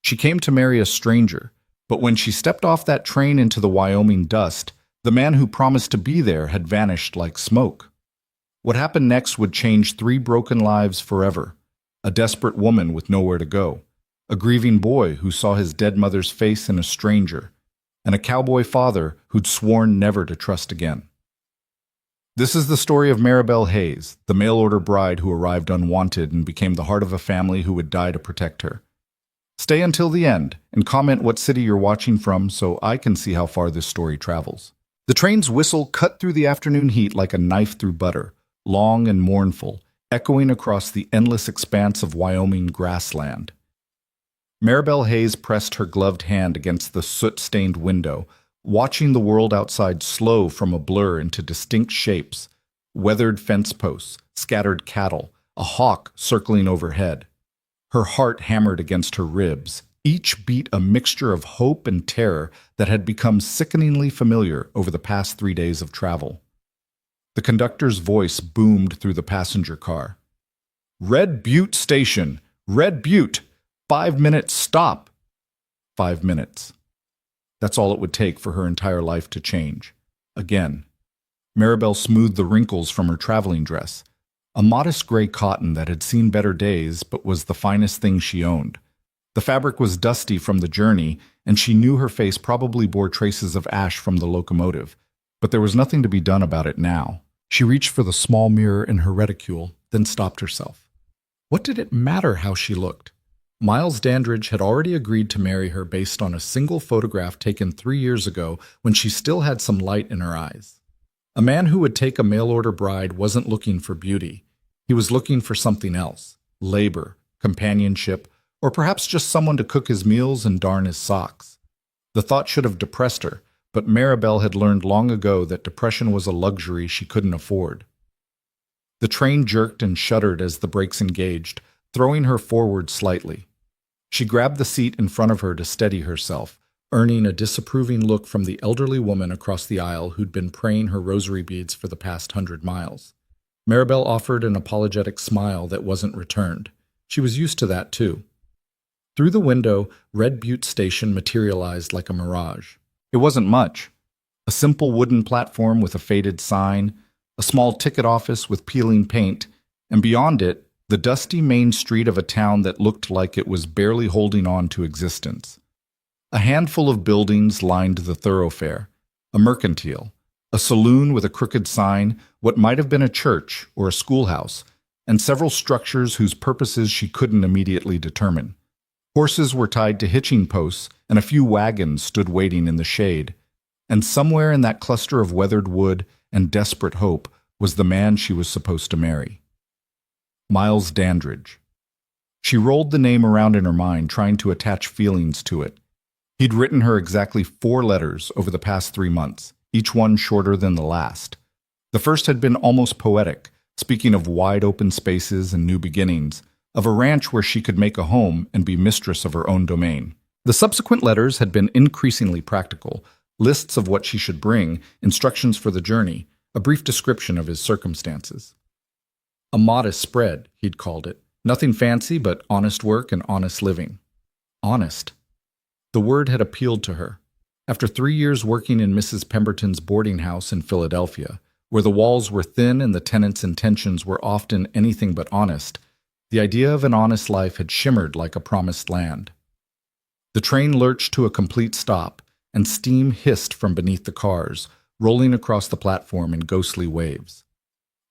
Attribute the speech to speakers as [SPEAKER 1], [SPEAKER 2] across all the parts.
[SPEAKER 1] She came to marry a stranger, but when she stepped off that train into the Wyoming dust, the man who promised to be there had vanished like smoke. What happened next would change 3 broken lives forever: a desperate woman with nowhere to go, a grieving boy who saw his dead mother's face in a stranger, and a cowboy father who'd sworn never to trust again. This is the story of Maribel Hayes, the mail-order bride who arrived unwanted and became the heart of a family who would die to protect her. Stay until the end and comment what city you're watching from so I can see how far this story travels. The train's whistle cut through the afternoon heat like a knife through butter, long and mournful, echoing across the endless expanse of Wyoming grassland. Maribel Hayes pressed her gloved hand against the soot-stained window, watching the world outside slow from a blur into distinct shapes: weathered fence posts, scattered cattle, a hawk circling overhead. Her heart hammered against her ribs, each beat a mixture of hope and terror that had become sickeningly familiar over the past 3 days of travel. The conductor's voice boomed through the passenger car. "Red Butte Station! Red Butte! 5 minutes stop!" 5 minutes. That's all it would take for her entire life to change. Again. Maribel smoothed the wrinkles from her traveling dress, a modest gray cotton that had seen better days but was the finest thing she owned. The fabric was dusty from the journey, and she knew her face probably bore traces of ash from the locomotive, but there was nothing to be done about it now. She reached for the small mirror in her reticule, then stopped herself. What did it matter how she looked? Miles Dandridge had already agreed to marry her based on a single photograph taken 3 years ago when she still had some light in her eyes. A man who would take a mail-order bride wasn't looking for beauty. He was looking for something else: labor, companionship, or perhaps just someone to cook his meals and darn his socks. The thought should have depressed her, but Maribel had learned long ago that depression was a luxury she couldn't afford. The train jerked and shuddered as the brakes engaged, throwing her forward slightly. She grabbed the seat in front of her to steady herself, earning a disapproving look from the elderly woman across the aisle who'd been praying her rosary beads for the past 100 miles. Maribel offered an apologetic smile that wasn't returned. She was used to that, too. Through the window, Red Butte Station materialized like a mirage. It wasn't much. A simple wooden platform with a faded sign, a small ticket office with peeling paint, and beyond it, the dusty main street of a town that looked like it was barely holding on to existence. A handful of buildings lined the thoroughfare: a mercantile, a saloon with a crooked sign, what might have been a church or a schoolhouse, and several structures whose purposes she couldn't immediately determine. Horses were tied to hitching posts, and a few wagons stood waiting in the shade. And somewhere in that cluster of weathered wood and desperate hope was the man she was supposed to marry. Miles Dandridge. She rolled the name around in her mind, trying to attach feelings to it. He'd written her exactly 4 letters over the past 3 months, each one shorter than the last. The first had been almost poetic, speaking of wide-open spaces and new beginnings, of a ranch where she could make a home and be mistress of her own domain. The subsequent letters had been increasingly practical, lists of what she should bring, instructions for the journey, a brief description of his circumstances. A modest spread, he'd called it. Nothing fancy, but honest work and honest living. Honest. The word had appealed to her. After 3 years working in Mrs. Pemberton's boarding house in Philadelphia, where the walls were thin and the tenants' intentions were often anything but honest, the idea of an honest life had shimmered like a promised land. The train lurched to a complete stop, and steam hissed from beneath the cars, rolling across the platform in ghostly waves.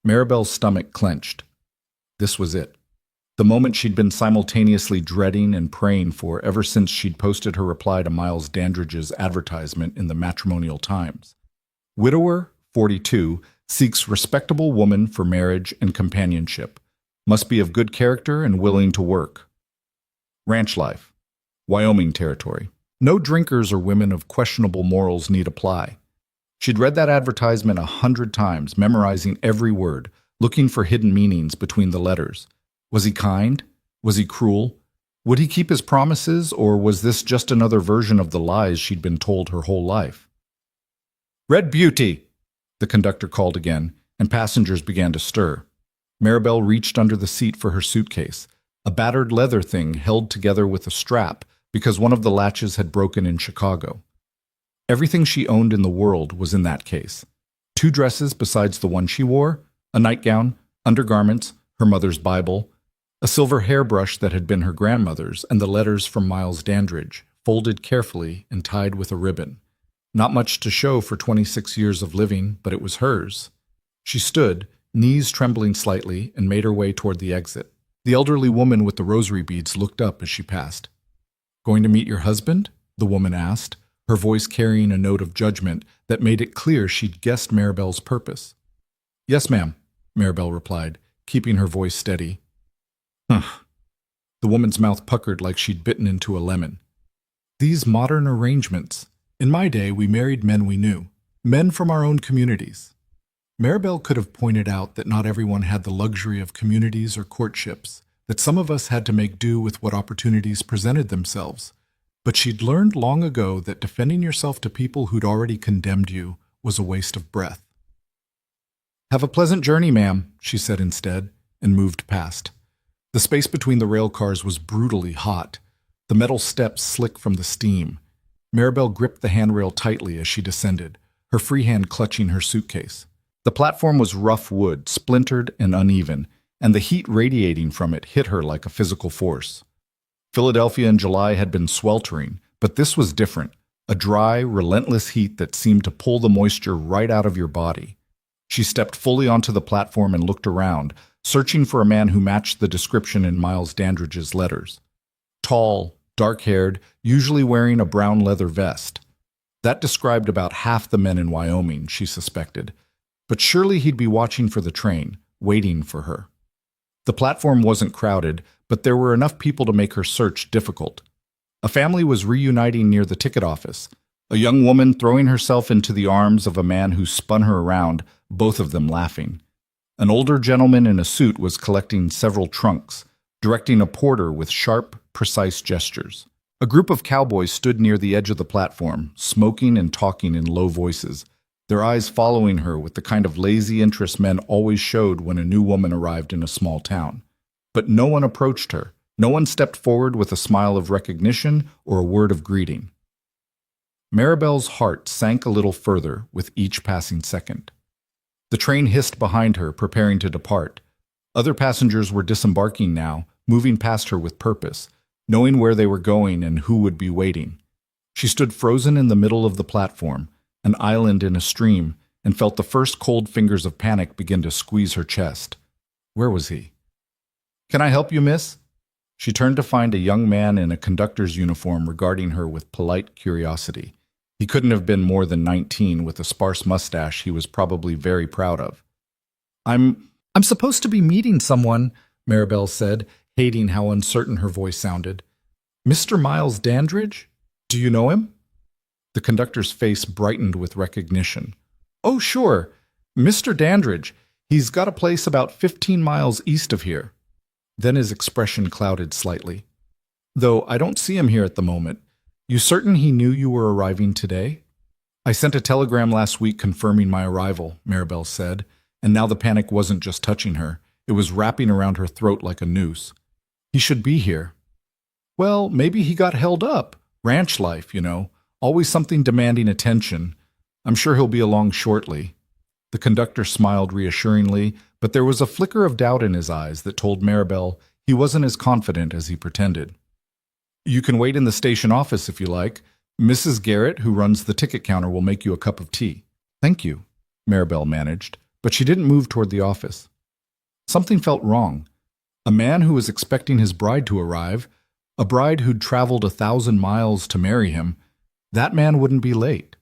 [SPEAKER 1] Maribel's stomach clenched. This was it. The moment she'd been simultaneously dreading and praying for ever since she'd posted her reply to Miles Dandridge's advertisement in the Matrimonial Times. Widower, 42, seeks respectable woman for marriage and companionship. Must be of good character and willing to work. Ranch life. Wyoming territory. No drinkers or women of questionable morals need apply. She'd read that advertisement 100 times, memorizing every word, looking for hidden meanings between the letters. Was he kind? Was he cruel? Would he keep his promises, or was this just another version of the lies she'd been told her whole life? "Red Beauty!" the conductor called again, and passengers began to stir. Maribel reached under the seat for her suitcase, a battered leather thing held together with a strap, because one of the latches had broken in Chicago. Everything she owned in the world was in that case. 2 dresses besides the one she wore, a nightgown, undergarments, her mother's Bible, a silver hairbrush that had been her grandmother's, and the letters from Miles Dandridge, folded carefully and tied with a ribbon. Not much to show for 26 years of living, but it was hers. She stood, knees trembling slightly, and made her way toward the exit. The elderly woman with the rosary beads looked up as she passed. "Going to meet your husband?" the woman asked, her voice carrying a note of judgment that made it clear she'd guessed Maribel's purpose. "Yes, ma'am," Maribel replied, keeping her voice steady. "Humph." The woman's mouth puckered like she'd bitten into a lemon. "These modern arrangements. In my day, we married men we knew, men from our own communities." Maribel could have pointed out that not everyone had the luxury of communities or courtships, that some of us had to make do with what opportunities presented themselves. But she'd learned long ago that defending yourself to people who'd already condemned you was a waste of breath. "Have a pleasant journey, ma'am," she said instead, and moved past. The space between the rail cars was brutally hot, the metal steps slick from the steam. Maribel gripped the handrail tightly as she descended, her free hand clutching her suitcase. The platform was rough wood, splintered and uneven, and the heat radiating from it hit her like a physical force. Philadelphia in July had been sweltering, but this was different, a dry, relentless heat that seemed to pull the moisture right out of your body. She stepped fully onto the platform and looked around, searching for a man who matched the description in Miles Dandridge's letters. Tall, dark-haired, usually wearing a brown leather vest. That described about half the men in Wyoming, she suspected. But surely he'd be watching for the train, waiting for her. The platform wasn't crowded, but there were enough people to make her search difficult. A family was reuniting near the ticket office, a young woman throwing herself into the arms of a man who spun her around, both of them laughing. An older gentleman in a suit was collecting several trunks, directing a porter with sharp, precise gestures. A group of cowboys stood near the edge of the platform, smoking and talking in low voices, their eyes following her with the kind of lazy interest men always showed when a new woman arrived in a small town. But no one approached her. No one stepped forward with a smile of recognition or a word of greeting. Maribel's heart sank a little further with each passing second. The train hissed behind her, preparing to depart. Other passengers were disembarking now, moving past her with purpose, knowing where they were going and who would be waiting. She stood frozen in the middle of the platform, an island in a stream, and felt the first cold fingers of panic begin to squeeze her chest. Where was he? "Can I help you, miss?" She turned to find a young man in a conductor's uniform regarding her with polite curiosity. He couldn't have been more than 19, with a sparse mustache he was probably very proud of. I'm supposed to be meeting someone," Maribel said, hating how uncertain her voice sounded. "Mr. Miles Dandridge? Do you know him?" The conductor's face brightened with recognition. "Oh, sure. Mr. Dandridge. He's got a place about 15 miles east of here." Then his expression clouded slightly. "Though I don't see him here at the moment. You certain he knew you were arriving today?" "I sent a telegram last week confirming my arrival," Maribel said, and now the panic wasn't just touching her. It was wrapping around her throat like a noose. "He should be here." "Well, maybe he got held up. Ranch life, you know. Always something demanding attention. I'm sure he'll be along shortly." The conductor smiled reassuringly, but there was a flicker of doubt in his eyes that told Maribel he wasn't as confident as he pretended. "You can wait in the station office if you like. Mrs. Garrett, who runs the ticket counter, will make you a cup of tea." "Thank you," Maribel managed, but she didn't move toward the office. Something felt wrong. A man who was expecting his bride to arrive, a bride who'd traveled 1,000 miles to marry him, that man wouldn't be late.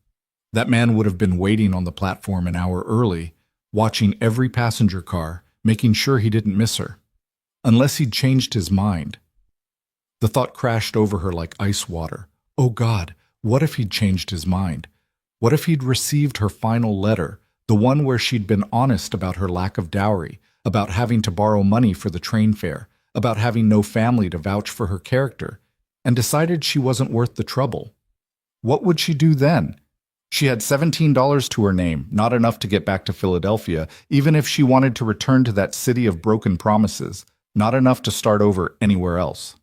[SPEAKER 1] That man would have been waiting on the platform an hour early, watching every passenger car, making sure he didn't miss her. Unless he'd changed his mind. The thought crashed over her like ice water. Oh God, what if he'd changed his mind? What if he'd received her final letter, the one where she'd been honest about her lack of dowry, about having to borrow money for the train fare, about having no family to vouch for her character, and decided she wasn't worth the trouble? What would she do then? She had $17 to her name, not enough to get back to Philadelphia, even if she wanted to return to that city of broken promises, not enough to start over anywhere else.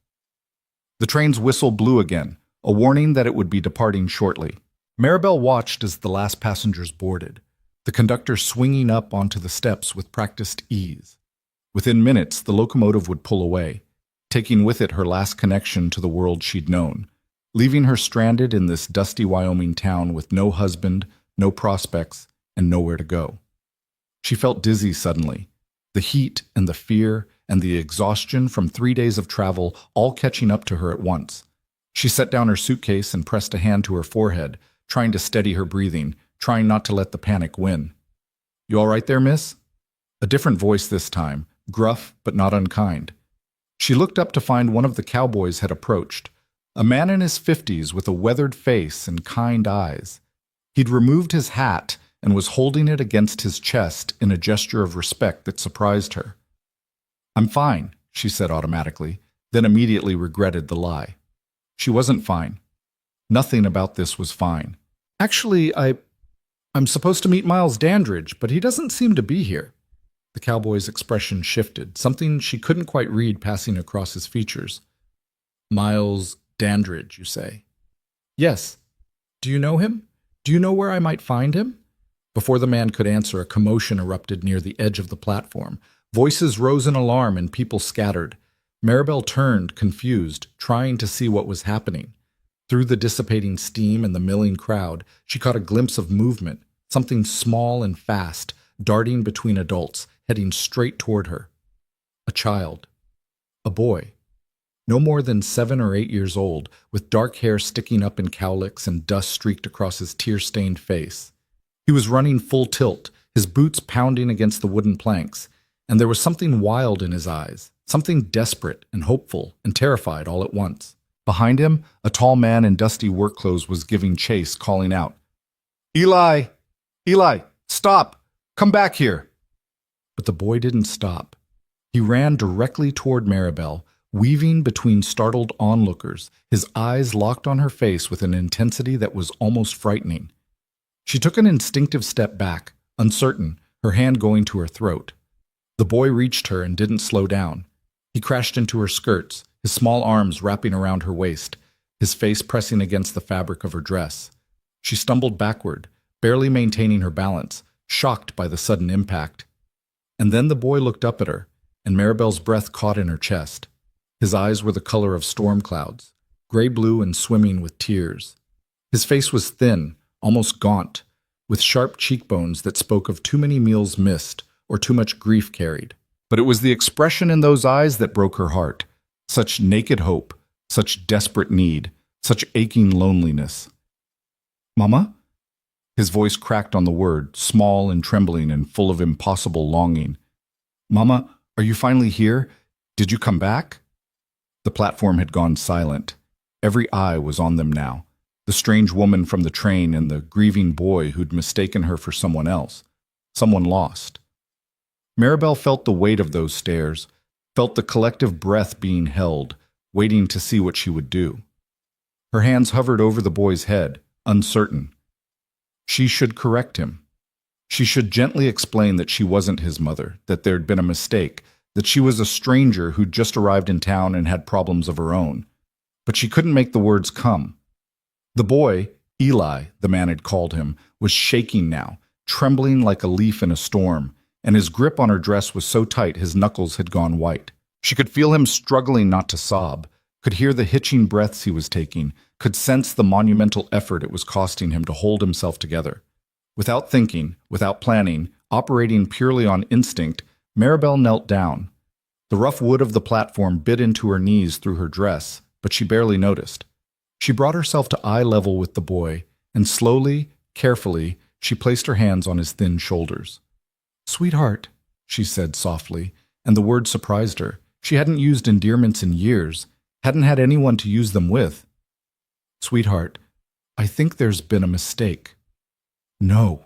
[SPEAKER 1] The train's whistle blew again, a warning that it would be departing shortly. Maribel watched as the last passengers boarded, the conductor swinging up onto the steps with practiced ease. Within minutes, the locomotive would pull away, taking with it her last connection to the world she'd known, leaving her stranded in this dusty Wyoming town with no husband, no prospects, and nowhere to go. She felt dizzy suddenly, the heat and the fear and the exhaustion from 3 days of travel all catching up to her at once. She set down her suitcase and pressed a hand to her forehead, trying to steady her breathing, trying not to let the panic win. "You all right there, miss?" A different voice this time, gruff but not unkind. She looked up to find one of the cowboys had approached, a man in his 50s with a weathered face and kind eyes. He'd removed his hat and was holding it against his chest in a gesture of respect that surprised her. "I'm fine," she said automatically, then immediately regretted the lie. She wasn't fine. Nothing about this was fine. "Actually, I'm supposed to meet Miles Dandridge, but he doesn't seem to be here." The cowboy's expression shifted, something she couldn't quite read passing across his features. "Miles Dandridge, you say?" "Yes. Do you know him? Do you know where I might find him?" Before the man could answer, a commotion erupted near the edge of the platform. Voices rose in alarm and people scattered. Maribel turned, confused, trying to see what was happening. Through the dissipating steam and the milling crowd, she caught a glimpse of movement, something small and fast, darting between adults, heading straight toward her. A child. A boy. No more than 7 or 8 years old, with dark hair sticking up in cowlicks and dust streaked across his tear-stained face. He was running full tilt, his boots pounding against the wooden planks, and there was something wild in his eyes, something desperate and hopeful and terrified all at once. Behind him, a tall man in dusty work clothes was giving chase, calling out, "Eli! Eli! Stop! Come back here!" But the boy didn't stop. He ran directly toward Maribel, weaving between startled onlookers, his eyes locked on her face with an intensity that was almost frightening. She took an instinctive step back, uncertain, her hand going to her throat. The boy reached her and didn't slow down. He crashed into her skirts, his small arms wrapping around her waist, his face pressing against the fabric of her dress. She stumbled backward, barely maintaining her balance, shocked by the sudden impact. And then the boy looked up at her, and Maribel's breath caught in her chest. His eyes were the color of storm clouds, gray-blue and swimming with tears. His face was thin, almost gaunt, with sharp cheekbones that spoke of too many meals missed or too much grief carried. But it was the expression in those eyes that broke her heart. Such naked hope, such desperate need, such aching loneliness. "Mama?" His voice cracked on the word, small and trembling and full of impossible longing. "Mama, are you finally here? Did you come back?" The platform had gone silent. Every eye was on them now. The strange woman from the train and the grieving boy who'd mistaken her for someone else. Someone lost. Maribel felt the weight of those stares, felt the collective breath being held, waiting to see what she would do. Her hands hovered over the boy's head, uncertain. She should correct him. She should gently explain that she wasn't his mother, that there'd been a mistake, that she was a stranger who'd just arrived in town and had problems of her own. But she couldn't make the words come. The boy, Eli, the man had called him, was shaking now, trembling like a leaf in a storm, and his grip on her dress was so tight his knuckles had gone white. She could feel him struggling not to sob, could hear the hitching breaths he was taking, could sense the monumental effort it was costing him to hold himself together. Without thinking, without planning, operating purely on instinct, Maribel knelt down. The rough wood of the platform bit into her knees through her dress, but she barely noticed. She brought herself to eye level with the boy, and slowly, carefully, she placed her hands on his thin shoulders. "Sweetheart," she said softly, and the word surprised her. She hadn't used endearments in years, hadn't had anyone to use them with. "Sweetheart, I think there's been a mistake." "No."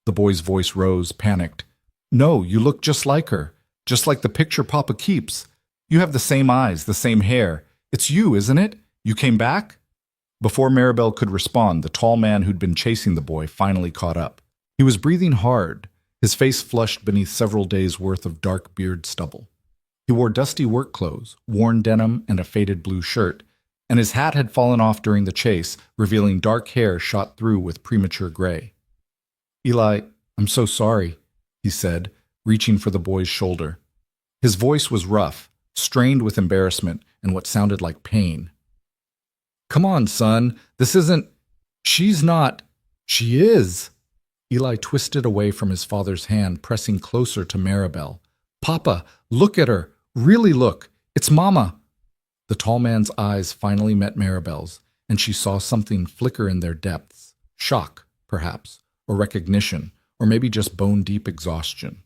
[SPEAKER 1] The boy's voice rose, panicked. "No, you look just like her, just like the picture Papa keeps. You have the same eyes, the same hair. It's you, isn't it? You came back?" Before Maribel could respond, the tall man who'd been chasing the boy finally caught up. He was breathing hard, his face flushed beneath several days' worth of dark beard stubble. He wore dusty work clothes, worn denim, and a faded blue shirt, and his hat had fallen off during the chase, revealing dark hair shot through with premature gray. "Eli, I'm so sorry," he said, reaching for the boy's shoulder. His voice was rough, strained with embarrassment and what sounded like pain. "Come on, son. This isn't... She's not... She is." Eli twisted away from his father's hand, pressing closer to Maribel. "Papa, look at her. Really look. It's Mama." The tall man's eyes finally met Maribel's, and she saw something flicker in their depths. Shock, perhaps, or recognition, or maybe just bone-deep exhaustion.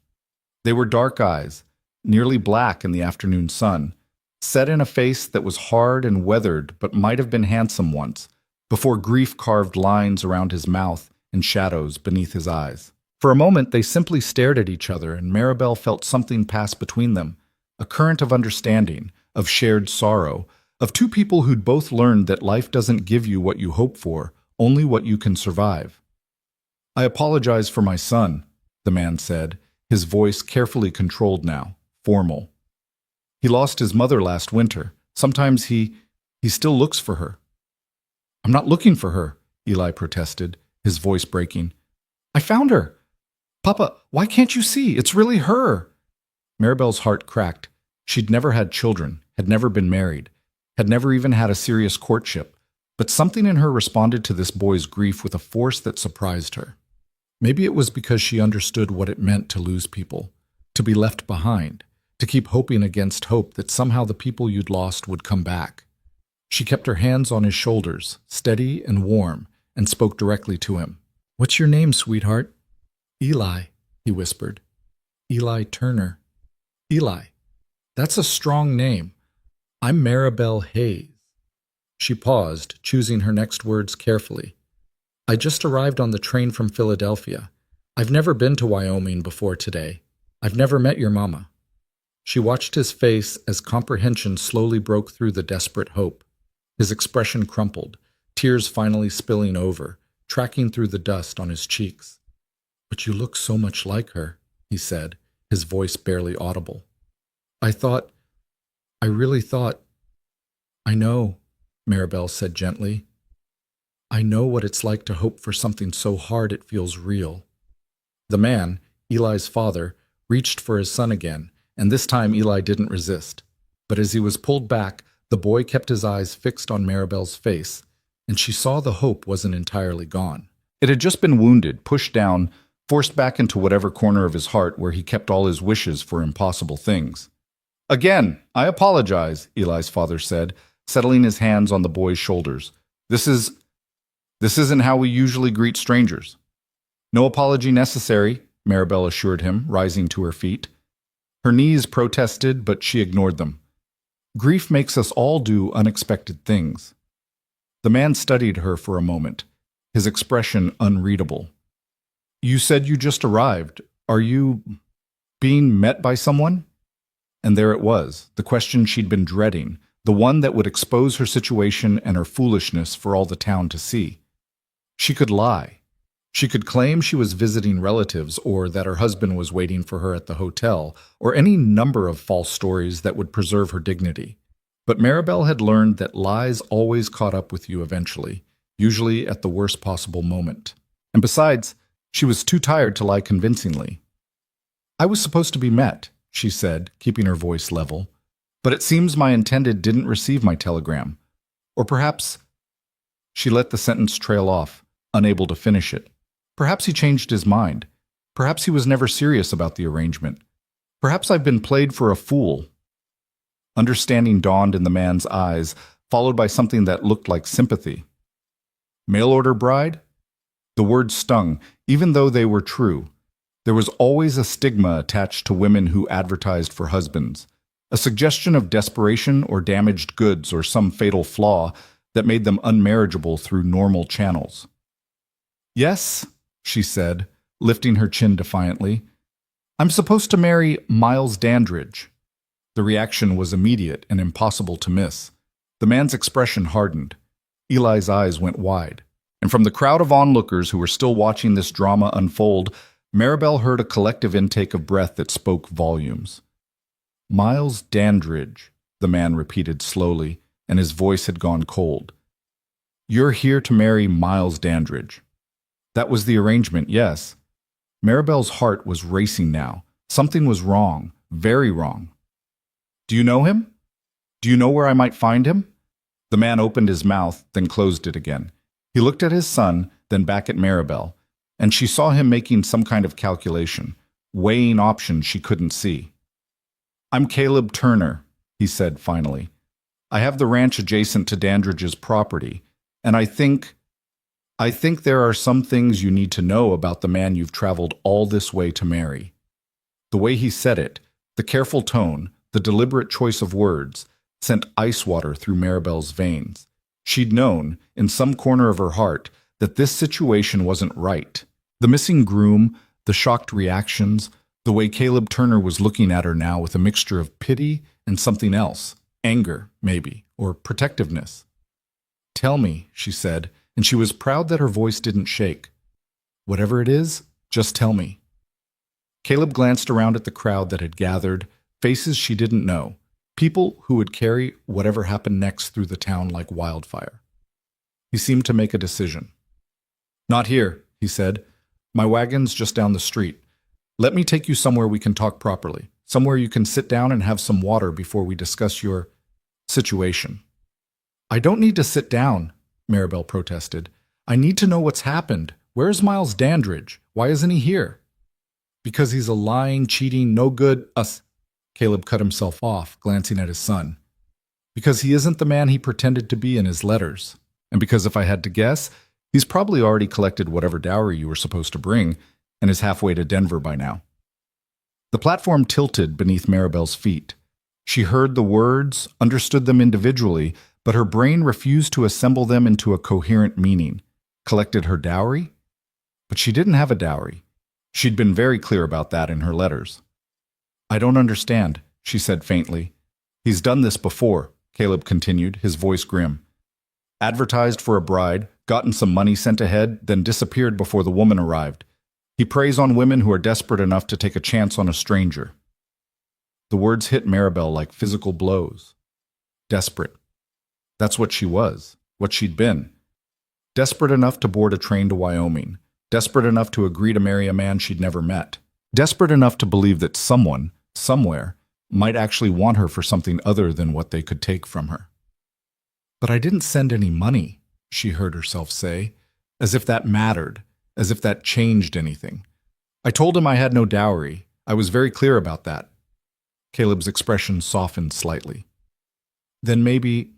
[SPEAKER 1] They were dark eyes, nearly black in the afternoon sun, set in a face that was hard and weathered but might have been handsome once, before grief carved lines around his mouth and shadows beneath his eyes. For a moment they simply stared at each other, and Maribel felt something pass between them, a current of understanding, of shared sorrow, of two people who'd both learned that life doesn't give you what you hope for, only what you can survive. "I apologize for my son," the man said, his voice carefully controlled now, formal. "He lost his mother last winter. Sometimes he still looks for her." "I'm not looking for her," Eli protested, his voice breaking. "I found her. Papa, why can't you see? It's really her." Maribel's heart cracked. She'd never had children, had never been married, had never even had a serious courtship, but something in her responded to this boy's grief with a force that surprised her. Maybe it was because she understood what it meant to lose people, to be left behind, to keep hoping against hope that somehow the people you'd lost would come back. She kept her hands on his shoulders, steady and warm, and spoke directly to him. "What's your name, sweetheart?" "Eli," he whispered. "Eli Turner." "Eli. That's a strong name. I'm Maribel Hayes." She paused, choosing her next words carefully. "I just arrived on the train from Philadelphia. I've never been to Wyoming before today. I've never met your mama." She watched his face as comprehension slowly broke through the desperate hope. His expression crumpled, tears finally spilling over, tracking through the dust on his cheeks. "But you look so much like her," he said, his voice barely audible. I really thought... "I know," Maribel said gently. "I know what it's like to hope for something so hard it feels real." The man, Eli's father, reached for his son again, and this time Eli didn't resist. But as he was pulled back, the boy kept his eyes fixed on Maribel's face, and she saw the hope wasn't entirely gone. It had just been wounded, pushed down, forced back into whatever corner of his heart where he kept all his wishes for impossible things. "Again, I apologize," Eli's father said, settling his hands on the boy's shoulders. This isn't how we usually greet strangers." "No apology necessary," Maribel assured him, rising to her feet. Her knees protested, but she ignored them. "Grief makes us all do unexpected things." The man studied her for a moment, his expression unreadable. "You said you just arrived. Are you being met by someone?" And there it was, the question she'd been dreading, the one that would expose her situation and her foolishness for all the town to see. She could lie. She could claim she was visiting relatives or that her husband was waiting for her at the hotel, or any number of false stories that would preserve her dignity. But Maribel had learned that lies always caught up with you eventually, usually at the worst possible moment. And besides, she was too tired to lie convincingly. "I was supposed to be met," she said, keeping her voice level. "But it seems my intended didn't receive my telegram. Or perhaps..." She let the sentence trail off, unable to finish it. Perhaps he changed his mind. Perhaps he was never serious about the arrangement. Perhaps I've been played for a fool. Understanding dawned in the man's eyes, followed by something that looked like sympathy. "Mail-order bride?" The words stung, even though they were true. There was always a stigma attached to women who advertised for husbands, a suggestion of desperation or damaged goods or some fatal flaw that made them unmarriageable through normal channels. "Yes," she said, lifting her chin defiantly. "I'm supposed to marry Miles Dandridge." The reaction was immediate and impossible to miss. The man's expression hardened. Eli's eyes went wide. And from the crowd of onlookers who were still watching this drama unfold, Maribel heard a collective intake of breath that spoke volumes. "Miles Dandridge," the man repeated slowly, and his voice had gone cold. "You're here to marry Miles Dandridge." That was the arrangement, yes. Maribel's heart was racing now. Something was wrong, very wrong. "Do you know him? Do you know where I might find him?" The man opened his mouth, then closed it again. He looked at his son, then back at Maribel, and she saw him making some kind of calculation, weighing options she couldn't see. "I'm Caleb Turner," he said finally. "I have the ranch adjacent to Dandridge's property, and I think there are some things you need to know about the man you've traveled all this way to marry." The way he said it, the careful tone, the deliberate choice of words, sent ice water through Maribel's veins. She'd known, in some corner of her heart, that this situation wasn't right. The missing groom, the shocked reactions, the way Caleb Turner was looking at her now with a mixture of pity and something else, anger, maybe, or protectiveness. "Tell me," she said, and she was proud that her voice didn't shake. "Whatever it is, just tell me." Caleb glanced around at the crowd that had gathered, faces she didn't know, people who would carry whatever happened next through the town like wildfire. He seemed to make a decision. "Not here," he said. "My wagon's just down the street. Let me take you somewhere we can talk properly, somewhere you can sit down and have some water before we discuss your situation." "I don't need to sit down," Maribel protested. "I need to know what's happened. Where's Miles Dandridge? Why isn't he here?" "Because he's a lying, cheating, no good us." Caleb cut himself off, glancing at his son. "Because he isn't the man he pretended to be in his letters. And because if I had to guess, he's probably already collected whatever dowry you were supposed to bring and is halfway to Denver by now." The platform tilted beneath Maribel's feet. She heard the words, understood them individually, but her brain refused to assemble them into a coherent meaning. Collected her dowry? But she didn't have a dowry. She'd been very clear about that in her letters. "I don't understand," she said faintly. "He's done this before," Caleb continued, his voice grim. "Advertised for a bride, gotten some money sent ahead, then disappeared before the woman arrived. He preys on women who are desperate enough to take a chance on a stranger." The words hit Maribel like physical blows. Desperate. That's what she was, what she'd been. Desperate enough to board a train to Wyoming. Desperate enough to agree to marry a man she'd never met. Desperate enough to believe that someone, somewhere, might actually want her for something other than what they could take from her. "But I didn't send any money," she heard herself say, as if that mattered, as if that changed anything. "I told him I had no dowry. I was very clear about that." Caleb's expression softened slightly. "Then maybe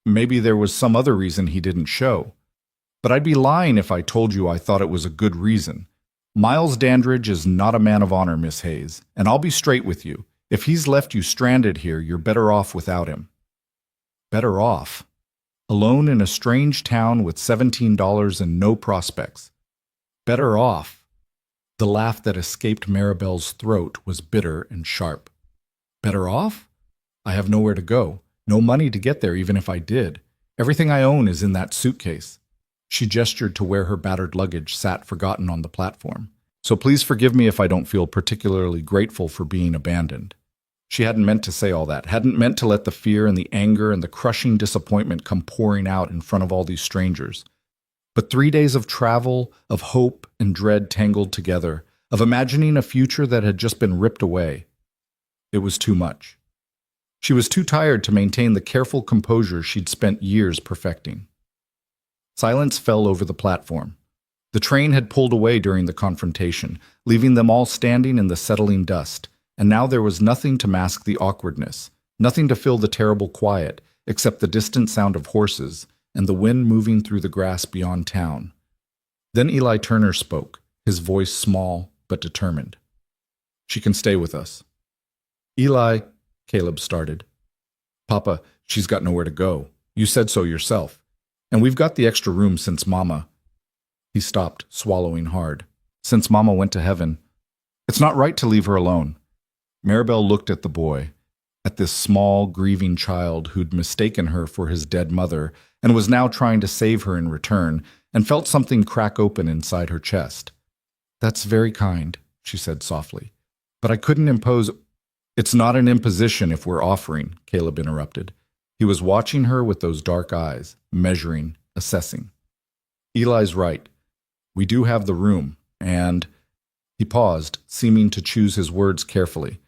[SPEAKER 1] there was some other reason he didn't show. But I'd be lying if I told you I thought it was a good reason. Miles Dandridge is not a man of honor, Miss Hayes, and I'll be straight with you. If he's left you stranded here, you're better off without him." Better off? Alone in a strange town with $17 and no prospects. Better off? The laugh that escaped Maribel's throat was bitter and sharp. Better off? I have nowhere to go. No money to get there even if I did. Everything I own is in that suitcase. She gestured to where her battered luggage sat forgotten on the platform. "So please forgive me if I don't feel particularly grateful for being abandoned." She hadn't meant to say all that, hadn't meant to let the fear and the anger and the crushing disappointment come pouring out in front of all these strangers. But 3 days of travel, of hope and dread tangled together, of imagining a future that had just been ripped away. It was too much. She was too tired to maintain the careful composure she'd spent years perfecting. Silence fell over the platform. The train had pulled away during the confrontation, leaving them all standing in the settling dust, and now there was nothing to mask the awkwardness, nothing to fill the terrible quiet, except the distant sound of horses and the wind moving through the grass beyond town. Then Eli Turner spoke, his voice small but determined. "She can stay with us." "Eli," Caleb started. "Papa, she's got nowhere to go. You said so yourself. And we've got the extra room since Mama." He stopped, swallowing hard. "Since Mama went to heaven. It's not right to leave her alone." Maribel looked at the boy, at this small, grieving child who'd mistaken her for his dead mother and was now trying to save her in return, and felt something crack open inside her chest. "That's very kind," she said softly. "But I couldn't impose—" "It's not an imposition if we're offering," Caleb interrupted. He was watching her with those dark eyes, measuring, assessing. Eli's right. We do have the room, and... He paused, seeming to choose his words carefully.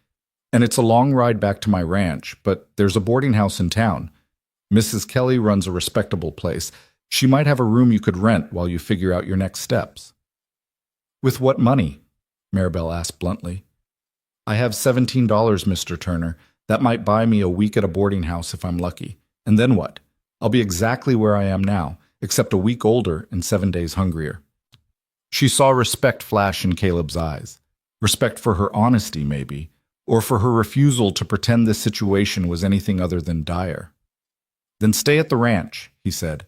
[SPEAKER 1] And it's a long ride back to my ranch, but there's a boarding house in town. Mrs. Kelly runs a respectable place. She might have a room you could rent while you figure out your next steps. With what money? Maribel asked bluntly. I have $17, Mr. Turner. That might buy me a week at a boarding house if I'm lucky. And then what? I'll be exactly where I am now, except a week older and 7 days hungrier. She saw respect flash in Caleb's eyes. Respect for her honesty, maybe, or for her refusal to pretend this situation was anything other than dire. Then stay at the ranch, he said.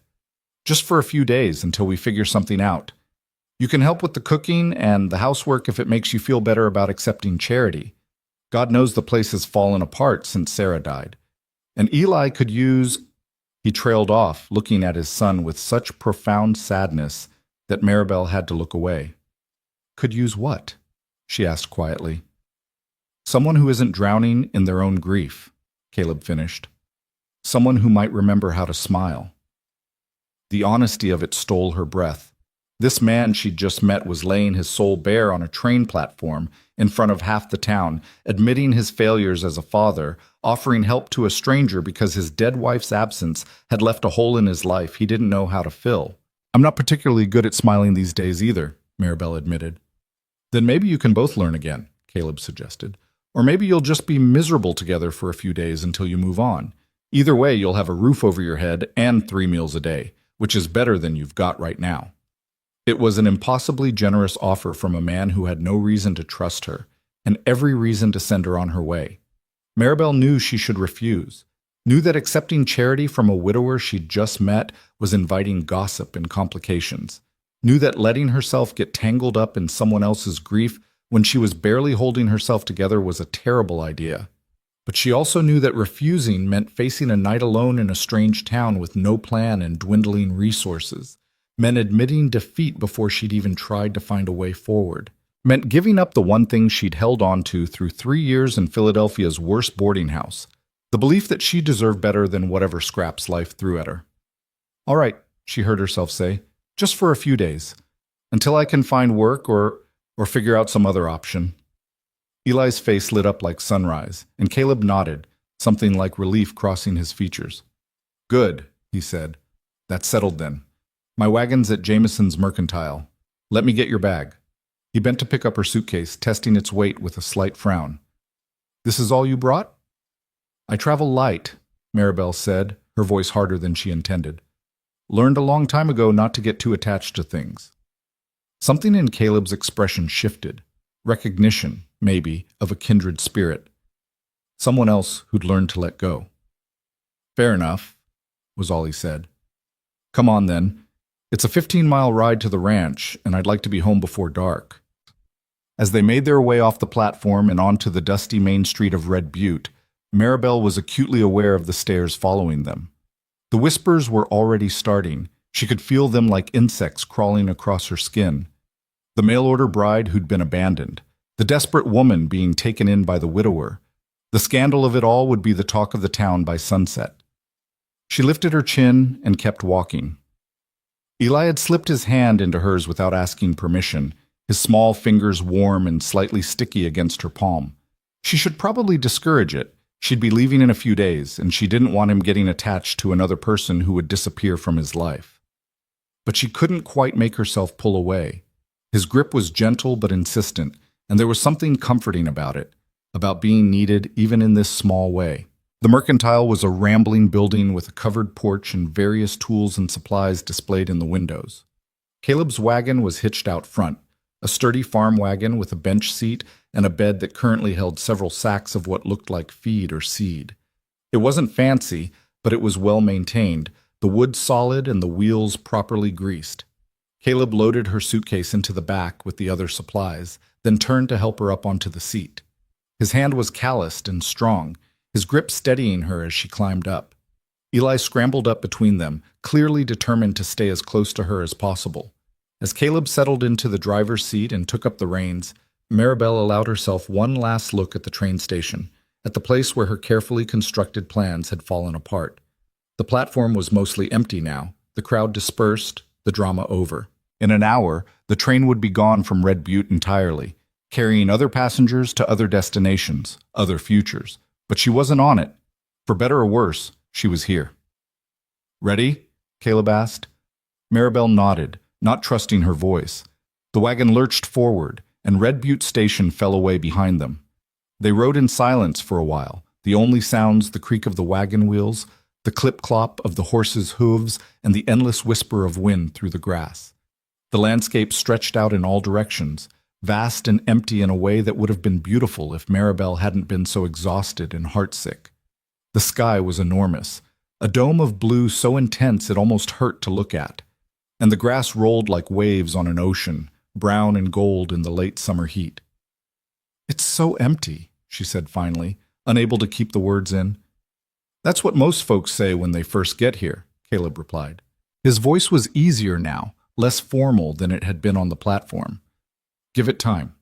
[SPEAKER 1] Just for a few days until we figure something out. You can help with the cooking and the housework if it makes you feel better about accepting charity. God knows the place has fallen apart since Sarah died. And Eli could use... He trailed off, looking at his son with such profound sadness that Maribel had to look away. Could use what? She asked quietly. Someone who isn't drowning in their own grief, Caleb finished. Someone who might remember how to smile. The honesty of it stole her breath. This man she'd just met was laying his soul bare on a train platform in front of half the town, admitting his failures as a father, offering help to a stranger because his dead wife's absence had left a hole in his life he didn't know how to fill. I'm not particularly good at smiling these days either, Maribel admitted. Then maybe you can both learn again, Caleb suggested. Or maybe you'll just be miserable together for a few days until you move on. Either way, you'll have a roof over your head and 3 meals a day, which is better than you've got right now. It was an impossibly generous offer from a man who had no reason to trust her, and every reason to send her on her way. Maribel knew she should refuse, knew that accepting charity from a widower she'd just met was inviting gossip and complications, knew that letting herself get tangled up in someone else's grief when she was barely holding herself together was a terrible idea. But she also knew that refusing meant facing a night alone in a strange town with no plan and dwindling resources, meant admitting defeat before she'd even tried to find a way forward, meant giving up the one thing she'd held on to through 3 years in Philadelphia's worst boarding house, the belief that she deserved better than whatever scraps life threw at her. All right, she heard herself say, just for a few days, until I can find work or figure out some other option. Eli's face lit up like sunrise, and Caleb nodded, something like relief crossing his features. Good, he said. That's settled then. My wagon's at Jameson's Mercantile. Let me get your bag. He bent to pick up her suitcase, testing its weight with a slight frown. This is all you brought? I travel light, Maribel said, her voice harder than she intended. Learned a long time ago not to get too attached to things. Something in Caleb's expression shifted. Recognition, maybe, of a kindred spirit. Someone else who'd learned to let go. Fair enough, was all he said. Come on then. It's a 15-mile ride to the ranch, and I'd like to be home before dark. As they made their way off the platform and onto the dusty main street of Red Butte, Maribel was acutely aware of the stairs following them. The whispers were already starting. She could feel them like insects crawling across her skin. The mail-order bride who'd been abandoned. The desperate woman being taken in by the widower. The scandal of it all would be the talk of the town by sunset. She lifted her chin and kept walking. Eli had slipped his hand into hers without asking permission, his small fingers warm and slightly sticky against her palm. She should probably discourage it. She'd be leaving in a few days, and she didn't want him getting attached to another person who would disappear from his life. But she couldn't quite make herself pull away. His grip was gentle but insistent, and there was something comforting about it, about being needed even in this small way. The Mercantile was a rambling building with a covered porch and various tools and supplies displayed in the windows. Caleb's wagon was hitched out front, a sturdy farm wagon with a bench seat and a bed that currently held several sacks of what looked like feed or seed. It wasn't fancy, but it was well maintained, the wood solid and the wheels properly greased. Caleb loaded her suitcase into the back with the other supplies, then turned to help her up onto the seat. His hand was calloused and strong, his grip steadying her as she climbed up. Eli scrambled up between them, clearly determined to stay as close to her as possible. As Caleb settled into the driver's seat and took up the reins, Maribel allowed herself one last look at the train station, at the place where her carefully constructed plans had fallen apart. The platform was mostly empty now, the crowd dispersed, the drama over. In an hour, the train would be gone from Red Butte entirely, carrying other passengers to other destinations, other futures. But she wasn't on it. For better or worse, she was here. "Ready?" Caleb asked. Maribel nodded, not trusting her voice. The wagon lurched forward, and Red Butte Station fell away behind them. They rode in silence for a while, the only sounds the creak of the wagon wheels, the clip-clop of the horses' hooves, and the endless whisper of wind through the grass. The landscape stretched out in all directions, vast and empty in a way that would have been beautiful if Maribel hadn't been so exhausted and heartsick. The sky was enormous, a dome of blue so intense it almost hurt to look at, and the grass rolled like waves on an ocean, brown and gold in the late summer heat. "It's so empty," she said finally, unable to keep the words in. "That's what most folks say when they first get here," Caleb replied. His voice was easier now, less formal than it had been on the platform. "Give it time.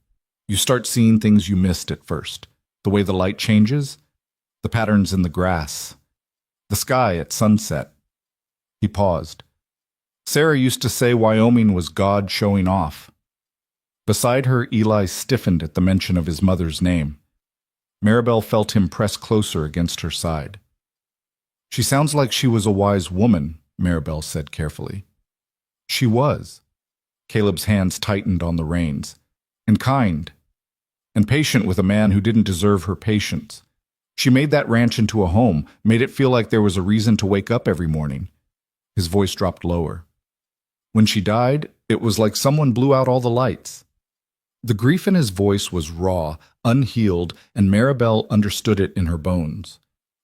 [SPEAKER 1] You start seeing things you missed at first. The way the light changes, the patterns in the grass, the sky at sunset." He paused. "Sarah used to say Wyoming was God showing off." Beside her, Eli stiffened at the mention of his mother's name. Maribel felt him press closer against her side. "She sounds like she was a wise woman," Maribel said carefully. "She was." Caleb's hands tightened on the reins. "And kind. And patient with a man who didn't deserve her patience. She made that ranch into a home, made it feel like there was a reason to wake up every morning." His voice dropped lower. "When she died, it was like someone blew out all the lights." The grief in his voice was raw, unhealed, and Maribel understood it in her bones.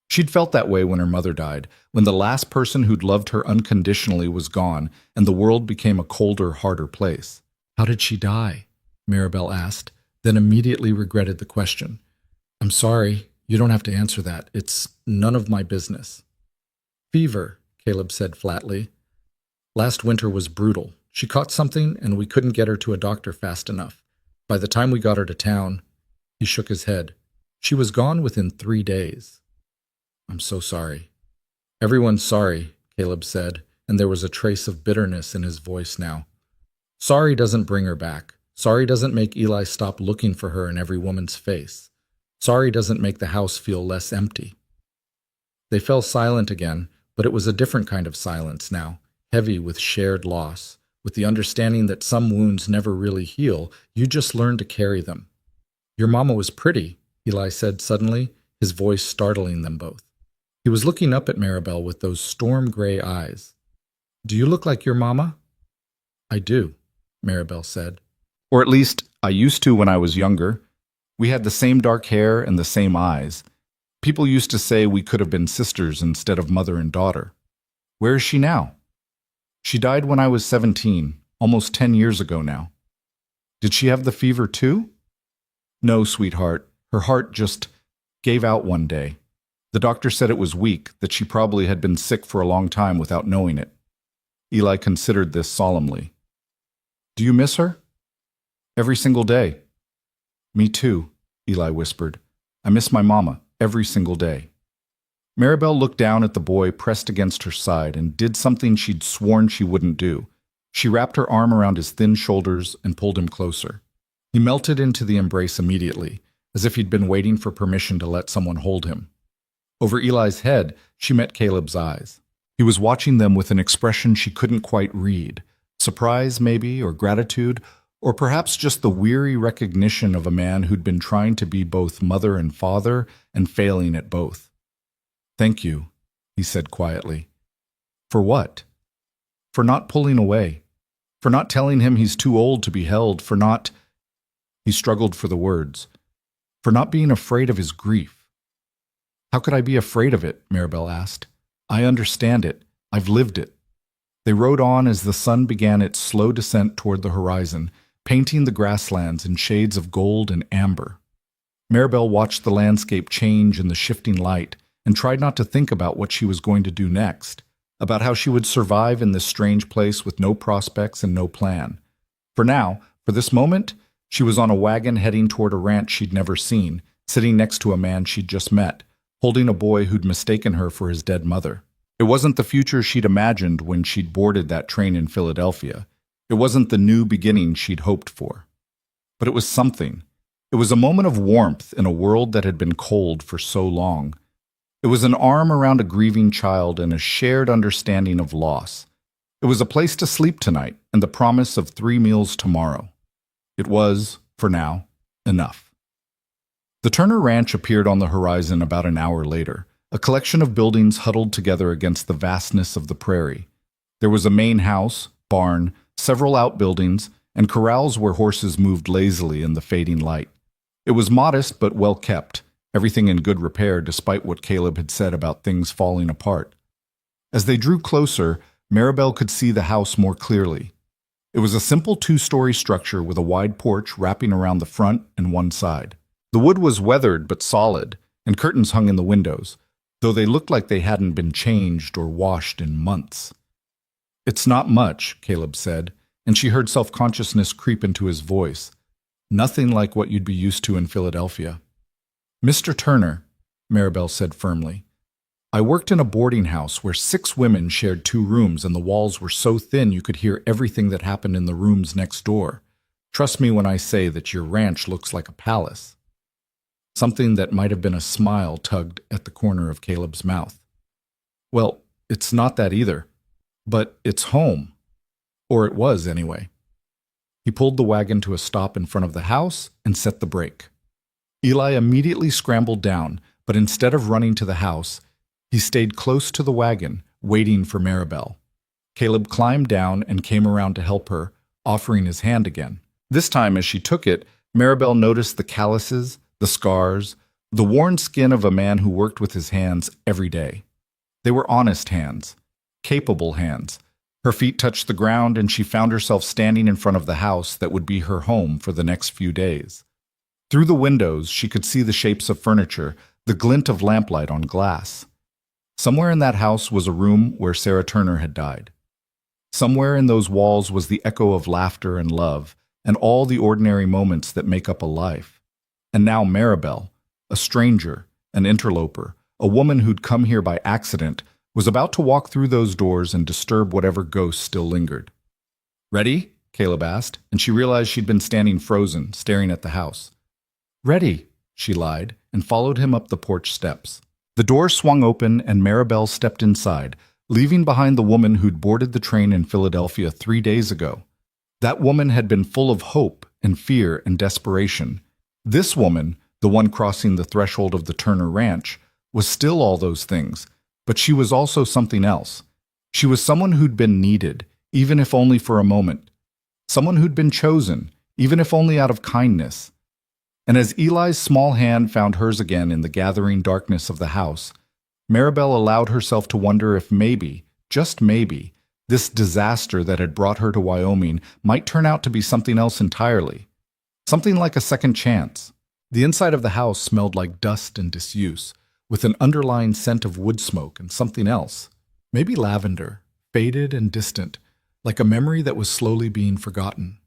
[SPEAKER 1] She'd felt that way when her mother died, when the last person who'd loved her unconditionally was gone, and the world became a colder, harder place. "How did she die?" Maribel asked, then immediately regretted the question. "I'm sorry, you don't have to answer that. It's none of my business." "Fever," Caleb said flatly. "Last winter was brutal. She caught something, and we couldn't get her to a doctor fast enough. By the time we got her to town," he shook his head, "she was gone within 3 days." "I'm so sorry." "Everyone's sorry," Caleb said, and there was a trace of bitterness in his voice now. "Sorry doesn't bring her back. Sorry doesn't make Eli stop looking for her in every woman's face. Sorry doesn't make the house feel less empty." They fell silent again, but it was a different kind of silence now, heavy with shared loss, with the understanding that some wounds never really heal, you just learn to carry them. "Your mama was pretty," Eli said suddenly, his voice startling them both. He was looking up at Maribel with those storm-gray eyes. "Do you look like your mama?" "I do," Maribel said. "Or at least, I used to when I was younger. We had the same dark hair and the same eyes. People used to say we could have been sisters instead of mother and daughter. Where is she now?" "She died when I was 17, almost 10 years ago now." "Did she have the fever too?" "No, sweetheart. Her heart just gave out one day. The doctor said it was weak, that she probably had been sick for a long time without knowing it." Eli considered this solemnly. "Do you miss her?" "Every single day." "Me too," Eli whispered. "I miss my mama every single day." Maribel looked down at the boy pressed against her side and did something she'd sworn she wouldn't do. She wrapped her arm around his thin shoulders and pulled him closer. He melted into the embrace immediately, as if he'd been waiting for permission to let someone hold him. Over Eli's head, she met Caleb's eyes. He was watching them with an expression she couldn't quite read. Surprise, maybe, or gratitude, or perhaps just the weary recognition of a man who'd been trying to be both mother and father and failing at both. "Thank you," he said quietly. "For what?" "For not pulling away. For not telling him he's too old to be held. For not—" He struggled for the words. "For not being afraid of his grief." "How could I be afraid of it?" Maribel asked. "I understand it. I've lived it." They rode on as the sun began its slow descent toward the horizon, painting the grasslands in shades of gold and amber. Maribel watched the landscape change in the shifting light and tried not to think about what she was going to do next, about how she would survive in this strange place with no prospects and no plan. For now, for this moment, she was on a wagon heading toward a ranch she'd never seen, sitting next to a man she'd just met, holding a boy who'd mistaken her for his dead mother. It wasn't the future she'd imagined when she'd boarded that train in Philadelphia. It wasn't the new beginning she'd hoped for. But it was something. It was a moment of warmth in a world that had been cold for so long. It was an arm around a grieving child and a shared understanding of loss. It was a place to sleep tonight and the promise of 3 meals tomorrow. It was, for now, enough. The Turner Ranch appeared on the horizon about an hour later, a collection of buildings huddled together against the vastness of the prairie. There was a main house, barn, several outbuildings, and corrals where horses moved lazily in the fading light. It was modest but well kept, everything in good repair despite what Caleb had said about things falling apart. As they drew closer, Maribel could see the house more clearly. It was a simple 2-story structure with a wide porch wrapping around the front and one side. The wood was weathered but solid, and curtains hung in the windows, though they looked like they hadn't been changed or washed in months. "It's not much," Caleb said, and she heard self-consciousness creep into his voice. "Nothing like what you'd be used to in Philadelphia." "Mr. Turner," Maribel said firmly, "I worked in a boarding house where 6 women shared 2 rooms and the walls were so thin you could hear everything that happened in the rooms next door. Trust me when I say that your ranch looks like a palace." Something that might have been a smile tugged at the corner of Caleb's mouth. "Well, it's not that either. But it's home. Or it was, anyway." He pulled the wagon to a stop in front of the house and set the brake. Eli immediately scrambled down, but instead of running to the house, he stayed close to the wagon, waiting for Maribel. Caleb climbed down and came around to help her, offering his hand again. This time, as she took it, Maribel noticed the calluses, the scars, the worn skin of a man who worked with his hands every day. They were honest hands, capable hands. Her feet touched the ground and she found herself standing in front of the house that would be her home for the next few days. Through the windows, she could see the shapes of furniture, the glint of lamplight on glass. Somewhere in that house was a room where Sarah Turner had died. Somewhere in those walls was the echo of laughter and love, and all the ordinary moments that make up a life. And now Maribel, a stranger, an interloper, a woman who'd come here by accident, was about to walk through those doors and disturb whatever ghosts still lingered. "Ready?" Caleb asked, and she realized she'd been standing frozen, staring at the house. "Ready," she lied, and followed him up the porch steps. The door swung open and Maribel stepped inside, leaving behind the woman who'd boarded the train in Philadelphia 3 days ago. That woman had been full of hope and fear and desperation. This woman, the one crossing the threshold of the Turner Ranch, was still all those things, but she was also something else. She was someone who'd been needed, even if only for a moment. Someone who'd been chosen, even if only out of kindness. And as Eli's small hand found hers again in the gathering darkness of the house, Maribel allowed herself to wonder if maybe, just maybe, this disaster that had brought her to Wyoming might turn out to be something else entirely. Something like a second chance. The inside of the house smelled like dust and disuse, with an underlying scent of wood smoke and something else. Maybe lavender, faded and distant, like a memory that was slowly being forgotten.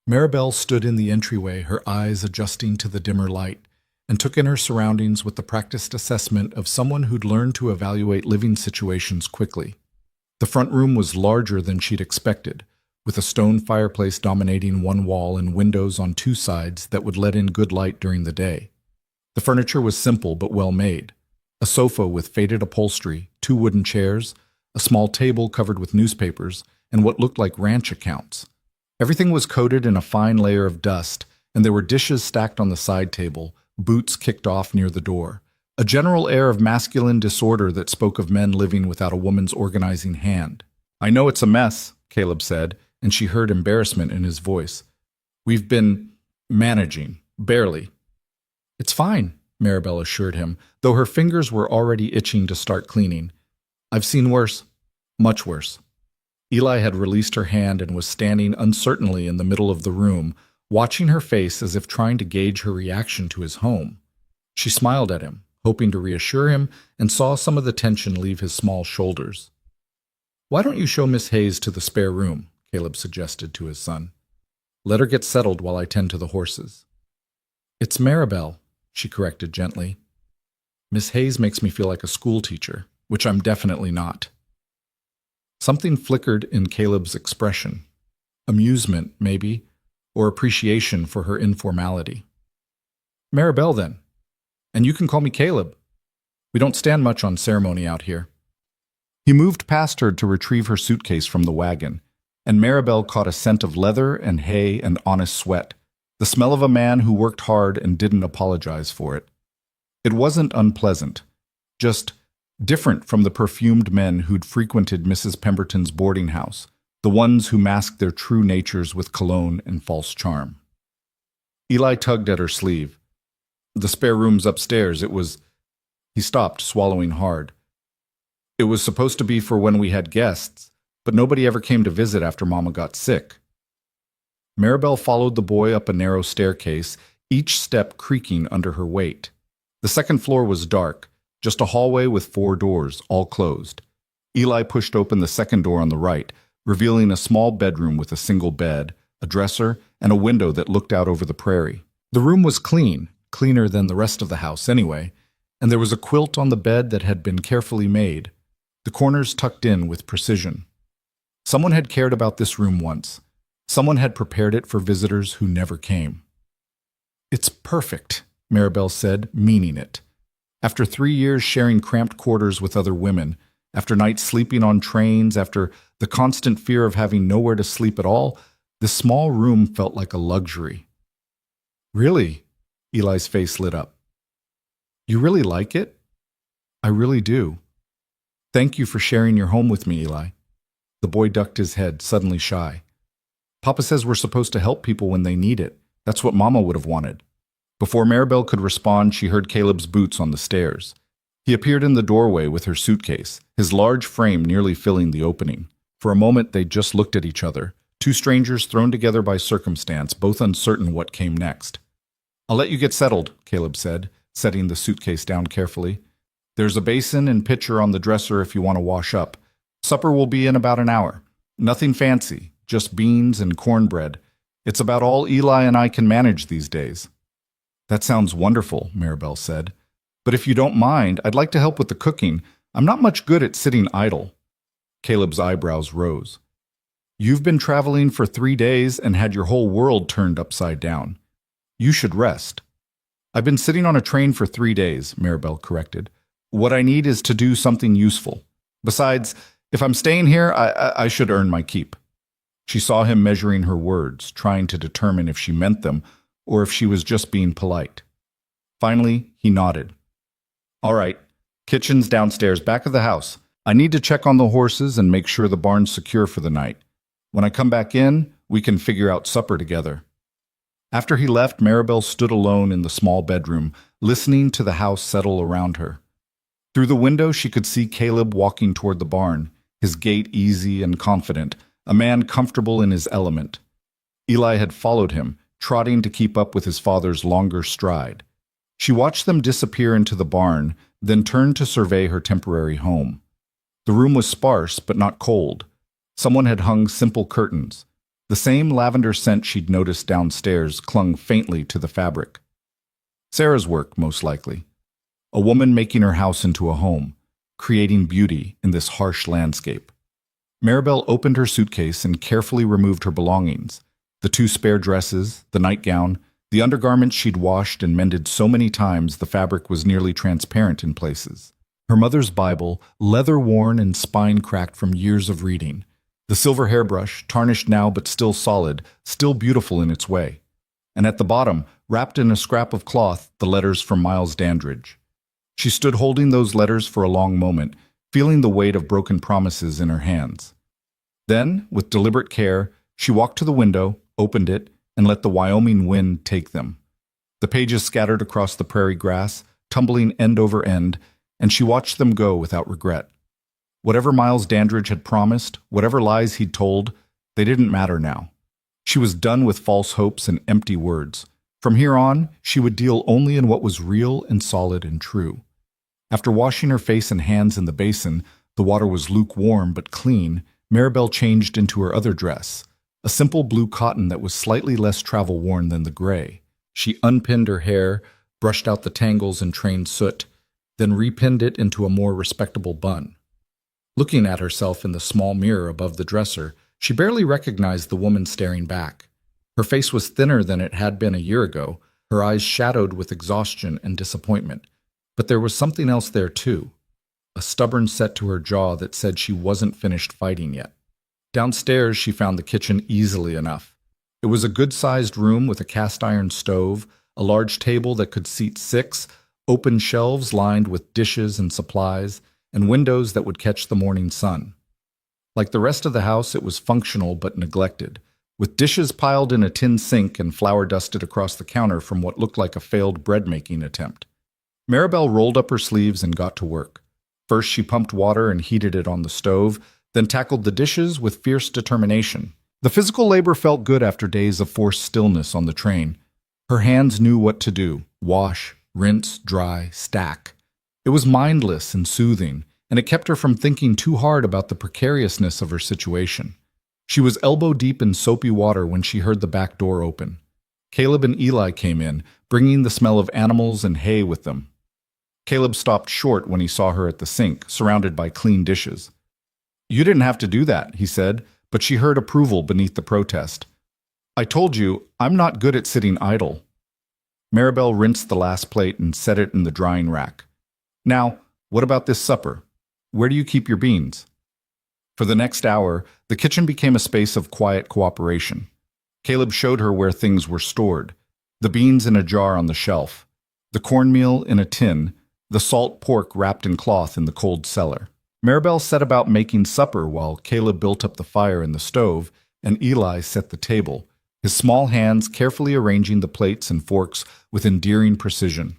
[SPEAKER 1] Maribel stood in the entryway, her eyes adjusting to the dimmer light, and took in her surroundings with the practiced assessment of someone who'd learned to evaluate living situations quickly. The front room was larger than she'd expected, with a stone fireplace dominating one wall and windows on 2 sides that would let in good light during the day. The furniture was simple but well made. A sofa with faded upholstery, 2 wooden chairs, a small table covered with newspapers, and what looked like ranch accounts. Everything was coated in a fine layer of dust, and there were dishes stacked on the side table, boots kicked off near the door. A general air of masculine disorder that spoke of men living without a woman's organizing hand. "I know it's a mess," Caleb said, and she heard embarrassment in his voice. "We've been managing, barely." "It's fine," Maribel assured him, though her fingers were already itching to start cleaning. "I've seen worse, much worse." Eli had released her hand and was standing uncertainly in the middle of the room, watching her face as if trying to gauge her reaction to his home. She smiled at him, hoping to reassure him, and saw some of the tension leave his small shoulders. "Why don't you show Miss Hayes to the spare room?" Caleb suggested to his son. "Let her get settled while I tend to the horses." "It's Maribel," she corrected gently. "Miss Hayes makes me feel like a school teacher, which I'm definitely not." Something flickered in Caleb's expression. Amusement, maybe, or appreciation for her informality. Maribel, then. And you can call me Caleb. We don't stand much on ceremony out here. He moved past her to retrieve her suitcase from the wagon, and Maribel caught a scent of leather and hay and honest sweat, the smell of a man who worked hard and didn't apologize for it. It wasn't unpleasant, just different from the perfumed men who'd frequented Mrs. Pemberton's boarding house, the ones who masked their true natures with cologne and false charm. Eli tugged at her sleeve. The spare room's upstairs. He stopped, swallowing hard. It was supposed to be for when we had guests, but nobody ever came to visit after Mama got sick. Maribel followed the boy up a narrow staircase, each step creaking under her weight. The second floor was dark, just a hallway with 4 doors, all closed. Eli pushed open the second door on the right, revealing a small bedroom with a single bed, a dresser, and a window that looked out over the prairie. The room was clean, cleaner than the rest of the house anyway, and there was a quilt on the bed that had been carefully made, the corners tucked in with precision. Someone had cared about this room once. Someone had prepared it for visitors who never came. "It's perfect," Maribel said, meaning it. After 3 years sharing cramped quarters with other women, after nights sleeping on trains, after the constant fear of having nowhere to sleep at all, this small room felt like a luxury. "Really?" Eli's face lit up. "You really like it?" "I really do. Thank you for sharing your home with me, Eli." The boy ducked his head, suddenly shy. "Papa says we're supposed to help people when they need it. That's what Mama would have wanted." Before Maribel could respond, she heard Caleb's boots on the stairs. He appeared in the doorway with her suitcase, his large frame nearly filling the opening. For a moment they just looked at each other, 2 strangers thrown together by circumstance, both uncertain what came next. "I'll let you get settled," Caleb said, setting the suitcase down carefully. "There's a basin and pitcher on the dresser if you want to wash up. Supper will be in about an hour. Nothing fancy, just beans and cornbread. It's about all Eli and I can manage these days." "That sounds wonderful," Maribel said. "But if you don't mind, I'd like to help with the cooking. I'm not much good at sitting idle." Caleb's eyebrows rose. "You've been traveling for 3 days and had your whole world turned upside down. You should rest." "I've been sitting on a train for 3 days," Maribel corrected. "What I need is to do something useful. Besides, if I'm staying here, I should earn my keep." She saw him measuring her words, trying to determine if she meant them or if she was just being polite. Finally, he nodded. "All right, kitchen's downstairs, back of the house. I need to check on the horses and make sure the barn's secure for the night. When I come back in, we can figure out supper together." After he left, Maribel stood alone in the small bedroom, listening to the house settle around her. Through the window, she could see Caleb walking toward the barn, his gait easy and confident, a man comfortable in his element. Eli had followed him, trotting to keep up with his father's longer stride. She watched them disappear into the barn, then turned to survey her temporary home. The room was sparse, but not cold. Someone had hung simple curtains. The same lavender scent she'd noticed downstairs clung faintly to the fabric. Sarah's work, most likely. A woman making her house into a home, creating beauty in this harsh landscape. Maribel opened her suitcase and carefully removed her belongings. The 2 spare dresses, the nightgown, the undergarments she'd washed and mended so many times the fabric was nearly transparent in places. Her mother's Bible, leather-worn and spine-cracked from years of reading. The silver hairbrush, tarnished now but still solid, still beautiful in its way. And at the bottom, wrapped in a scrap of cloth, the letters from Miles Dandridge. She stood holding those letters for a long moment, feeling the weight of broken promises in her hands. Then, with deliberate care, she walked to the window, opened it, and let the Wyoming wind take them. The pages scattered across the prairie grass, tumbling end over end, and she watched them go without regret. Whatever Miles Dandridge had promised, whatever lies he'd told, they didn't matter now. She was done with false hopes and empty words. From here on, she would deal only in what was real and solid and true. After washing her face and hands in the basin, the water was lukewarm but clean, Maribel changed into her other dress, a simple blue cotton that was slightly less travel-worn than the gray. She unpinned her hair, brushed out the tangles and trained soot, then repinned it into a more respectable bun. Looking at herself in the small mirror above the dresser, she barely recognized the woman staring back. Her face was thinner than it had been a year ago, her eyes shadowed with exhaustion and disappointment. But there was something else there too, a stubborn set to her jaw that said she wasn't finished fighting yet. Downstairs, she found the kitchen easily enough. It was a good-sized room with a cast-iron stove, a large table that could seat 6, open shelves lined with dishes and supplies, and windows that would catch the morning sun. Like the rest of the house, it was functional but neglected, with dishes piled in a tin sink and flour dusted across the counter from what looked like a failed bread-making attempt. Maribel rolled up her sleeves and got to work. First, she pumped water and heated it on the stove, then tackled the dishes with fierce determination. The physical labor felt good after days of forced stillness on the train. Her hands knew what to do: wash, rinse, dry, stack. It was mindless and soothing, and it kept her from thinking too hard about the precariousness of her situation. She was elbow-deep in soapy water when she heard the back door open. Caleb and Eli came in, bringing the smell of animals and hay with them. Caleb stopped short when he saw her at the sink, surrounded by clean dishes. "You didn't have to do that," he said, but she heard approval beneath the protest. "I told you, I'm not good at sitting idle." Maribel rinsed the last plate and set it in the drying rack. "Now, what about this supper? Where do you keep your beans?" For the next hour, the kitchen became a space of quiet cooperation. Caleb showed her where things were stored: the beans in a jar on the shelf, the cornmeal in a tin, the salt pork wrapped in cloth in the cold cellar. Maribel set about making supper while Caleb built up the fire in the stove and Eli set the table, his small hands carefully arranging the plates and forks with endearing precision.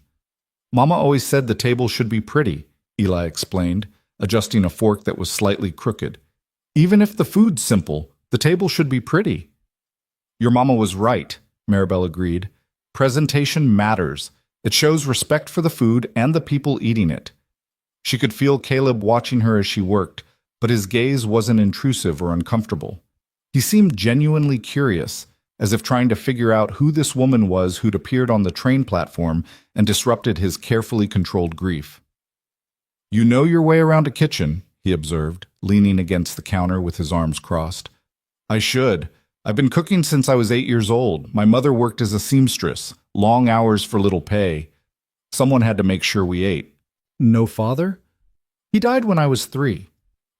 [SPEAKER 1] "Mama always said the table should be pretty," Eli explained, adjusting a fork that was slightly crooked. "Even if the food's simple, the table should be pretty." "Your mama was right," Maribel agreed. "Presentation matters. It shows respect for the food and the people eating it." She could feel Caleb watching her as she worked, but his gaze wasn't intrusive or uncomfortable. He seemed genuinely curious, as if trying to figure out who this woman was who'd appeared on the train platform and disrupted his carefully controlled grief. "You know your way around a kitchen," he observed, leaning against the counter with his arms crossed. "I should. I've been cooking since I was 8 years old. My mother worked as a seamstress, long hours for little pay. Someone had to make sure we ate." "No father?" "He died when I was 3.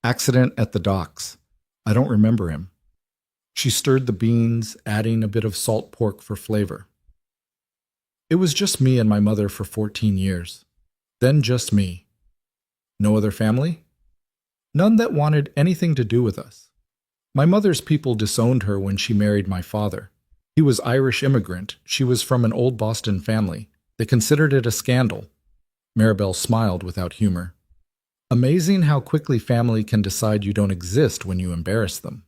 [SPEAKER 1] Accident at the docks. I don't remember him." She stirred the beans, adding a bit of salt pork for flavor. "It was just me and my mother for 14 years. Then just me. No other family? None that wanted anything to do with us. My mother's people disowned her when she married my father. He was Irish immigrant. She was from an old Boston family. They considered it a scandal." Maribel smiled without humor. "Amazing how quickly family can decide you don't exist when you embarrass them."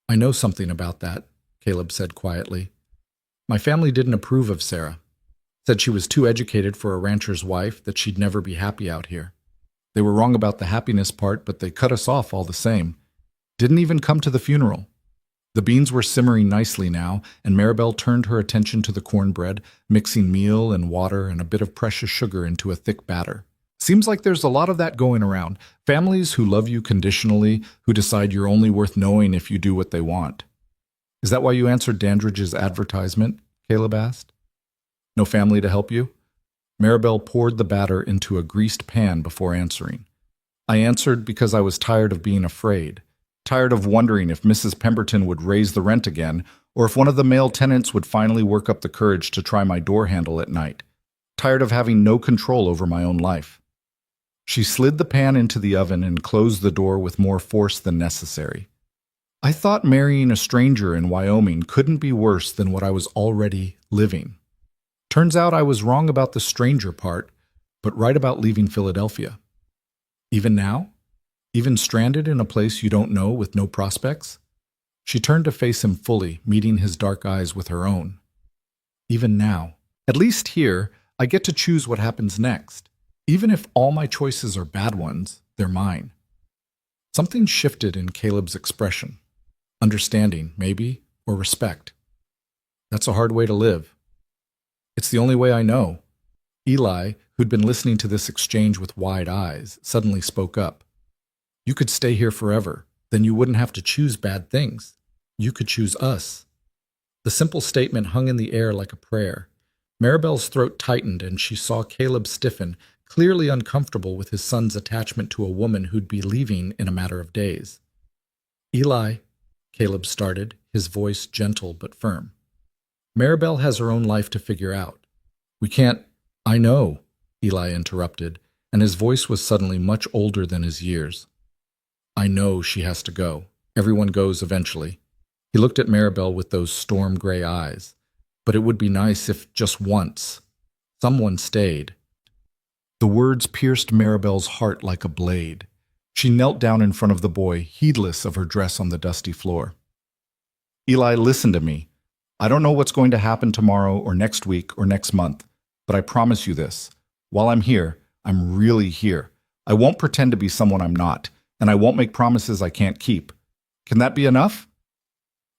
[SPEAKER 1] "I know something about that," Caleb said quietly. "My family didn't approve of Sarah. Said she was too educated for a rancher's wife, that she'd never be happy out here. They were wrong about the happiness part, but they cut us off all the same. Didn't even come to the funeral." The beans were simmering nicely now, and Maribel turned her attention to the cornbread, mixing meal and water and a bit of precious sugar into a thick batter. "Seems like there's a lot of that going around. Families who love you conditionally, who decide you're only worth knowing if you do what they want." "Is that why you answered Dandridge's advertisement?" Caleb asked. "No family to help you?" Maribel poured the batter into a greased pan before answering. "I answered because I was tired of being afraid. Tired of wondering if Mrs. Pemberton would raise the rent again, or if one of the male tenants would finally work up the courage to try my door handle at night. Tired of having no control over my own life." She slid the pan into the oven and closed the door with more force than necessary. "I thought marrying a stranger in Wyoming couldn't be worse than what I was already living. Turns out I was wrong about the stranger part, but right about leaving Philadelphia. Even now? Even stranded in a place you don't know with no prospects?" She turned to face him fully, meeting his dark eyes with her own. "Even now. At least here, I get to choose what happens next. Even if all my choices are bad ones, they're mine." Something shifted in Caleb's expression. Understanding, maybe, or respect. "That's a hard way to live." "It's the only way I know." Eli, who'd been listening to this exchange with wide eyes, suddenly spoke up. You could stay here forever. Then you wouldn't have to choose bad things. You could choose us. The simple statement hung in the air like a prayer. Maribel's throat tightened and she saw Caleb stiffen, clearly uncomfortable with his son's attachment to a woman who'd be leaving in a matter of days. Eli, Caleb started, his voice gentle but firm. Maribel has her own life to figure out. We can't— I know, Eli interrupted, and his voice was suddenly much older than his years. I know she has to go. Everyone goes eventually. He looked at Maribel with those storm-gray eyes. But it would be nice if just once someone stayed. The words pierced Maribel's heart like a blade. She knelt down in front of the boy, heedless of her dress on the dusty floor. Eli, listen to me. I don't know what's going to happen tomorrow or next week or next month, but I promise you this. While I'm here, I'm really here. I won't pretend to be someone I'm not, and I won't make promises I can't keep. Can that be enough?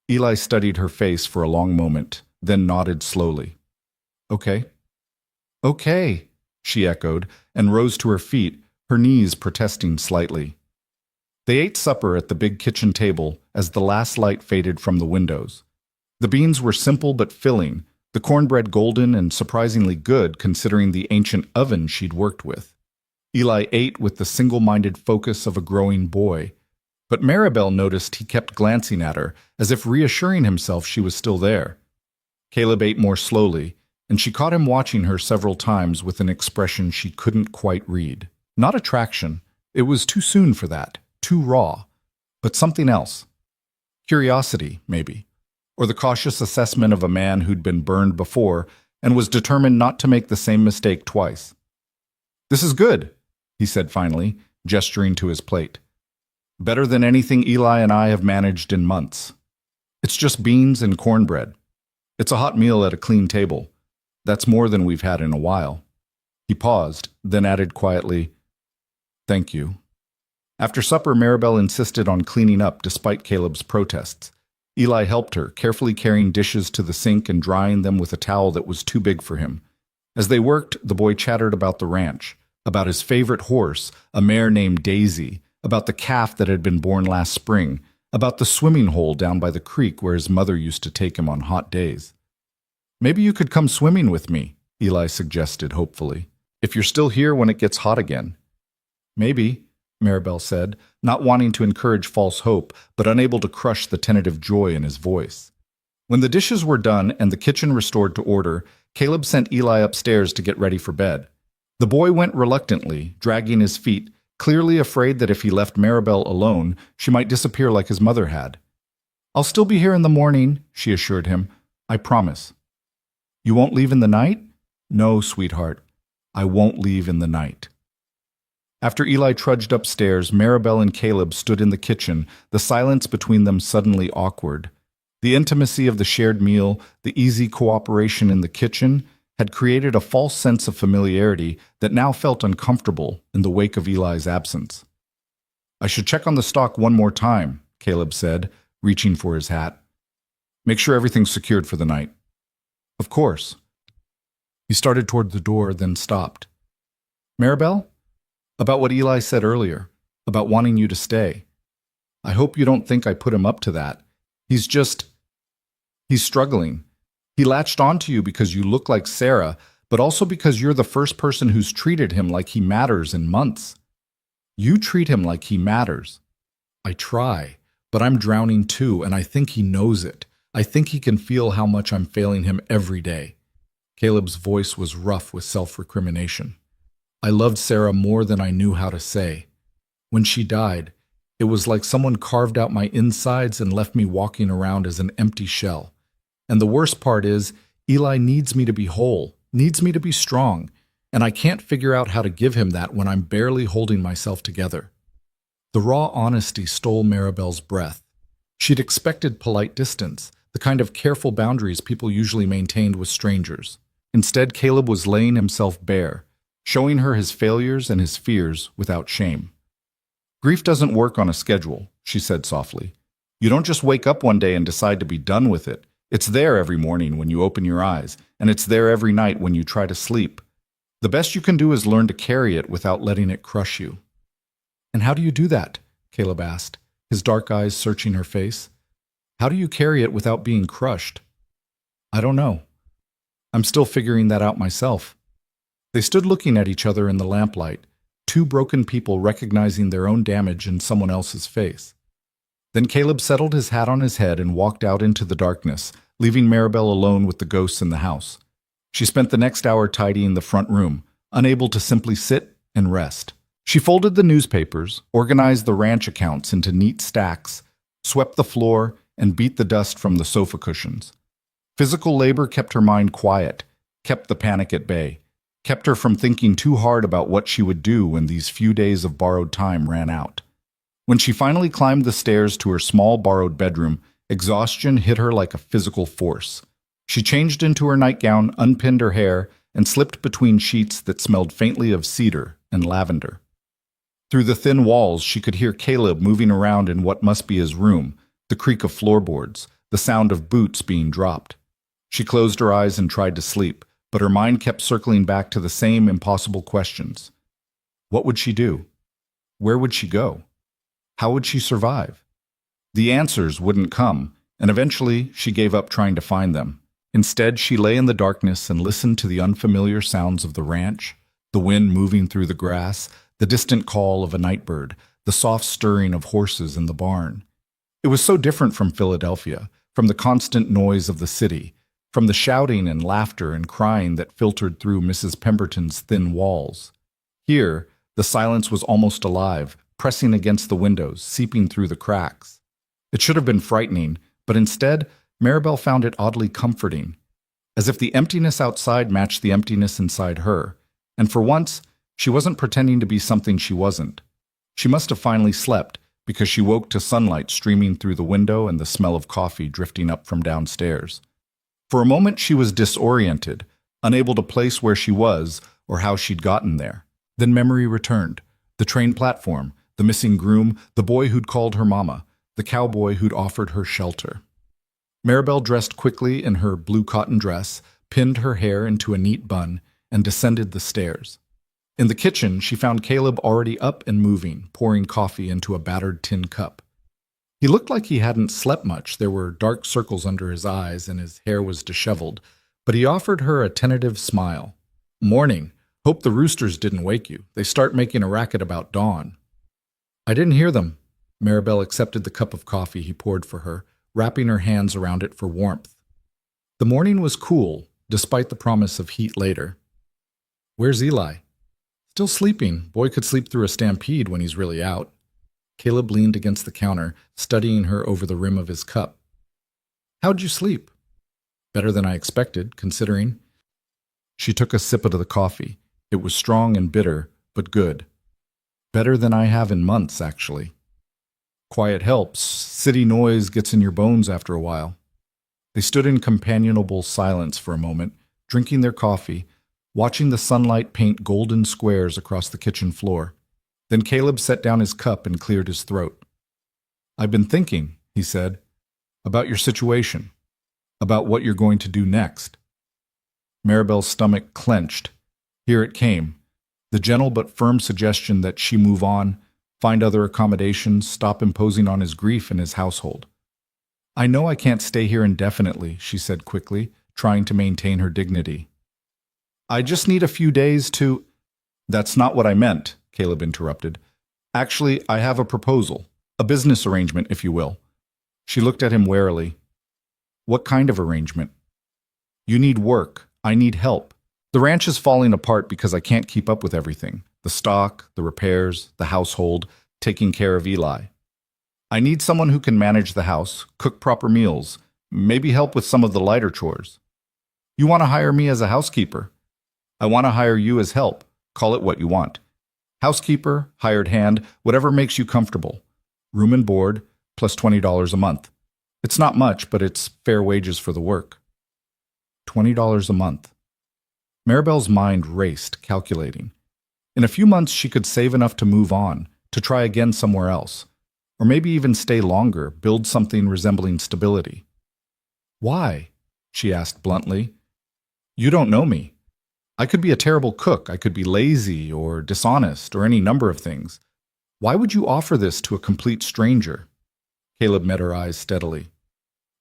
[SPEAKER 1] Eli studied her face for a long moment, then nodded slowly. Okay. Okay, she echoed, and rose to her feet, her knees protesting slightly. They ate supper at the big kitchen table as the last light faded from the windows. The beans were simple but filling, the cornbread golden and surprisingly good considering the ancient oven she'd worked with. Eli ate with the single-minded focus of a growing boy, but Maribel noticed he kept glancing at her, as if reassuring himself she was still there. Caleb ate more slowly, and she caught him watching her several times with an expression she couldn't quite read. Not attraction, it was too soon for that, too raw, but something else. Curiosity, maybe, or the cautious assessment of a man who'd been burned before and was determined not to make the same mistake twice. This is good, he said finally, gesturing to his plate. Better than anything Eli and I have managed in months. It's just beans and cornbread. It's a hot meal at a clean table. That's more than we've had in a while. He paused, then added quietly, Thank you. After supper, Maribel insisted on cleaning up despite Caleb's protests. Eli helped her, carefully carrying dishes to the sink and drying them with a towel that was too big for him. As they worked, the boy chattered about the ranch, about his favorite horse, a mare named Daisy, about the calf that had been born last spring, about the swimming hole down by the creek where his mother used to take him on hot days. Maybe you could come swimming with me, Eli suggested hopefully, if you're still here when it gets hot again. Maybe, Maribel said, not wanting to encourage false hope, but unable to crush the tentative joy in his voice. When the dishes were done and the kitchen restored to order, Caleb sent Eli upstairs to get ready for bed. The boy went reluctantly, dragging his feet, clearly afraid that if he left Maribel alone, she might disappear like his mother had. I'll still be here in the morning, she assured him. I promise. You won't leave in the night? No, sweetheart. I won't leave in the night. After Eli trudged upstairs, Maribel and Caleb stood in the kitchen, the silence between them suddenly awkward. The intimacy of the shared meal, the easy cooperation in the kitchen, had created a false sense of familiarity that now felt uncomfortable in the wake of Eli's absence. I should check on the stock one more time, Caleb said, reaching for his hat. Make sure everything's secured for the night. Of course. He started toward the door, then stopped. Maribel? About what Eli said earlier, about wanting you to stay. I hope you don't think I put him up to that. He's struggling. He latched onto you because you look like Sarah, but also because you're the first person who's treated him like he matters in months. You treat him like he matters. I try, but I'm drowning too, and I think he knows it. I think he can feel how much I'm failing him every day. Caleb's voice was rough with self-recrimination. I loved Sarah more than I knew how to say. When she died, it was like someone carved out my insides and left me walking around as an empty shell. And the worst part is, Eli needs me to be whole, needs me to be strong, and I can't figure out how to give him that when I'm barely holding myself together. The raw honesty stole Maribel's breath. She'd expected polite distance, the kind of careful boundaries people usually maintained with strangers. Instead, Caleb was laying himself bare, showing her his failures and his fears without shame. Grief doesn't work on a schedule, she said softly. You don't just wake up one day and decide to be done with it. It's there every morning when you open your eyes, and it's there every night when you try to sleep. The best you can do is learn to carry it without letting it crush you. And how do you do that? Caleb asked, his dark eyes searching her face. How do you carry it without being crushed? I don't know. I'm still figuring that out myself. They stood looking at each other in the lamplight, two broken people recognizing their own damage in someone else's face. Then Caleb settled his hat on his head and walked out into the darkness, leaving Maribel alone with the ghosts in the house. She spent the next hour tidying the front room, unable to simply sit and rest. She folded the newspapers, organized the ranch accounts into neat stacks, swept the floor, and beat the dust from the sofa cushions. Physical labor kept her mind quiet, kept the panic at bay, kept her from thinking too hard about what she would do when these few days of borrowed time ran out. When she finally climbed the stairs to her small borrowed bedroom, exhaustion hit her like a physical force. She changed into her nightgown, unpinned her hair, and slipped between sheets that smelled faintly of cedar and lavender. Through the thin walls, she could hear Caleb moving around in what must be his room, the creak of floorboards, the sound of boots being dropped. She closed her eyes and tried to sleep, but her mind kept circling back to the same impossible questions. What would she do? Where would she go? How would she survive? The answers wouldn't come, and eventually she gave up trying to find them. Instead, she lay in the darkness and listened to the unfamiliar sounds of the ranch, the wind moving through the grass, the distant call of a night bird, the soft stirring of horses in the barn. It was so different from Philadelphia, from the constant noise of the city, from the shouting and laughter and crying that filtered through Mrs. Pemberton's thin walls. Here, the silence was almost alive, pressing against the windows, seeping through the cracks. It should have been frightening, but instead, Maribel found it oddly comforting, as if the emptiness outside matched the emptiness inside her, and for once, she wasn't pretending to be something she wasn't. She must have finally slept, because she woke to sunlight streaming through the window and the smell of coffee drifting up from downstairs. For a moment, she was disoriented, unable to place where she was or how she'd gotten there. Then memory returned. The train platform, the missing groom, the boy who'd called her mama, the cowboy who'd offered her shelter. Maribel dressed quickly in her blue cotton dress, pinned her hair into a neat bun, and descended the stairs. In the kitchen, she found Caleb already up and moving, pouring coffee into a battered tin cup. He looked like he hadn't slept much. There were dark circles under his eyes, and his hair was disheveled, but he offered her a tentative smile. "Morning. Hope the roosters didn't wake you. They start making a racket about dawn." "I didn't hear them." Maribel accepted the cup of coffee he poured for her, wrapping her hands around it for warmth. The morning was cool, despite the promise of heat later. "Where's Eli?" "Still sleeping. Boy could sleep through a stampede when he's really out." Caleb leaned against the counter, studying her over the rim of his cup. "How'd you sleep?" "Better than I expected, considering." She took a sip of the coffee. It was strong and bitter, but good. "Better than I have in months, actually." "Quiet helps. City noise gets in your bones after a while." They stood in companionable silence for a moment, drinking their coffee, watching the sunlight paint golden squares across the kitchen floor. Then Caleb set down his cup and cleared his throat. "I've been thinking," he said, "about your situation, about what you're going to do next." Maribel's stomach clenched. Here it came, the gentle but firm suggestion that she move on, find other accommodations, stop imposing on his grief and his household. "I know I can't stay here indefinitely," she said quickly, trying to maintain her dignity. "I just need a few days to—" "That's not what I meant," Caleb interrupted. "Actually, I have a proposal, a business arrangement, if you will." She looked at him warily. "What kind of arrangement?" "You need work. I need help. The ranch is falling apart because I can't keep up with everything. The stock, the repairs, the household, taking care of Eli. I need someone who can manage the house, cook proper meals, maybe help with some of the lighter chores. You want to hire me as a housekeeper? I want to hire you as help. Call it what you want. Housekeeper, hired hand, whatever makes you comfortable. Room and board, plus $20 a month. It's not much, but it's fair wages for the work." $20 a month. Maribel's mind raced, calculating. In a few months, she could save enough to move on, to try again somewhere else, or maybe even stay longer, build something resembling stability. "Why?" she asked bluntly. "You don't know me. I could be a terrible cook, I could be lazy or dishonest or any number of things. Why would you offer this to a complete stranger? Caleb met her eyes steadily.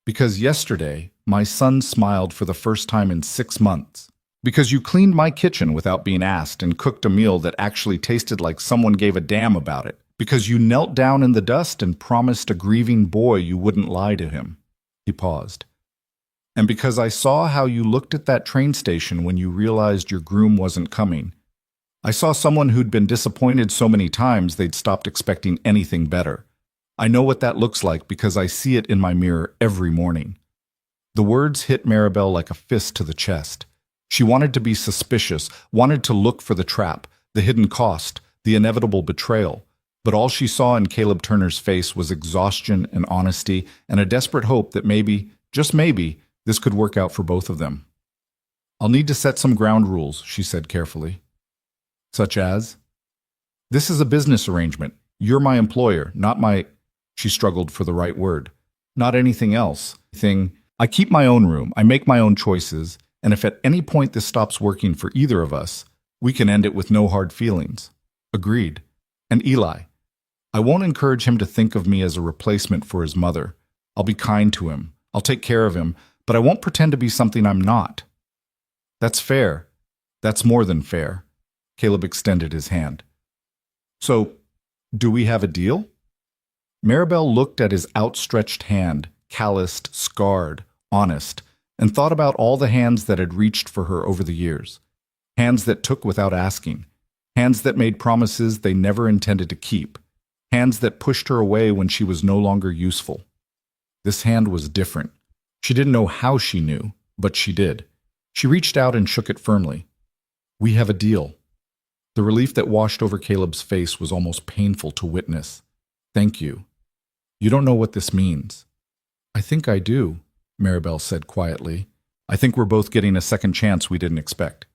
[SPEAKER 1] Because yesterday, my son smiled for the first time in 6 months. Because you cleaned my kitchen without being asked and cooked a meal that actually tasted like someone gave a damn about it. Because you knelt down in the dust and promised a grieving boy you wouldn't lie to him. He paused. And because I saw how you looked at that train station when you realized your groom wasn't coming. I saw someone who'd been disappointed so many times they'd stopped expecting anything better. I know what that looks like because I see it in my mirror every morning. The words hit Maribel like a fist to the chest. She wanted to be suspicious, wanted to look for the trap, the hidden cost, the inevitable betrayal. But all she saw in Caleb Turner's face was exhaustion and honesty and a desperate hope that maybe, just maybe, this could work out for both of them. I'll need to set some ground rules, she said carefully. Such as? This is a business arrangement. You're my employer, not my... She struggled for the right word. Not anything else. I keep my own room, I make my own choices, and if at any point this stops working for either of us, we can end it with no hard feelings. Agreed. And Eli, I won't encourage him to think of me as a replacement for his mother. I'll be kind to him. I'll take care of him, but I won't pretend to be something I'm not. That's fair. That's more than fair. Caleb extended his hand. So, do we have a deal? Maribel looked at his outstretched hand, calloused, scarred, honest, and thought about all the hands that had reached for her over the years. Hands that took without asking. Hands that made promises they never intended to keep. Hands that pushed her away when she was no longer useful. This hand was different. She didn't know how she knew, but she did. She reached out and shook it firmly. We have a deal. The relief that washed over Caleb's face was almost painful to witness. Thank you. You don't know what this means. I think I do, Maribel said quietly. I think we're both getting a second chance we didn't expect.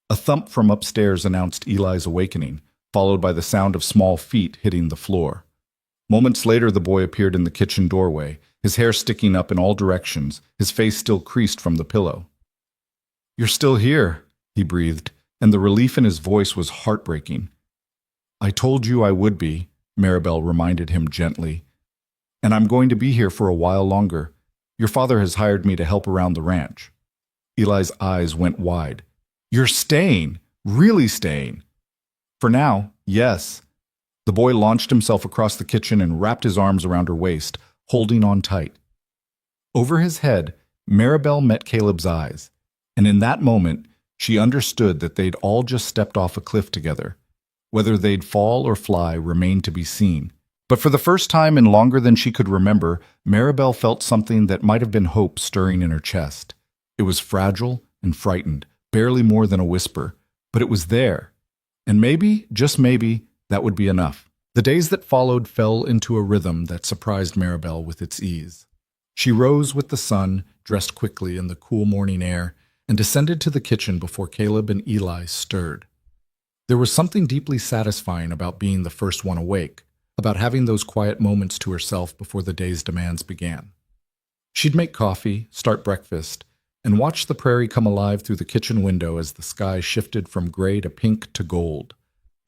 [SPEAKER 1] A thump from upstairs announced Eli's awakening, followed by the sound of small feet hitting the floor. Moments later, the boy appeared in the kitchen doorway, his hair sticking up in all directions, his face still creased from the pillow. You're still here, he breathed, and the relief in his voice was heartbreaking. I told you I would be, Maribel reminded him gently. And I'm going to be here for a while longer. Your father has hired me to help around the ranch. Eli's eyes went wide. You're staying, really staying. For now, yes. The boy launched himself across the kitchen and wrapped his arms around her waist, holding on tight. Over his head, Maribel met Caleb's eyes, and in that moment, she understood that they'd all just stepped off a cliff together. Whether they'd fall or fly remained to be seen. But for the first time in longer than she could remember, Maribel felt something that might have been hope stirring in her chest. It was fragile and frightened, barely more than a whisper, but it was there. And maybe, just maybe, that would be enough. The days that followed fell into a rhythm that surprised Maribel with its ease. She rose with the sun, dressed quickly in the cool morning air, and descended to the kitchen before Caleb and Eli stirred. There was something deeply satisfying about being the first one awake, about having those quiet moments to herself before the day's demands began. She'd make coffee, start breakfast, and watch the prairie come alive through the kitchen window as the sky shifted from gray to pink to gold.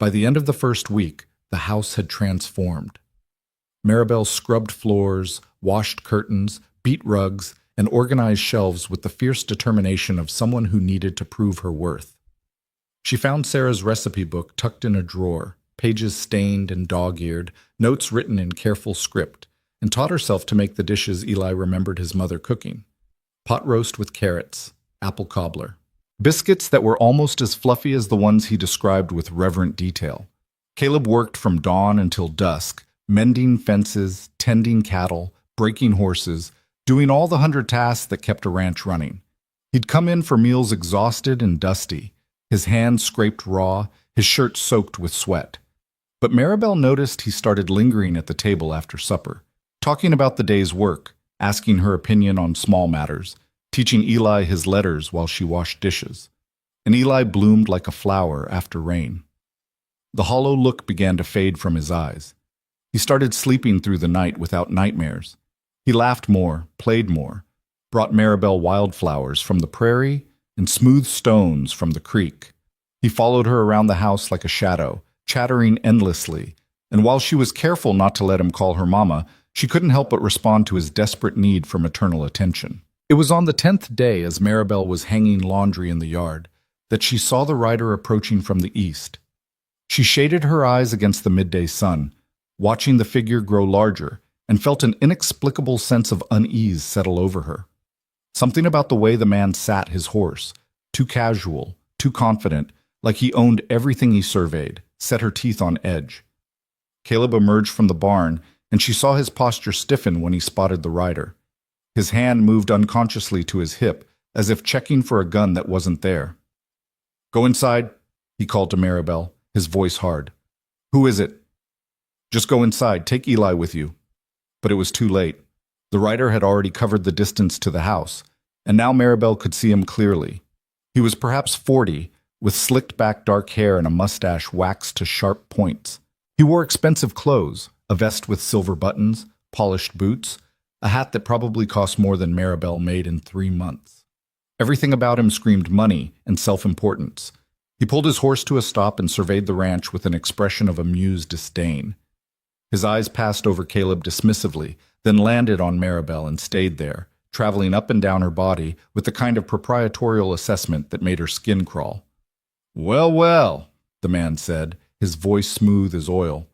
[SPEAKER 1] By the end of the first week, the house had transformed. Maribel scrubbed floors, washed curtains, beat rugs, and organized shelves with the fierce determination of someone who needed to prove her worth. She found Sarah's recipe book tucked in a drawer, pages stained and dog-eared, notes written in careful script, and taught herself to make the dishes Eli remembered his mother cooking. Pot roast with carrots, apple cobbler. Biscuits that were almost as fluffy as the ones he described with reverent detail. Caleb worked from dawn until dusk, mending fences, tending cattle, breaking horses, doing all the 100 tasks that kept a ranch running. He'd come in for meals exhausted and dusty, his hands scraped raw, his shirt soaked with sweat. But Maribel noticed he started lingering at the table after supper, talking about the day's work, asking her opinion on small matters, teaching Eli his letters while she washed dishes. And Eli bloomed like a flower after rain. The hollow look began to fade from his eyes. He started sleeping through the night without nightmares. He laughed more, played more, brought Maribel wildflowers from the prairie and smooth stones from the creek. He followed her around the house like a shadow, chattering endlessly, And while she was careful not to let him call her mama, she couldn't help but respond to his desperate need for maternal attention. It was on the 10th day, as Maribel was hanging laundry in the yard, that she saw the rider approaching from the east. She shaded her eyes against the midday sun, watching the figure grow larger, and felt an inexplicable sense of unease settle over her. Something about the way the man sat his horse, too casual, too confident, like he owned everything he surveyed, set her teeth on edge. Caleb emerged from the barn, and she saw his posture stiffen when he spotted the rider. His hand moved unconsciously to his hip, as if checking for a gun that wasn't there. "Go inside," he called to Maribel, his voice hard. "Who is it?" "Just go inside. Take Eli with you." But it was too late. The rider had already covered the distance to the house, and now Maribel could see him clearly. He was perhaps 40, with slicked-back dark hair and a mustache waxed to sharp points. He wore expensive clothes, a vest with silver buttons, polished boots, a hat that probably cost more than Maribel made in 3 months. Everything about him screamed money and self-importance. He pulled his horse to a stop and surveyed the ranch with an expression of amused disdain. His eyes passed over Caleb dismissively, then landed on Maribel and stayed there, traveling up and down her body with the kind of proprietorial assessment that made her skin crawl. "Well, well," the man said, his voice smooth as oil.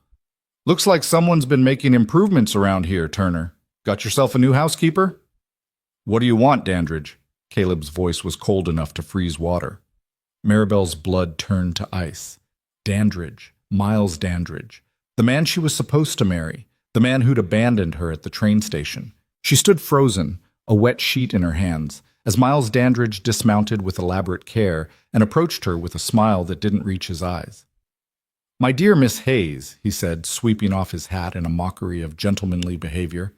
[SPEAKER 1] "Looks like someone's been making improvements around here, Turner. Got yourself a new housekeeper?" "What do you want, Dandridge?" Caleb's voice was cold enough to freeze water. Maribel's blood turned to ice. Dandridge, Miles Dandridge, the man she was supposed to marry, the man who'd abandoned her at the train station. She stood frozen, a wet sheet in her hands, as Miles Dandridge dismounted with elaborate care and approached her with a smile that didn't reach his eyes. "My dear Miss Hayes," he said, sweeping off his hat in a mockery of gentlemanly behavior,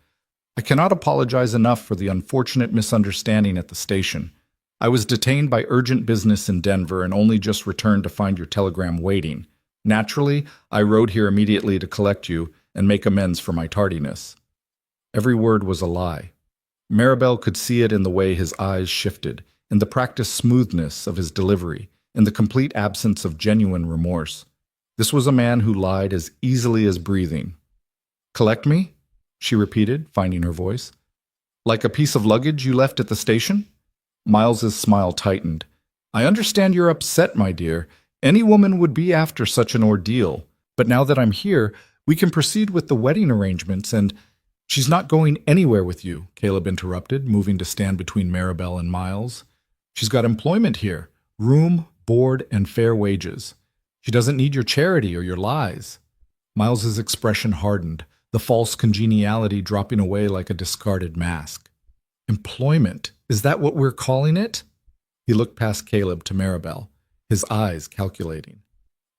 [SPEAKER 1] "I cannot apologize enough for the unfortunate misunderstanding at the station. I was detained by urgent business in Denver and only just returned to find your telegram waiting. Naturally, I rode here immediately to collect you and make amends for my tardiness." Every word was a lie. Maribel could see it in the way his eyes shifted, in the practiced smoothness of his delivery, in the complete absence of genuine remorse. This was a man who lied as easily as breathing. "Collect me?" she repeated, finding her voice. "Like a piece of luggage you left at the station?" Miles's smile tightened. "I understand you're upset, my dear. Any woman would be after such an ordeal. But now that I'm here, we can proceed with the wedding arrangements and—" "She's not going anywhere with you," Caleb interrupted, moving to stand between Maribel and Miles. "She's got employment here, room, board, and fair wages. She doesn't need your charity or your lies." Miles's expression hardened, the false congeniality dropping away like a discarded mask. "Employment? Is that what we're calling it?" He looked past Caleb to Maribel, his eyes calculating.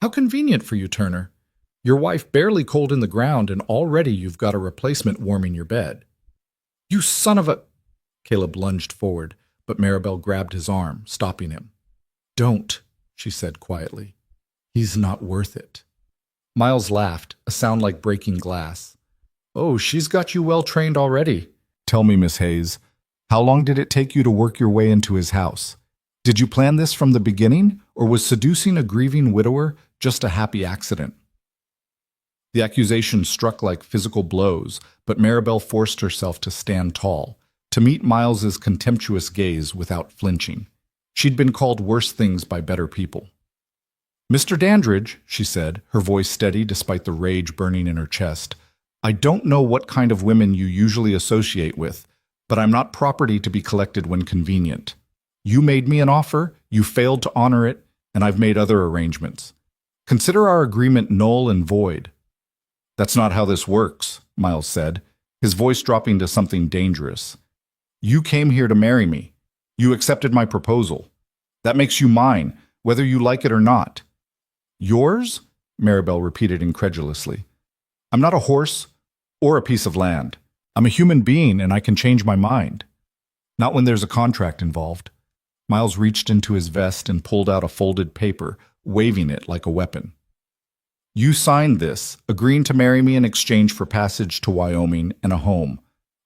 [SPEAKER 1] "How convenient for you, Turner. Your wife barely cold in the ground, and already you've got a replacement warming your bed." "You son of a—" Caleb lunged forward, but Maribel grabbed his arm, stopping him. "Don't," she said quietly. "He's not worth it." Miles laughed, a sound like breaking glass. "Oh, she's got you well trained already. Tell me, Miss Hayes, how long did it take you to work your way into his house? Did you plan this from the beginning, or was seducing a grieving widower just a happy accident?" The accusation struck like physical blows, but Maribel forced herself to stand tall, to meet Miles's contemptuous gaze without flinching. She'd been called worse things by better people. "Mr. Dandridge," she said, her voice steady despite the rage burning in her chest, "I don't know what kind of women you usually associate with, but I'm not property to be collected when convenient. You made me an offer, you failed to honor it, and I've made other arrangements. Consider our agreement null and void." "That's not how this works," Miles said, his voice dropping to something dangerous. "You came here to marry me. You accepted my proposal. That makes you mine, whether you like it or not." "Yours?" Maribel repeated incredulously. "I'm not a horse or a piece of land. I'm a human being, and I can change my mind." "Not when there's a contract involved." Miles reached into his vest and pulled out a folded paper, waving it like a weapon. "You signed this, agreeing to marry me in exchange for passage to Wyoming and a home.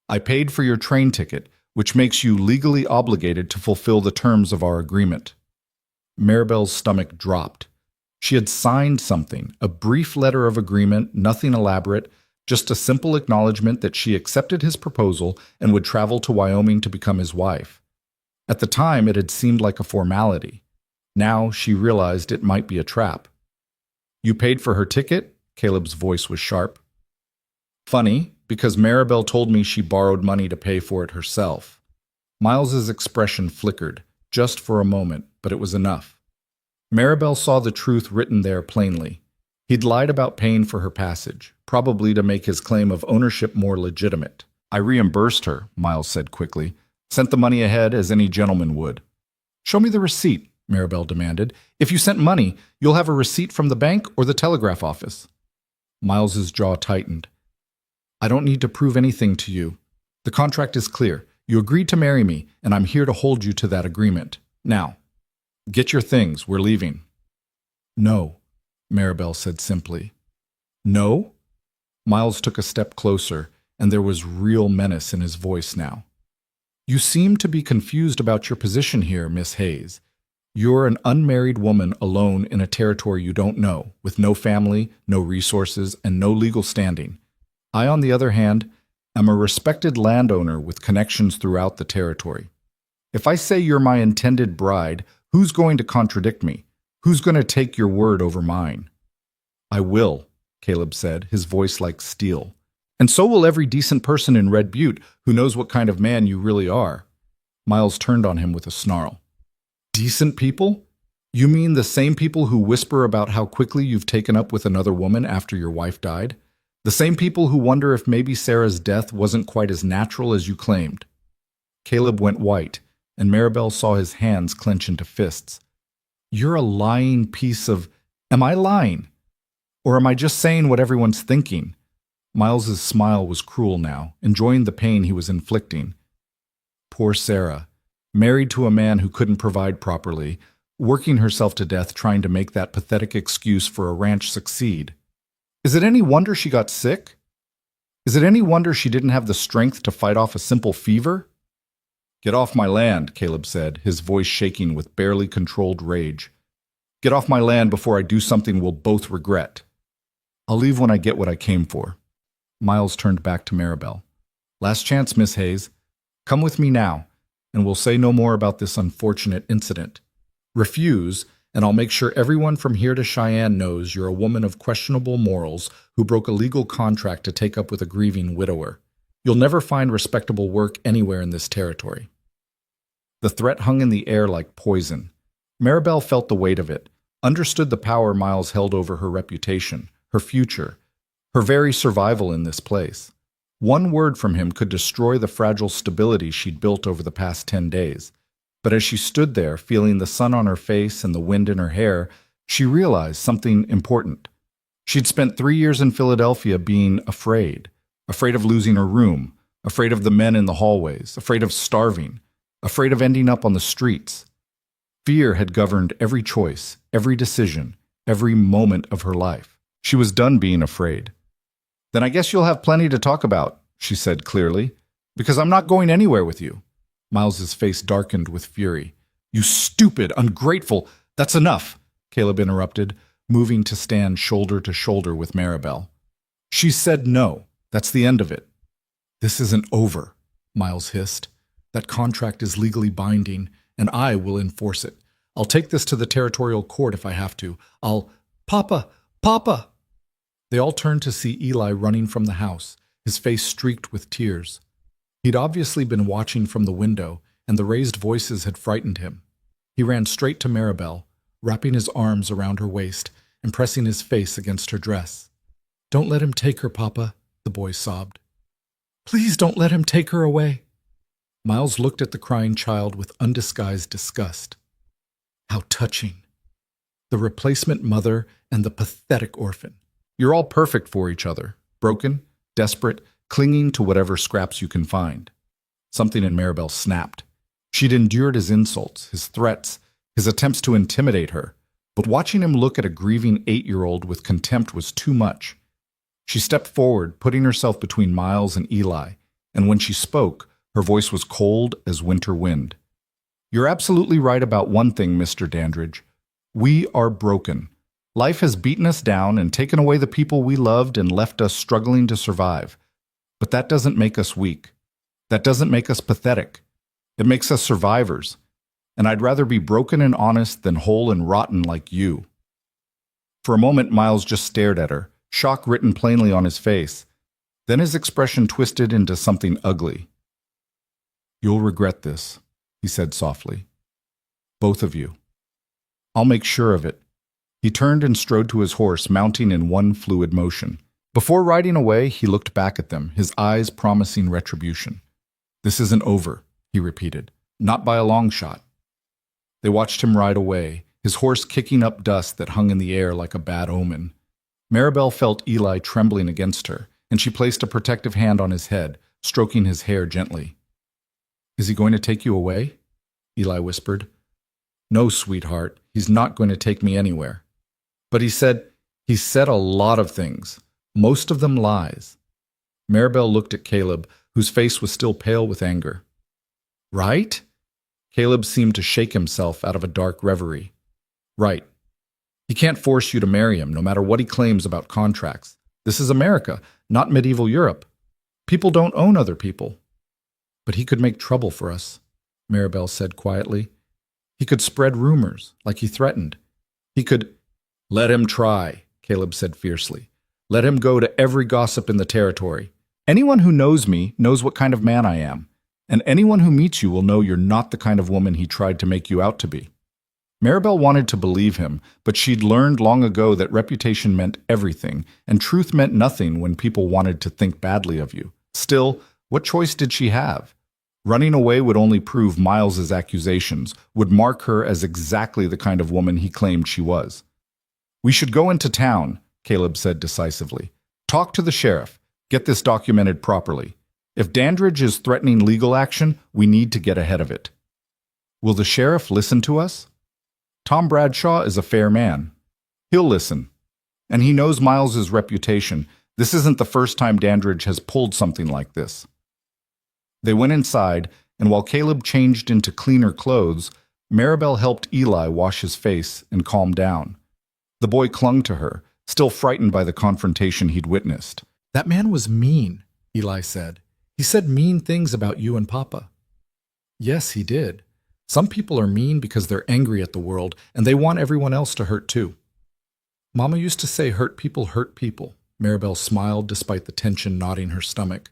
[SPEAKER 1] I paid for your train ticket, which makes you legally obligated to fulfill the terms of our agreement." Maribel's stomach dropped. She had signed something, a brief letter of agreement, nothing elaborate, just a simple acknowledgement that she accepted his proposal and would travel to Wyoming to become his wife. At the time, it had seemed like a formality. Now she realized it might be a trap. "You paid for her ticket?" Caleb's voice was sharp. "Funny, because Maribel told me she borrowed money to pay for it herself." Miles's expression flickered, just for a moment, but it was enough. Maribel saw the truth written there plainly. He'd lied about paying for her passage, probably to make his claim of ownership more legitimate. "I reimbursed her," Miles said quickly. "Sent the money ahead as any gentleman would." "Show me the receipt," Maribel demanded. "If you sent money, you'll have a receipt from the bank or the telegraph office." Miles's jaw tightened. "I don't need to prove anything to you. The contract is clear. You agreed to marry me, and I'm here to hold you to that agreement. Now, get your things. We're leaving." "No," Maribel said simply. "No?" Miles took a step closer, and there was real menace in his voice now. "You seem to be confused about your position here, Miss Hayes. You're an unmarried woman alone in a territory you don't know, with no family, no resources, and no legal standing. I, on the other hand, am a respected landowner with connections throughout the territory. If I say you're my intended bride, who's going to contradict me? Who's going to take your word over mine?" "I will," Caleb said, his voice like steel. "And so will every decent person in Red Butte who knows what kind of man you really are." Miles turned on him with a snarl. "Decent people? You mean the same people who whisper about how quickly you've taken up with another woman after your wife died? The same people who wonder if maybe Sarah's death wasn't quite as natural as you claimed?" Caleb went white, and Maribel saw his hands clench into fists. "You're a lying piece of— Am I lying? Or am I just saying what everyone's thinking?" Miles's smile was cruel now, enjoying the pain he was inflicting. Poor Sarah, married to a man who couldn't provide properly, working herself to death trying to make that pathetic excuse for a ranch succeed. Is it any wonder she got sick? Is it any wonder she didn't have the strength to fight off a simple fever? "Get off my land," Caleb said, his voice shaking with barely controlled rage. "Get off my land before I do something we'll both regret." "I'll leave when I get what I came for." Miles turned back to Maribel. "Last chance, Miss Hayes. Come with me now, and we'll say no more about this unfortunate incident. Refuse, and I'll make sure everyone from here to Cheyenne knows you're a woman of questionable morals who broke a legal contract to take up with a grieving widower. You'll never find respectable work anywhere in this territory." The threat hung in the air like poison. Maribel felt the weight of it, understood the power Miles held over her reputation, her future, her very survival in this place. One word from him could destroy the fragile stability she'd built over the past 10 days. But as she stood there, feeling the sun on her face and the wind in her hair, she realized something important. She'd spent 3 years in Philadelphia being afraid of losing her room, afraid of the men in the hallways, afraid of starving, afraid of ending up on the streets. Fear had governed every choice, every decision, every moment of her life. She was done being afraid. "Then I guess you'll have plenty to talk about," she said clearly, "because I'm not going anywhere with you." Miles's face darkened with fury. "You stupid, ungrateful— That's enough," Caleb interrupted, moving to stand shoulder to shoulder with Maribel. "She said no. That's the end of it." "This isn't over," Miles hissed. "That contract is legally binding, and I will enforce it. I'll take this to the territorial court if I have to. Papa! Papa!" They all turned to see Eli running from the house, his face streaked with tears. He'd obviously been watching from the window, and the raised voices had frightened him. He ran straight to Maribel, wrapping his arms around her waist and pressing his face against her dress. "Don't let him take her, Papa," the boy sobbed. "Please don't let him take her away." Miles looked at the crying child with undisguised disgust. How touching. The replacement mother and the pathetic orphan. You're all perfect for each other, broken, desperate, clinging to whatever scraps you can find. Something in Maribel snapped. She'd endured his insults, his threats, his attempts to intimidate her, but watching him look at a grieving 8-year-old with contempt was too much. She stepped forward, putting herself between Miles and Eli, and when she spoke, her voice was cold as winter wind. "You're absolutely right about one thing, Mr. Dandridge. We are broken. Life has beaten us down and taken away the people we loved and left us struggling to survive. But that doesn't make us weak. That doesn't make us pathetic. It makes us survivors. And I'd rather be broken and honest than whole and rotten like you." For a moment, Miles just stared at her, shock written plainly on his face. Then his expression twisted into something ugly. "You'll regret this," he said softly. "Both of you. I'll make sure of it." He turned and strode to his horse, mounting in one fluid motion. Before riding away, he looked back at them, his eyes promising retribution. "This isn't over," he repeated. "Not by a long shot." They watched him ride away, his horse kicking up dust that hung in the air like a bad omen. Maribel felt Eli trembling against her, and she placed a protective hand on his head, stroking his hair gently. "Is he going to take you away?" Eli whispered. "No, sweetheart, he's not going to take me anywhere." "But he said a lot of things, most of them lies." Maribel looked at Caleb, whose face was still pale with anger. "Right?" Caleb seemed to shake himself out of a dark reverie. "Right. He can't force you to marry him, no matter what he claims about contracts. This is America, not medieval Europe. People don't own other people." "But he could make trouble for us," Maribel said quietly. "He could spread rumors, like he threatened. He could—" "Let him try," Caleb said fiercely. "Let him go to every gossip in the territory. Anyone who knows me knows what kind of man I am, and anyone who meets you will know you're not the kind of woman he tried to make you out to be." Maribel wanted to believe him, but she'd learned long ago that reputation meant everything, and truth meant nothing when people wanted to think badly of you. Still, what choice did she have? Running away would only prove Miles's accusations, would mark her as exactly the kind of woman he claimed she was. "We should go into town," Caleb said decisively. "Talk to the sheriff. Get this documented properly. If Dandridge is threatening legal action, we need to get ahead of it." "Will the sheriff listen to us?" "Tom Bradshaw is a fair man. He'll listen. And he knows Miles's reputation. This isn't the first time Dandridge has pulled something like this." They went inside, and while Caleb changed into cleaner clothes, Maribel helped Eli wash his face and calm down. The boy clung to her, still frightened by the confrontation he'd witnessed. "That man was mean," Eli said. "He said mean things about you and Papa." "Yes, he did. Some people are mean because they're angry at the world, and they want everyone else to hurt too." "Mama used to say hurt people," Maribel smiled despite the tension knotting her stomach.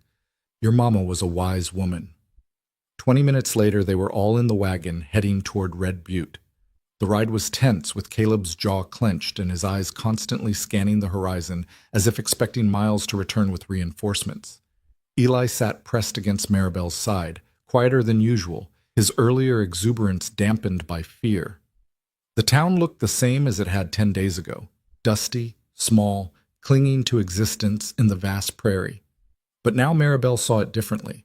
[SPEAKER 1] "Your mama was a wise woman." 20 minutes later, they were all in the wagon, heading toward Red Butte. The ride was tense, with Caleb's jaw clenched and his eyes constantly scanning the horizon, as if expecting Miles to return with reinforcements. Eli sat pressed against Maribel's side, quieter than usual, his earlier exuberance dampened by fear. The town looked the same as it had 10 days ago, dusty, small, clinging to existence in the vast prairie. But now Maribel saw it differently.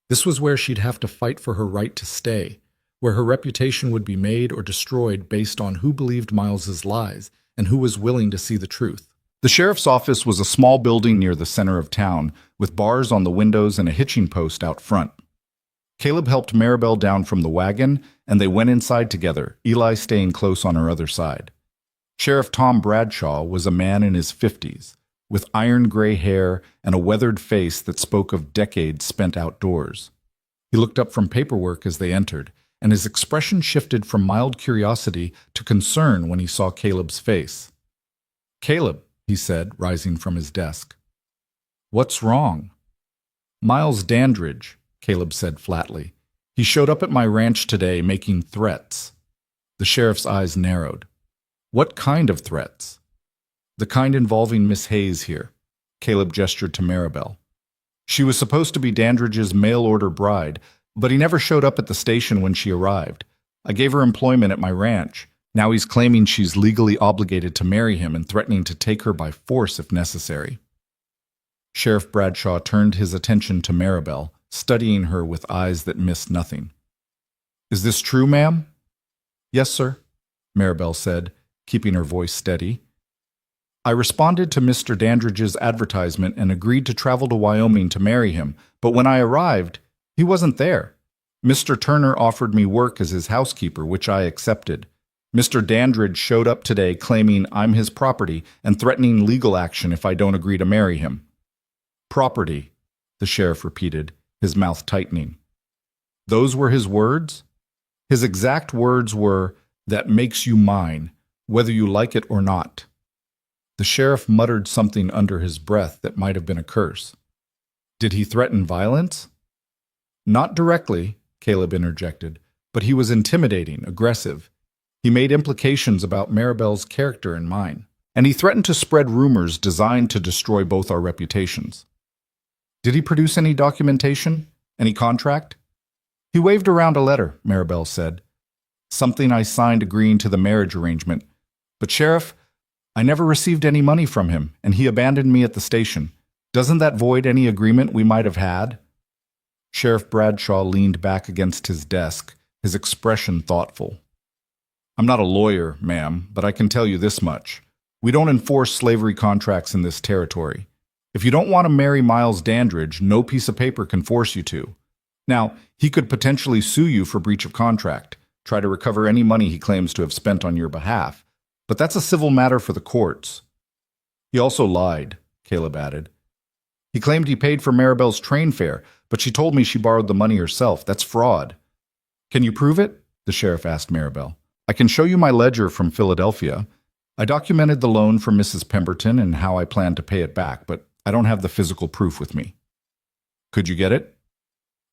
[SPEAKER 1] This was where she'd have to fight for her right to stay, where her reputation would be made or destroyed based on who believed Miles's lies and who was willing to see the truth. The sheriff's office was a small building near the center of town, with bars on the windows and a hitching post out front. Caleb helped Maribel down from the wagon, and they went inside together, Eli staying close on her other side. Sheriff Tom Bradshaw was a man in his 50s, with iron gray hair and a weathered face that spoke of decades spent outdoors. He looked up from paperwork as they entered, and his expression shifted from mild curiosity to concern when he saw Caleb's face. "Caleb," he said, rising from his desk. "What's wrong?" "Miles Dandridge," Caleb said flatly. "He showed up at my ranch today making threats." The sheriff's eyes narrowed. "What kind of threats?" "The kind involving Miss Hayes here." Caleb gestured to Maribel. "She was supposed to be Dandridge's mail-order bride, but he never showed up at the station when she arrived. I gave her employment at my ranch. Now he's claiming she's legally obligated to marry him and threatening to take her by force if necessary." Sheriff Bradshaw turned his attention to Maribel, studying her with eyes that missed nothing. "Is this true, ma'am?" "Yes, sir," Maribel said, keeping her voice steady. "I responded to Mr. Dandridge's advertisement and agreed to travel to Wyoming to marry him, but when I arrived, he wasn't there. Mr. Turner offered me work as his housekeeper, which I accepted. Mr. Dandridge showed up today claiming I'm his property and threatening legal action if I don't agree to marry him. Property, the sheriff repeated, his mouth tightening. Those were his words? His exact words were, "That makes you mine, whether you like it or not." The sheriff muttered something under his breath that might have been a curse. Did he threaten violence? Not directly, Caleb interjected, but he was intimidating, aggressive. He made implications about Maribel's character and mine, and he threatened to spread rumors designed to destroy both our reputations. Did he produce any documentation? Any contract? He waved around a letter, Maribel said. Something I signed agreeing to the marriage arrangement. But Sheriff, I never received any money from him, and he abandoned me at the station. Doesn't that void any agreement we might have had? Sheriff Bradshaw leaned back against his desk, his expression thoughtful. I'm not a lawyer, ma'am, but I can tell you this much. We don't enforce slavery contracts in this territory. If you don't want to marry Miles Dandridge, no piece of paper can force you to. Now, he could potentially sue you for breach of contract, try to recover any money he claims to have spent on your behalf, but that's a civil matter for the courts. He also lied, Caleb added. He claimed he paid for Maribel's train fare, but she told me she borrowed the money herself. That's fraud. Can you prove it? The sheriff asked Maribel. I can show you my ledger from Philadelphia. I documented the loan from Mrs. Pemberton and how I plan to pay it back, but I don't have the physical proof with me. Could you get it?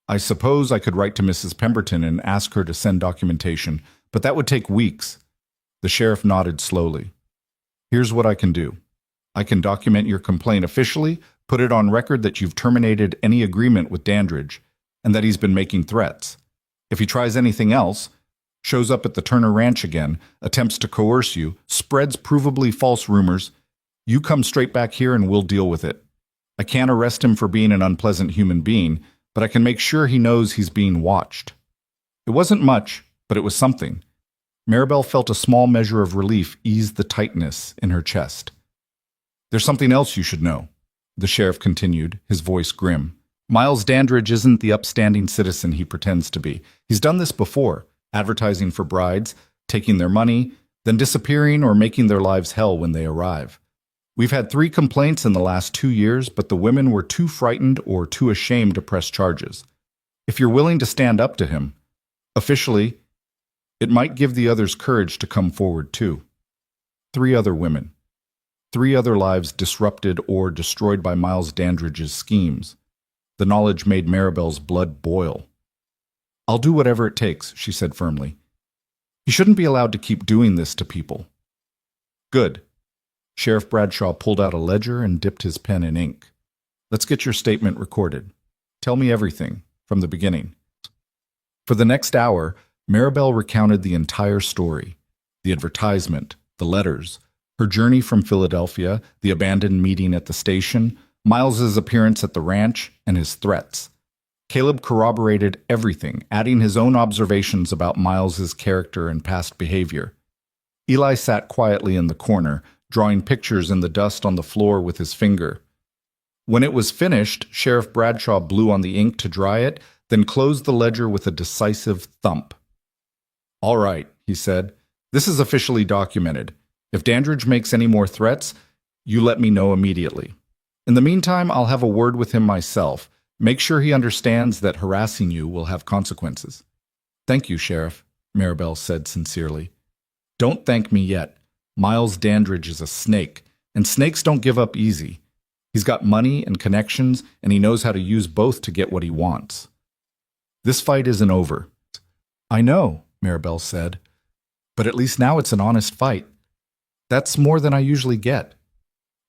[SPEAKER 1] I suppose I could write to Mrs. Pemberton and ask her to send documentation, but that would take weeks. The sheriff nodded slowly. Here's what I can do. I can document your complaint officially, put it on record that you've terminated any agreement with Dandridge, and that he's been making threats. If he tries anything else, shows up at the Turner Ranch again, attempts to coerce you, spreads provably false rumors, you come straight back here and we'll deal with it. I can't arrest him for being an unpleasant human being, but I can make sure he knows he's being watched. It wasn't much, but it was something. Maribel felt a small measure of relief ease the tightness in her chest. There's something else you should know, the sheriff continued, his voice grim. Miles Dandridge isn't the upstanding citizen he pretends to be. He's done this before, advertising for brides, taking their money, then disappearing or making their lives hell when they arrive. We've had 3 complaints in the last 2 years, but the women were too frightened or too ashamed to press charges. If you're willing to stand up to him, officially, it might give the others courage to come forward too. 3 other women. 3 other lives disrupted or destroyed by Miles Dandridge's schemes. The knowledge made Maribel's blood boil. I'll do whatever it takes, she said firmly. He shouldn't be allowed to keep doing this to people. Good. Sheriff Bradshaw pulled out a ledger and dipped his pen in ink. Let's get your statement recorded. Tell me everything, from the beginning. For the next hour, Maribel recounted the entire story. The advertisement, the letters, her journey from Philadelphia, the abandoned meeting at the station, Miles's appearance at the ranch, and his threats. Caleb corroborated everything, adding his own observations about Miles's character and past behavior. Eli sat quietly in the corner, drawing pictures in the dust on the floor with his finger. When it was finished, Sheriff Bradshaw blew on the ink to dry it, then closed the ledger with a decisive thump. All right, he said. This is officially documented. If Dandridge makes any more threats, you let me know immediately. In the meantime, I'll have a word with him myself. Make sure he understands that harassing you will have consequences. Thank you, Sheriff, Maribel said sincerely. Don't thank me yet. Miles Dandridge is a snake, and snakes don't give up easy. He's got money and connections, and he knows how to use both to get what he wants. This fight isn't over. I know, Maribel said, but at least now it's an honest fight. That's more than I usually get.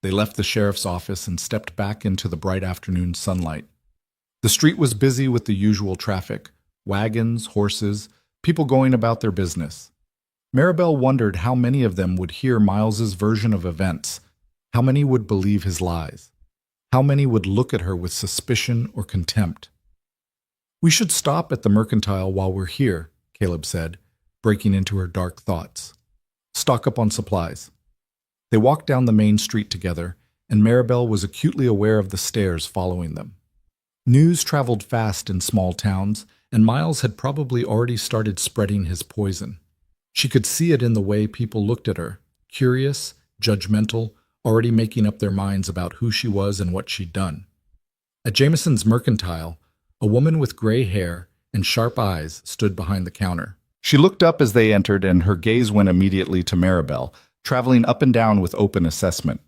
[SPEAKER 1] They left the sheriff's office and stepped back into the bright afternoon sunlight. The street was busy with the usual traffic, wagons, horses, people going about their business. Maribel wondered how many of them would hear Miles's version of events, how many would believe his lies, how many would look at her with suspicion or contempt. We should stop at the Mercantile while we're here, Caleb said, breaking into her dark thoughts. Stock up on supplies. They walked down the main street together, and Maribel was acutely aware of the stares following them. News traveled fast in small towns, and Miles had probably already started spreading his poison. She could see it in the way people looked at her, curious, judgmental, already making up their minds about who she was and what she'd done. At Jameson's Mercantile, a woman with gray hair and sharp eyes stood behind the counter. She looked up as they entered, and her gaze went immediately to Maribel, traveling up and down with open assessment.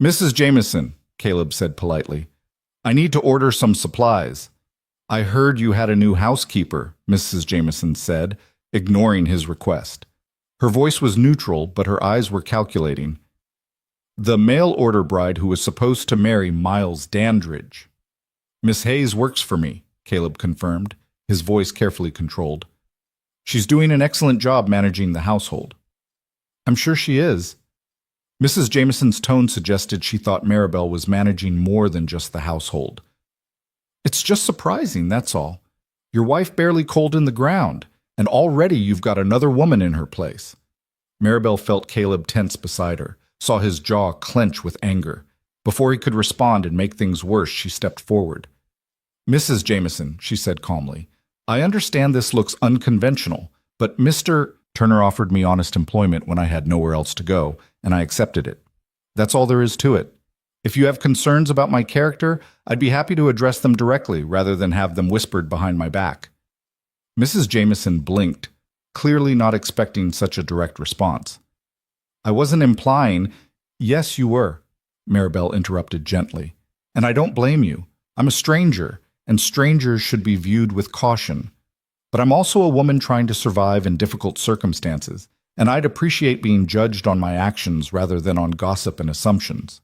[SPEAKER 1] "Mrs. Jameson," Caleb said politely, "I need to order some supplies." "I heard you had a new housekeeper," Mrs. Jameson said, ignoring his request. Her voice was neutral, but her eyes were calculating. "The mail-order bride who was supposed to marry Miles Dandridge." "Miss Hayes works for me," Caleb confirmed, his voice carefully controlled. "She's doing an excellent job managing the household." "I'm sure she is." Mrs. Jameson's tone suggested she thought Maribel was managing more than just the household. "It's just surprising, that's all. Your wife barely coaled in the ground, and already you've got another woman in her place." Maribel felt Caleb tense beside her, saw his jaw clench with anger. Before he could respond and make things worse, she stepped forward. "Mrs. Jameson," she said calmly, "I understand this looks unconventional, but Mr. Turner offered me honest employment when I had nowhere else to go, and I accepted it. That's all there is to it. If you have concerns about my character, I'd be happy to address them directly rather than have them whispered behind my back." Mrs. Jameson blinked, clearly not expecting such a direct response. "I wasn't implying—" "Yes, you were," Maribel interrupted gently. "And I don't blame you. I'm a stranger, and strangers should be viewed with caution. But I'm also a woman trying to survive in difficult circumstances, and I'd appreciate being judged on my actions rather than on gossip and assumptions."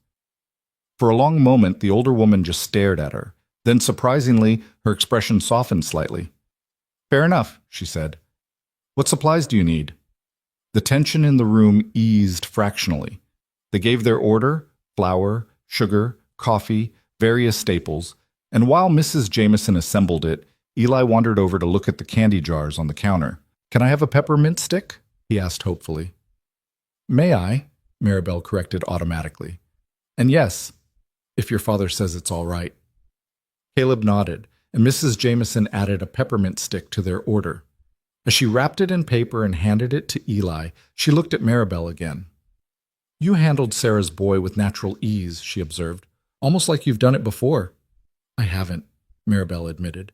[SPEAKER 1] For a long moment, the older woman just stared at her. Then, surprisingly, her expression softened slightly. "Fair enough," she said. "What supplies do you need?" The tension in the room eased fractionally. They gave their order: flour, sugar, coffee, various staples, and while Mrs. Jameson assembled it, Eli wandered over to look at the candy jars on the counter. "Can I have a peppermint stick?" he asked hopefully. "May I?" Maribel corrected automatically. "And yes, if your father says it's all right." Caleb nodded, and Mrs. Jameson added a peppermint stick to their order. As she wrapped it in paper and handed it to Eli, she looked at Maribel again. "You handled Sarah's boy with natural ease," she observed, "almost like you've done it before." "I haven't," Maribel admitted.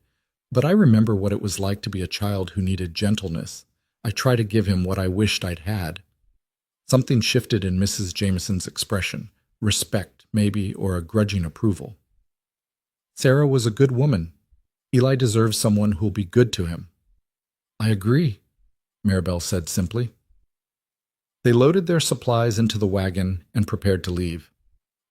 [SPEAKER 1] "But I remember what it was like to be a child who needed gentleness. I try to give him what I wished I'd had." Something shifted in Mrs. Jameson's expression. Respect, maybe, or a grudging approval. "Sarah was a good woman. Eli deserves someone who'll be good to him." "I agree," Maribel said simply. They loaded their supplies into the wagon and prepared to leave.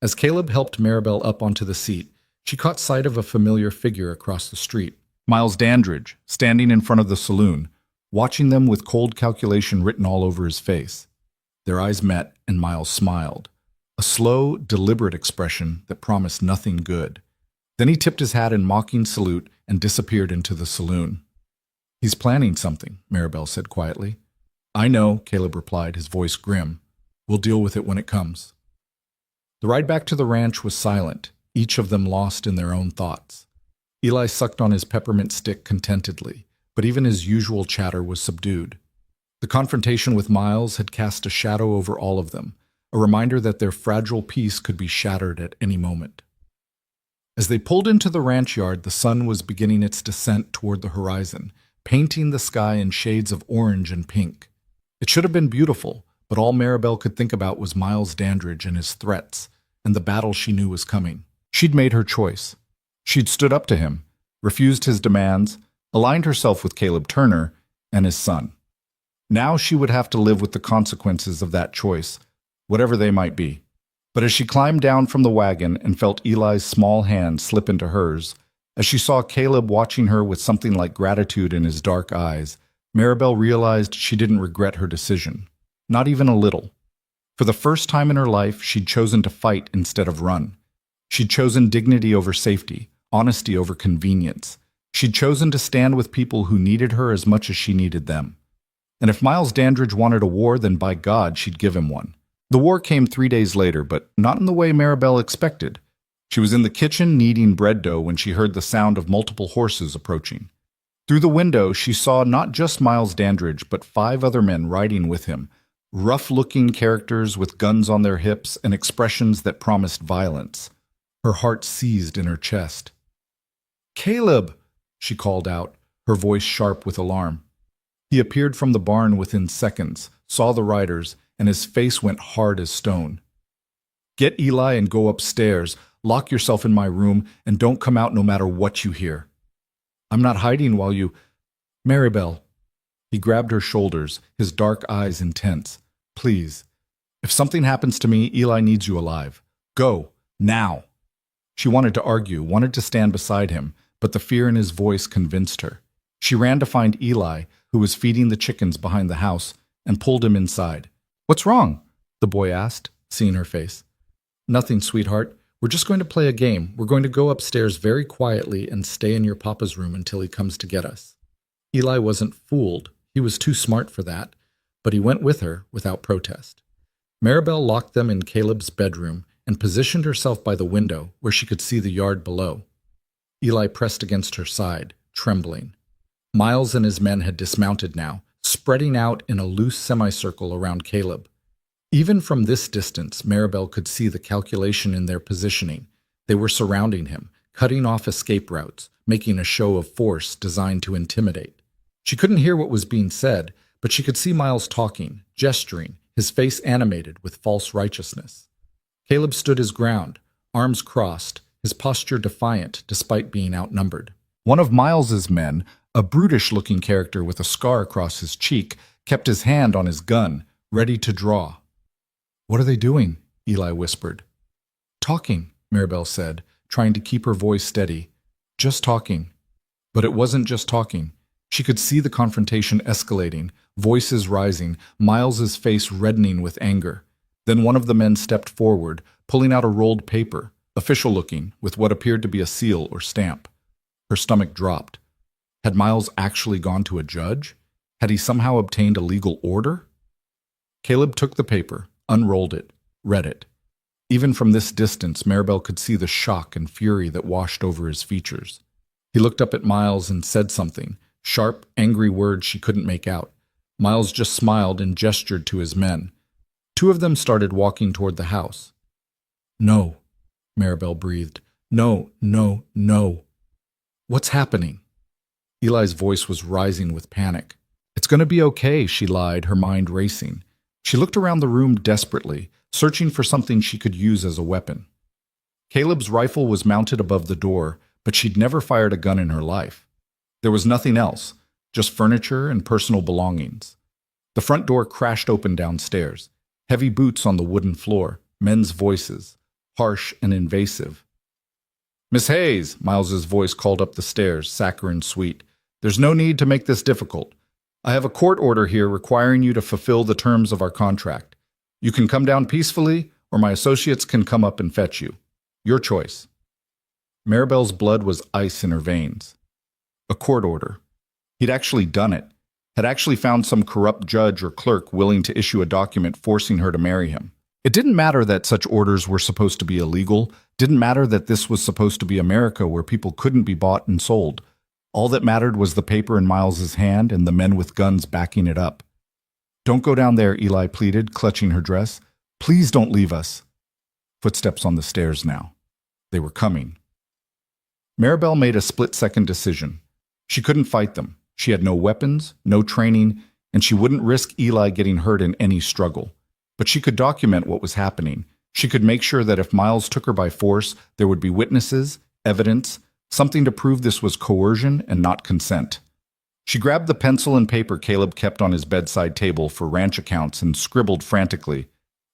[SPEAKER 1] As Caleb helped Maribel up onto the seat, she caught sight of a familiar figure across the street. Miles Dandridge, standing in front of the saloon, watching them with cold calculation written all over his face. Their eyes met, and Miles smiled, a slow, deliberate expression that promised nothing good. Then he tipped his hat in mocking salute and disappeared into the saloon. "He's planning something," Maribel said quietly. "I know," Caleb replied, his voice grim. "We'll deal with it when it comes." The ride back to the ranch was silent, each of them lost in their own thoughts. Eli sucked on his peppermint stick contentedly, but even his usual chatter was subdued. The confrontation with Miles had cast a shadow over all of them, a reminder that their fragile peace could be shattered at any moment. As they pulled into the ranch yard, the sun was beginning its descent toward the horizon, painting the sky in shades of orange and pink. It should have been beautiful, but all Maribel could think about was Miles Dandridge and his threats, and the battle she knew was coming. She'd made her choice. She'd stood up to him, refused his demands, aligned herself with Caleb Turner and his son. Now she would have to live with the consequences of that choice, whatever they might be. But as she climbed down from the wagon and felt Eli's small hand slip into hers, as she saw Caleb watching her with something like gratitude in his dark eyes, Maribel realized she didn't regret her decision. Not even a little. For the first time in her life, she'd chosen to fight instead of run. She'd chosen dignity over safety, honesty over convenience. She'd chosen to stand with people who needed her as much as she needed them. And if Miles Dandridge wanted a war, then by God, she'd give him one. The war came 3 days later, but not in the way Maribel expected. She was in the kitchen kneading bread dough when she heard the sound of multiple horses approaching. Through the window, she saw not just Miles Dandridge, but 5 other men riding with him, rough-looking characters with guns on their hips and expressions that promised violence. Her heart seized in her chest. "Caleb!" she called out, her voice sharp with alarm. He appeared from the barn within seconds, saw the riders, and his face went hard as stone. "Get Eli and go upstairs. Lock yourself in my room, and don't come out no matter what you hear. I'm not hiding while you—" "Maribel." He grabbed her shoulders, his dark eyes intense. "Please. If something happens to me, Eli needs you alive. Go. Now." She wanted to argue, wanted to stand beside him, but the fear in his voice convinced her. She ran to find Eli, who was feeding the chickens behind the house, and pulled him inside. "What's wrong?" the boy asked, seeing her face. "Nothing, sweetheart. We're just going to play a game. We're going to go upstairs very quietly and stay in your papa's room until he comes to get us." Eli wasn't fooled. He was too smart for that, but he went with her without protest. Maribel locked them in Caleb's bedroom and positioned herself by the window where she could see the yard below. Eli pressed against her side, trembling. Miles and his men had dismounted now, spreading out in a loose semicircle around Caleb. Even from this distance, Maribel could see the calculation in their positioning. They were surrounding him, cutting off escape routes, making a show of force designed to intimidate. She couldn't hear what was being said, but she could see Miles talking, gesturing, his face animated with false righteousness. Caleb stood his ground, arms crossed, his posture defiant despite being outnumbered. One of Miles's men, a brutish-looking character with a scar across his cheek, kept his hand on his gun, ready to draw. "What are they doing?" Eli whispered. "Talking," Maribel said, trying to keep her voice steady. "Just talking." But it wasn't just talking. She could see the confrontation escalating, voices rising, Miles's face reddening with anger. Then one of the men stepped forward, pulling out a rolled paper, official-looking, with what appeared to be a seal or stamp. Her stomach dropped. Had Miles actually gone to a judge? Had he somehow obtained a legal order? Caleb took the paper, unrolled it, read it. Even from this distance, Maribel could see the shock and fury that washed over his features. He looked up at Miles and said something, sharp, angry words she couldn't make out. Miles just smiled and gestured to his men. 2 of them started walking toward the house. "No," Maribel breathed. "No, no, no." "What's happening?" Eli's voice was rising with panic. "It's going to be okay," she lied, her mind racing. She looked around the room desperately, searching for something she could use as a weapon. Caleb's rifle was mounted above the door, but she'd never fired a gun in her life. There was nothing else, just furniture and personal belongings. The front door crashed open downstairs. Heavy boots on the wooden floor, men's voices, harsh and invasive. "Miss Hayes," Miles's voice called up the stairs, saccharine sweet. "There's no need to make this difficult. I have a court order here requiring you to fulfill the terms of our contract. You can come down peacefully, or my associates can come up and fetch you. Your choice." Maribel's blood was ice in her veins. A court order. He'd actually done it. Had actually found some corrupt judge or clerk willing to issue a document forcing her to marry him. It didn't matter that such orders were supposed to be illegal. Didn't matter that this was supposed to be America where people couldn't be bought and sold. All that mattered was the paper in Miles's hand and the men with guns backing it up. "Don't go down there," Eli pleaded, clutching her dress. "Please don't leave us." Footsteps on the stairs now. They were coming. Maribel made a split-second decision. She couldn't fight them. She had no weapons, no training, and she wouldn't risk Eli getting hurt in any struggle. But she could document what was happening. She could make sure that if Miles took her by force, there would be witnesses, evidence, something to prove this was coercion and not consent. She grabbed the pencil and paper Caleb kept on his bedside table for ranch accounts and scribbled frantically.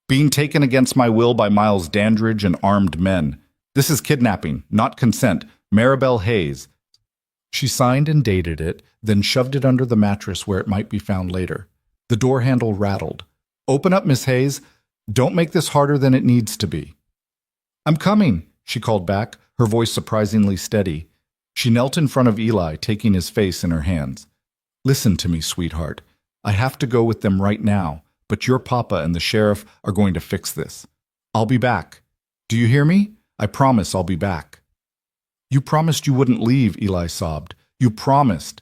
[SPEAKER 1] "Being taken against my will by Miles Dandridge and armed men. This is kidnapping, not consent. Maribel Hayes." She signed and dated it, then shoved it under the mattress where it might be found later. The door handle rattled. "Open up, Miss Hayes. Don't make this harder than it needs to be." "I'm coming," she called back, her voice surprisingly steady. She knelt in front of Eli, taking his face in her hands. "Listen to me, sweetheart. I have to go with them right now, but your papa and the sheriff are going to fix this. I'll be back. Do you hear me? I promise I'll be back." "You promised you wouldn't leave," Eli sobbed. "You promised."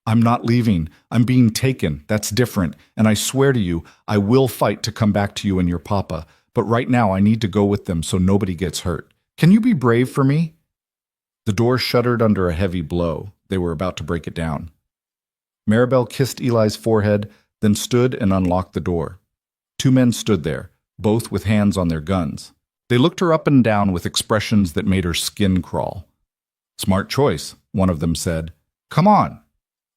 [SPEAKER 1] I'm not leaving. I'm being taken. That's different. And I swear to you, I will fight to come back to you and your papa. But right now I need to go with them so nobody gets hurt. Can you be brave for me?" The door shuddered under a heavy blow. They were about to break it down. Maribel kissed Eli's forehead, then stood and unlocked the door. Two men stood there, both with hands on their guns. They looked her up and down with expressions that made her skin crawl. "Smart choice," one of them said. "Come on."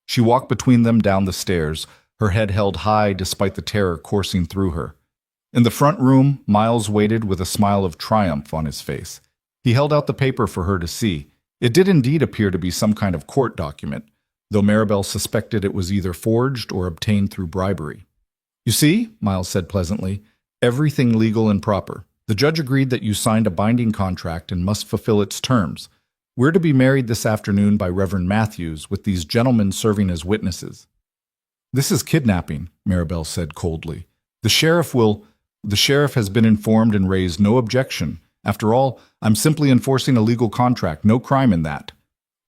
[SPEAKER 1] She walked between them down the stairs, her head held high despite the terror coursing through her. In the front room, Miles waited with a smile of triumph on his face. He held out the paper for her to see. It did indeed appear to be some kind of court document, though Maribel suspected it was either forged or obtained through bribery. "You see," Miles said pleasantly, "everything legal and proper. The judge agreed that you signed a binding contract and must fulfill its terms. We're to be married this afternoon by Reverend Matthews, with these gentlemen serving as witnesses." "This is kidnapping," Maribel said coldly. The sheriff has been informed and raised no objection. After all, I'm simply enforcing a legal contract, no crime in that."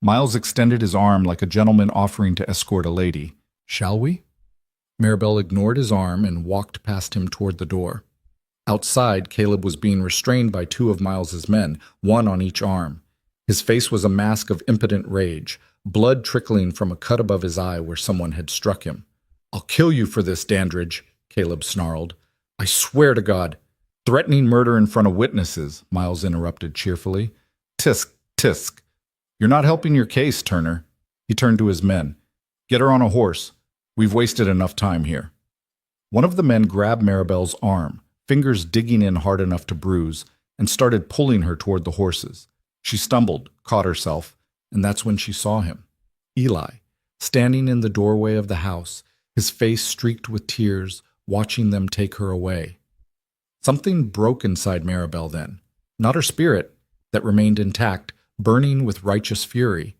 [SPEAKER 1] Miles extended his arm like a gentleman offering to escort a lady. "Shall we?" Maribel ignored his arm and walked past him toward the door. Outside, Caleb was being restrained by two of Miles's men, one on each arm. His face was a mask of impotent rage, blood trickling from a cut above his eye where someone had struck him. "I'll kill you for this, Dandridge," Caleb snarled. "I swear to God." "Threatening murder in front of witnesses," Miles interrupted cheerfully. "Tisk, tisk. You're not helping your case, Turner." He turned to his men. "Get her on a horse. We've wasted enough time here." One of the men grabbed Maribel's arm, fingers digging in hard enough to bruise, and started pulling her toward the horses. She stumbled, caught herself, and that's when she saw him. Eli, standing in the doorway of the house, his face streaked with tears, watching them take her away. Something broke inside Maribel then. Not her spirit, that remained intact, burning with righteous fury,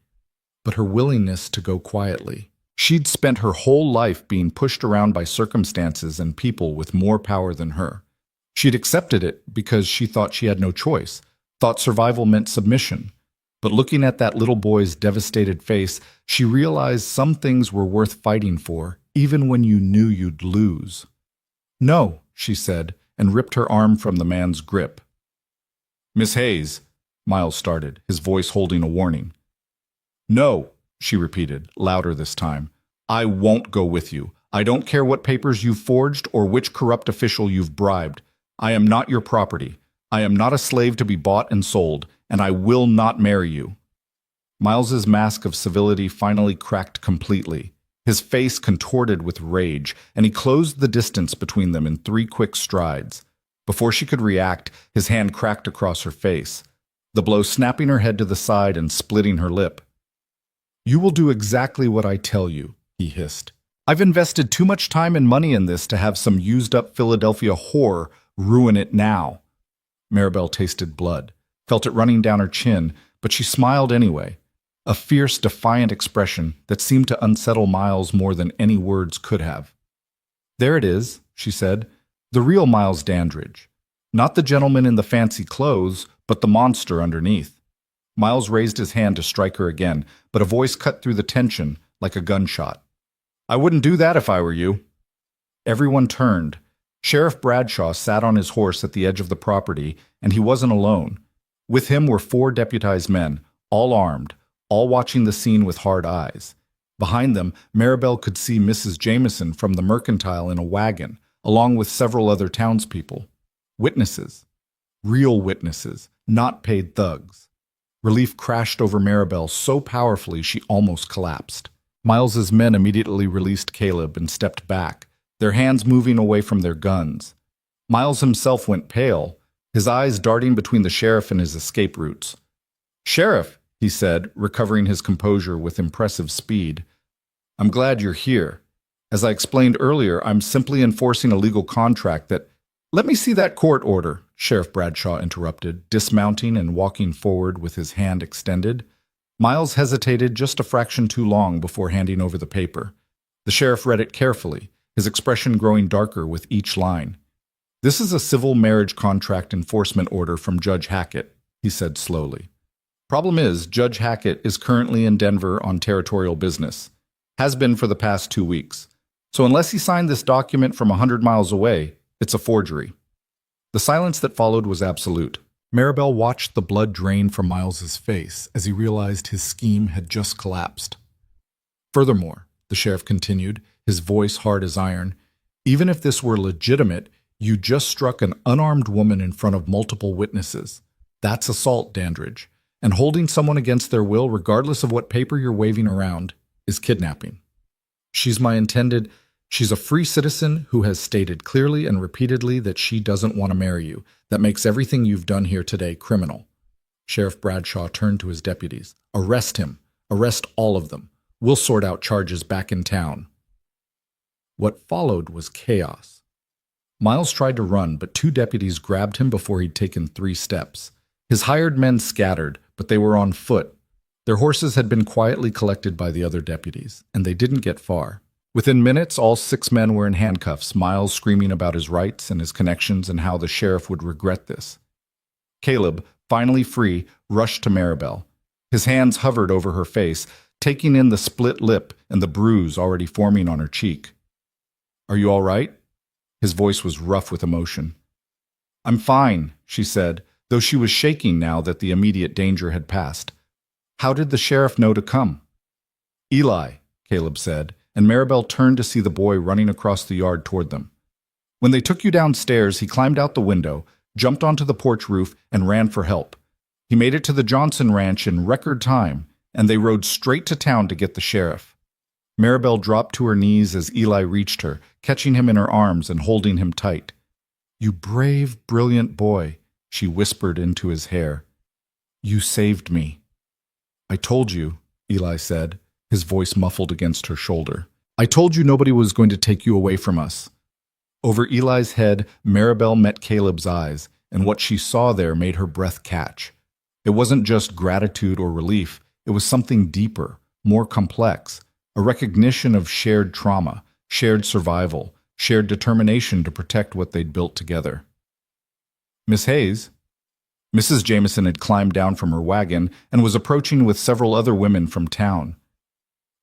[SPEAKER 1] but her willingness to go quietly. She'd spent her whole life being pushed around by circumstances and people with more power than her. She'd accepted it because she thought she had no choice, thought survival meant submission. But looking at that little boy's devastated face, she realized some things were worth fighting for, even when you knew you'd lose. "No," she said, and ripped her arm from the man's grip. "Miss Hayes," Miles started, his voice holding a warning. "No," she repeated, louder this time. "I won't go with you. I don't care what papers you've forged or which corrupt official you've bribed. I am not your property. I am not a slave to be bought and sold, and I will not marry you." Miles's mask of civility finally cracked completely. His face contorted with rage, and he closed the distance between them in 3 quick strides. Before she could react, his hand cracked across her face, the blow snapping her head to the side and splitting her lip. "You will do exactly what I tell you," he hissed. "I've invested too much time and money in this to have some used-up Philadelphia whore ruin it now." Maribel tasted blood, felt it running down her chin, but she smiled anyway. A fierce, defiant expression that seemed to unsettle Miles more than any words could have. "There it is," she said, "the real Miles Dandridge. Not the gentleman in the fancy clothes, but the monster underneath." Miles raised his hand to strike her again, but a voice cut through the tension like a gunshot. "I wouldn't do that if I were you." Everyone turned. Sheriff Bradshaw sat on his horse at the edge of the property, and he wasn't alone. With him were 4 deputized men, all armed, all watching the scene with hard eyes. Behind them, Maribel could see Mrs. Jameson from the Mercantile in a wagon, along with several other townspeople. Witnesses. Real witnesses, not paid thugs. Relief crashed over Maribel so powerfully she almost collapsed. Miles's men immediately released Caleb and stepped back, their hands moving away from their guns. Miles himself went pale, his eyes darting between the sheriff and his escape routes. "Sheriff," he said, recovering his composure with impressive speed, "I'm glad you're here. As I explained earlier, I'm simply enforcing a legal contract that—" "Let me see that court order," Sheriff Bradshaw interrupted, dismounting and walking forward with his hand extended. Miles hesitated just a fraction too long before handing over the paper. The sheriff read it carefully, his expression growing darker with each line. "This is a civil marriage contract enforcement order from Judge Hackett," he said slowly. "Problem is, Judge Hackett is currently in Denver on territorial business. Has been for the past 2 weeks. So unless he signed this document from 100 miles away, it's a forgery. The silence that followed was absolute. Maribel watched the blood drain from Miles's face as he realized his scheme had just collapsed. Furthermore, the sheriff continued, his voice hard as iron, even if this were legitimate, you just struck an unarmed woman in front of multiple witnesses. That's assault, Dandridge. And holding someone against their will, regardless of what paper you're waving around, is kidnapping. She's a free citizen who has stated clearly and repeatedly that she doesn't want to marry you. That makes everything you've done here today criminal. Sheriff Bradshaw turned to his deputies. Arrest him. Arrest all of them. We'll sort out charges back in town. What followed was chaos. Miles tried to run, but 2 deputies grabbed him before he'd taken 3 steps. His hired men scattered, but they were on foot. Their horses had been quietly collected by the other deputies, and they didn't get far. Within minutes, all 6 men were in handcuffs, Miles screaming about his rights and his connections and how the sheriff would regret this. Caleb, finally free, rushed to Maribel. His hands hovered over her face, taking in the split lip and the bruise already forming on her cheek. Are you all right? His voice was rough with emotion. I'm fine, she said, though she was shaking now that the immediate danger had passed. How did the sheriff know to come? Eli, Caleb said, and Maribel turned to see the boy running across the yard toward them. When they took you downstairs, he climbed out the window, jumped onto the porch roof, and ran for help. He made it to the Johnson ranch in record time, and they rode straight to town to get the sheriff. Maribel dropped to her knees as Eli reached her, catching him in her arms and holding him tight. You brave, brilliant boy, she whispered into his hair. You saved me. I told you, Eli said, his voice muffled against her shoulder. I told you nobody was going to take you away from us. Over Eli's head, Maribel met Caleb's eyes, and what she saw there made her breath catch. It wasn't just gratitude or relief, it was something deeper, more complex, a recognition of shared trauma, shared survival, shared determination to protect what they'd built together. Miss Hayes? Mrs. Jameson had climbed down from her wagon and was approaching with several other women from town.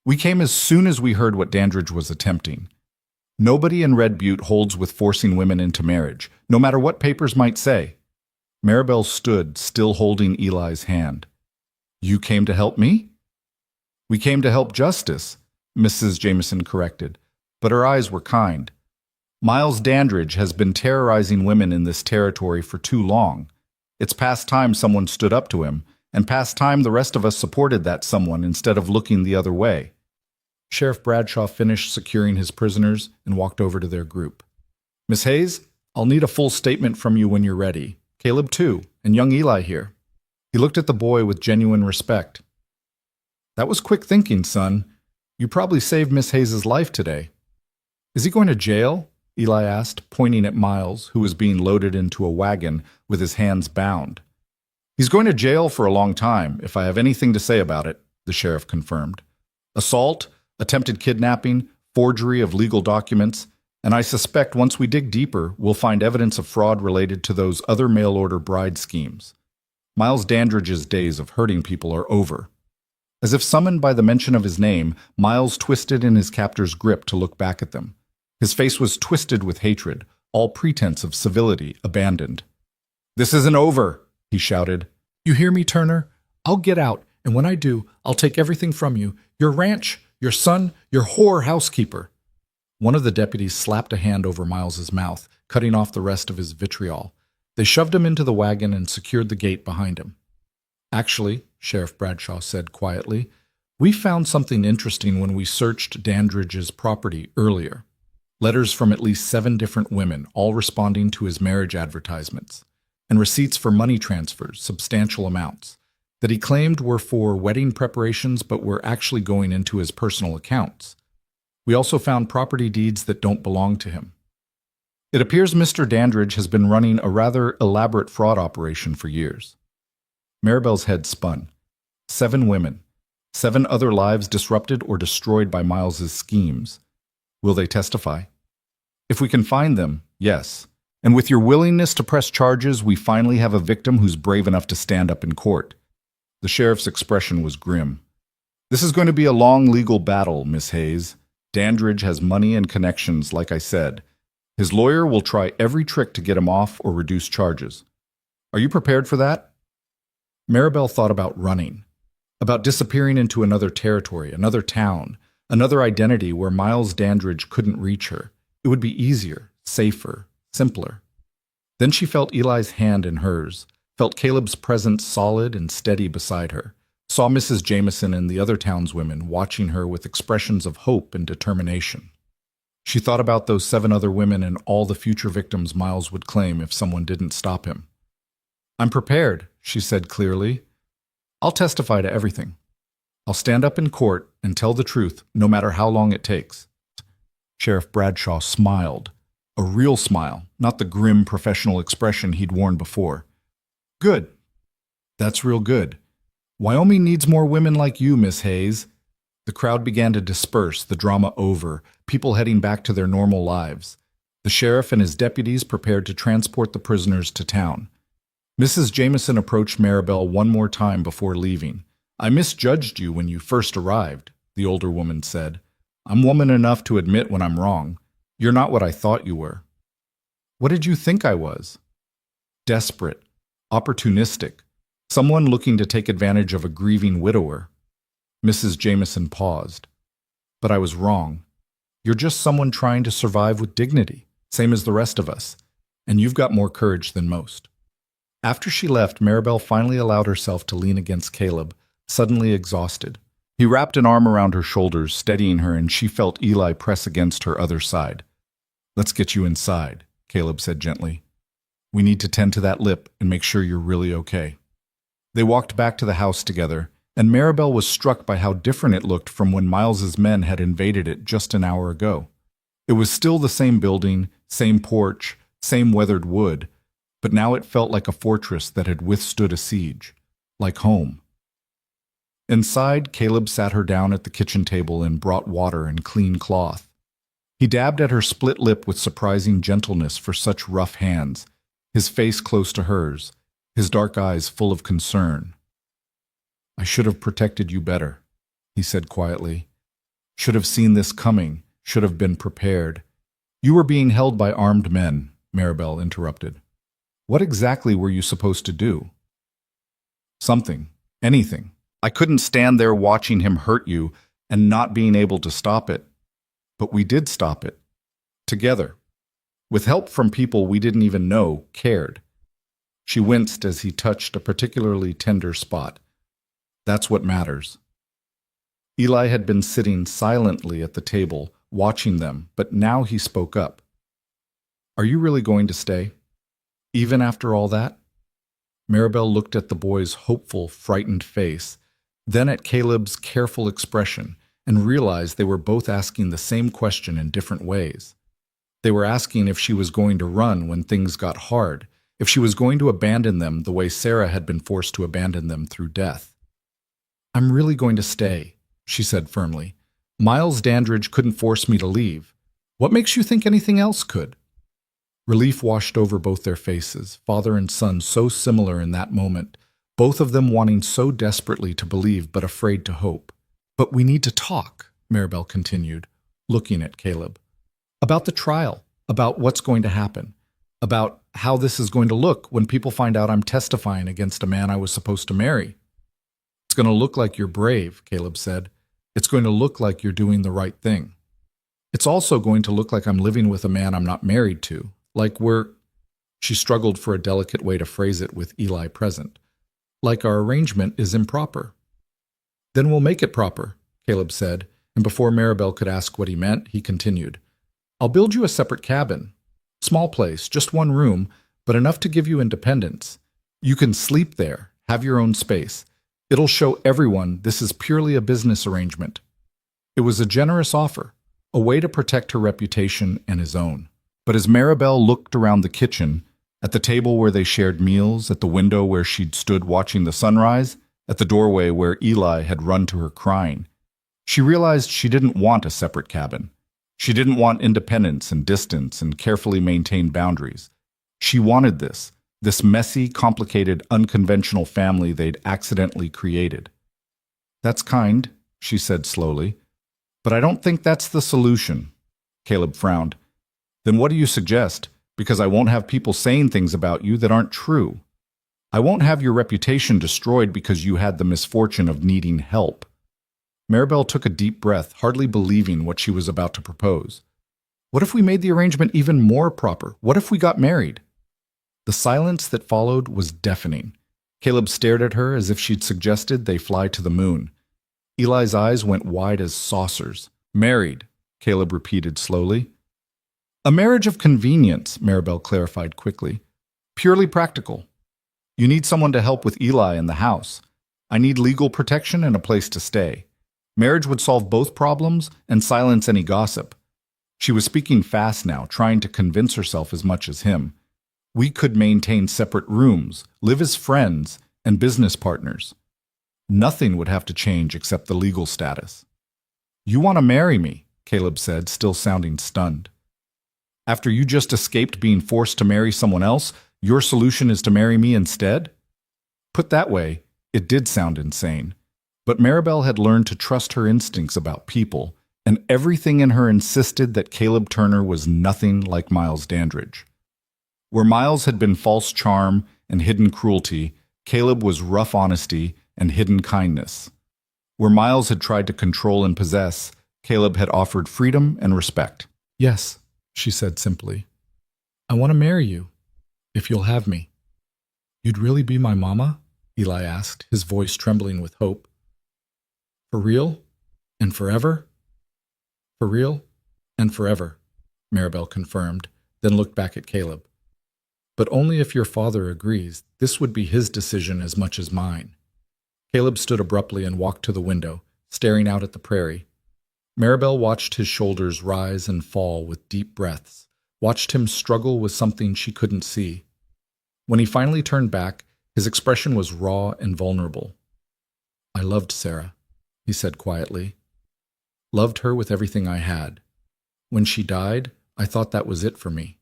[SPEAKER 1] We came as soon as we heard what Dandridge was attempting. Nobody in Red Butte holds with forcing women into marriage, no matter what papers might say. Maribel stood, still holding Eli's hand. You came to help me? We came to help justice, Mrs. Jameson corrected, but her eyes were kind. Miles Dandridge has been terrorizing women in this territory for too long. It's past time someone stood up to him, and past time the rest of us supported that someone instead of looking the other way. Sheriff Bradshaw finished securing his prisoners and walked over to their group. Miss Hayes, I'll need a full statement from you when you're ready. Caleb too, and young Eli here. He looked at the boy with genuine respect. That was quick thinking, son. You probably saved Miss Hayes' life today. Is he going to jail? Eli asked, pointing at Miles, who was being loaded into a wagon with his hands bound. He's going to jail for a long time, if I have anything to say about it, the sheriff confirmed. Assault, attempted kidnapping, forgery of legal documents, and I suspect once we dig deeper, we'll find evidence of fraud related to those other mail-order bride schemes. Miles Dandridge's days of hurting people are over. As if summoned by the mention of his name, Miles twisted in his captor's grip to look back at them. His face was twisted with hatred, all pretense of civility abandoned. This isn't over, he shouted. You hear me, Turner? I'll get out, and when I do, I'll take everything from you. Your ranch, your son, your whore housekeeper. One of the deputies slapped a hand over Miles's mouth, cutting off the rest of his vitriol. They shoved him into the wagon and secured the gate behind him. Actually, Sheriff Bradshaw said quietly, we found something interesting when we searched Dandridge's property earlier. Letters from at least 7 different women, all responding to his marriage advertisements, and receipts for money transfers, substantial amounts, that he claimed were for wedding preparations but were actually going into his personal accounts. We also found property deeds that don't belong to him. It appears Mr. Dandridge has been running a rather elaborate fraud operation for years. Maribel's head spun. 7 women. 7 other lives disrupted or destroyed by Miles's schemes. Will they testify? If we can find them, yes. And with your willingness to press charges, we finally have a victim who's brave enough to stand up in court. The sheriff's expression was grim. This is going to be a long legal battle, Miss Hayes. Dandridge has money and connections, like I said. His lawyer will try every trick to get him off or reduce charges. Are you prepared for that? Maribel thought about running, about disappearing into another territory, another town, another identity where Miles Dandridge couldn't reach her. It would be easier, safer, simpler. Then she felt Eli's hand in hers, felt Caleb's presence solid and steady beside her, saw Mrs. Jameson and the other townswomen watching her with expressions of hope and determination. She thought about those 7 other women and all the future victims Miles would claim if someone didn't stop him. I'm prepared, she said clearly. I'll testify to everything. I'll stand up in court and tell the truth, no matter how long it takes. Sheriff Bradshaw smiled. A real smile, not the grim professional expression he'd worn before. Good. That's real good. Wyoming needs more women like you, Miss Hayes. The crowd began to disperse, the drama over, people heading back to their normal lives. The sheriff and his deputies prepared to transport the prisoners to town. Mrs. Jameson approached Maribel one more time before leaving. I misjudged you when you first arrived, the older woman said. I'm woman enough to admit when I'm wrong. You're not what I thought you were. What did you think I was? Desperate, opportunistic, someone looking to take advantage of a grieving widower. Mrs. Jameson paused. But I was wrong. You're just someone trying to survive with dignity, same as the rest of us, and you've got more courage than most. After she left, Maribel finally allowed herself to lean against Caleb, suddenly exhausted. He wrapped an arm around her shoulders, steadying her, and she felt Eli press against her other side. Let's get you inside, Caleb said gently. We need to tend to that lip and make sure you're really okay. They walked back to the house together, and Maribel was struck by how different it looked from when Miles's men had invaded it just an hour ago. It was still the same building, same porch, same weathered wood, but now it felt like a fortress that had withstood a siege, like home. Inside, Caleb sat her down at the kitchen table and brought water and clean cloth. He dabbed at her split lip with surprising gentleness for such rough hands, his face close to hers, his dark eyes full of concern. I should have protected you better, he said quietly. Should have seen this coming, should have been prepared. You were being held by armed men, Maribel interrupted. What exactly were you supposed to do? Something, anything. I couldn't stand there watching him hurt you and not being able to stop it. But we did stop it. Together. With help from people we didn't even know cared. She winced as he touched a particularly tender spot. That's what matters. Eli had been sitting silently at the table, watching them, but now he spoke up. Are you really going to stay? Even after all that? Maribel looked at the boy's hopeful, frightened face, then at Caleb's careful expression, and realized they were both asking the same question in different ways. They were asking if she was going to run when things got hard, if she was going to abandon them the way Sarah had been forced to abandon them through death. I'm really going to stay, she said firmly. Miles Dandridge couldn't force me to leave. What makes you think anything else could? Relief washed over both their faces, father and son so similar in that moment, both of them wanting so desperately to believe but afraid to hope. But we need to talk, Maribel continued, looking at Caleb. About the trial, about what's going to happen, about how this is going to look when people find out I'm testifying against a man I was supposed to marry. It's going to look like you're brave, Caleb said. It's going to look like you're doing the right thing. It's also going to look like I'm living with a man I'm not married to, like we're... She struggled for a delicate way to phrase it with Eli present. Like our arrangement is improper. Then we'll make it proper, Caleb said, and before Maribel could ask what he meant, he continued. I'll build you a separate cabin. Small place, just one room, but enough to give you independence. You can sleep there, have your own space. It'll show everyone this is purely a business arrangement. It was a generous offer, a way to protect her reputation and his own. But as Maribel looked around the kitchen, at the table where they shared meals, at the window where she'd stood watching the sunrise, at the doorway where Eli had run to her crying, she realized she didn't want a separate cabin. She didn't want independence and distance and carefully maintained boundaries. She wanted this messy, complicated, unconventional family they'd accidentally created. That's kind, she said slowly. But I don't think that's the solution. Caleb frowned. Then what do you suggest? Because I won't have people saying things about you that aren't true. I won't have your reputation destroyed because you had the misfortune of needing help. Maribel took a deep breath, hardly believing what she was about to propose. What if we made the arrangement even more proper? What if we got married? The silence that followed was deafening. Caleb stared at her as if she'd suggested they fly to the moon. Eli's eyes went wide as saucers. Married, Caleb repeated slowly. A marriage of convenience, Maribel clarified quickly. Purely practical. You need someone to help with Eli in the house. I need legal protection and a place to stay. Marriage would solve both problems and silence any gossip. She was speaking fast now, trying to convince herself as much as him. We could maintain separate rooms, live as friends, and business partners. Nothing would have to change except the legal status. You want to marry me, Caleb said, still sounding stunned. After you just escaped being forced to marry someone else, your solution is to marry me instead? Put that way, it did sound insane. But Maribel had learned to trust her instincts about people, and everything in her insisted that Caleb Turner was nothing like Miles Dandridge. Where Miles had been false charm and hidden cruelty, Caleb was rough honesty and hidden kindness. Where Miles had tried to control and possess, Caleb had offered freedom and respect. Yes, she said simply. I want to marry you, if you'll have me. You'd really be my mama? Eli asked, his voice trembling with hope. For real? And forever? For real? And forever, Maribel confirmed, then looked back at Caleb. But only if your father agrees. This would be his decision as much as mine. Caleb stood abruptly and walked to the window, staring out at the prairie. Maribel watched his shoulders rise and fall with deep breaths, watched him struggle with something she couldn't see. When he finally turned back, his expression was raw and vulnerable. I loved Sarah, he said quietly. Loved her with everything I had. When she died, I thought that was it for me.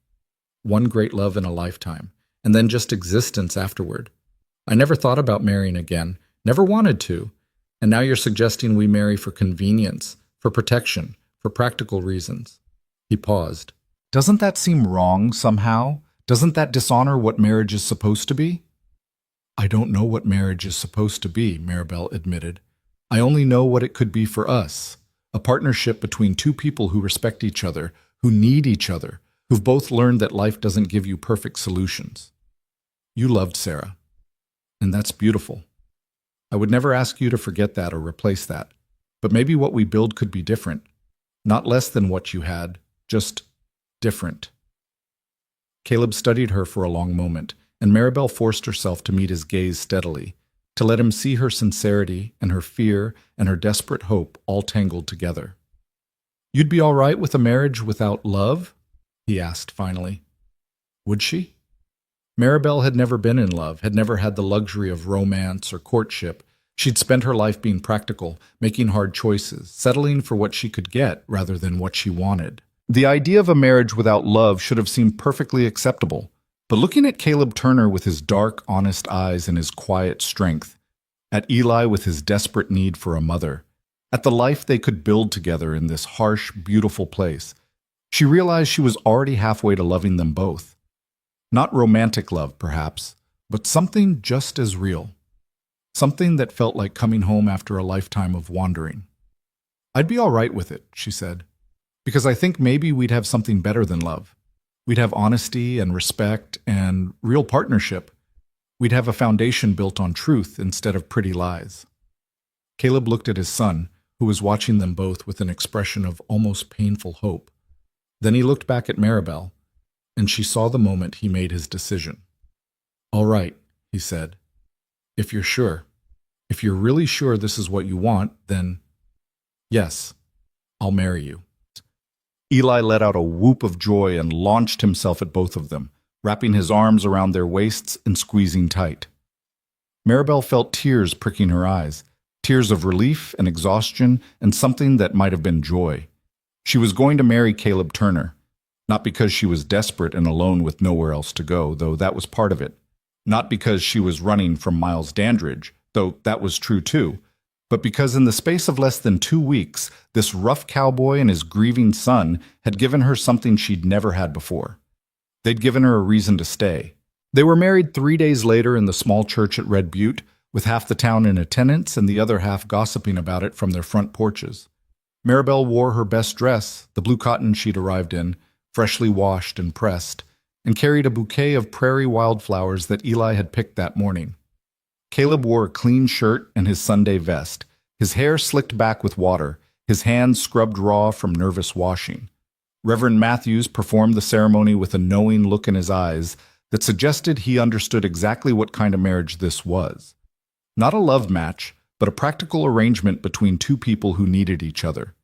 [SPEAKER 1] One great love in a lifetime, and then just existence afterward. I never thought about marrying again, never wanted to, and now you're suggesting we marry for convenience, for protection, for practical reasons. He paused. Doesn't that seem wrong somehow? Doesn't that dishonor what marriage is supposed to be? I don't know what marriage is supposed to be, Maribel admitted. I only know what it could be for us. A partnership between two people who respect each other, who need each other, who've both learned that life doesn't give you perfect solutions. You loved Sarah, and that's beautiful. I would never ask you to forget that or replace that, but maybe what we build could be different. Not less than what you had, just different. Caleb studied her for a long moment, and Maribel forced herself to meet his gaze steadily, to let him see her sincerity and her fear and her desperate hope all tangled together. You'd be all right with a marriage without love? He asked finally. Would she? Maribel had never been in love, had never had the luxury of romance or courtship. She'd spent her life being practical, making hard choices, settling for what she could get rather than what she wanted. The idea of a marriage without love should have seemed perfectly acceptable. But looking at Caleb Turner with his dark, honest eyes and his quiet strength, at Eli with his desperate need for a mother, at the life they could build together in this harsh, beautiful place, she realized she was already halfway to loving them both. Not romantic love, perhaps, but something just as real. Something that felt like coming home after a lifetime of wandering. I'd be all right with it, she said, because I think maybe we'd have something better than love. We'd have honesty and respect and real partnership. We'd have a foundation built on truth instead of pretty lies. Caleb looked at his son, who was watching them both with an expression of almost painful hope. Then he looked back at Maribel, and she saw the moment he made his decision. All right, he said. If you're sure, if you're really sure this is what you want, then yes, I'll marry you. Eli let out a whoop of joy and launched himself at both of them, wrapping his arms around their waists and squeezing tight. Maribel felt tears pricking her eyes, tears of relief and exhaustion and something that might have been joy. She was going to marry Caleb Turner, not because she was desperate and alone with nowhere else to go, though that was part of it. Not because she was running from Miles Dandridge, though that was true too, but because in the space of less than 2 weeks, this rough cowboy and his grieving son had given her something she'd never had before. They'd given her a reason to stay. They were married 3 days later in the small church at Red Butte, with half the town in attendance and the other half gossiping about it from their front porches. Maribel wore her best dress, the blue cotton she'd arrived in, freshly washed and pressed, and carried a bouquet of prairie wildflowers that Eli had picked that morning. Caleb wore a clean shirt and his Sunday vest, his hair slicked back with water, his hands scrubbed raw from nervous washing. Reverend Matthews performed the ceremony with a knowing look in his eyes that suggested he understood exactly what kind of marriage this was. Not a love match, but a practical arrangement between two people who needed each other.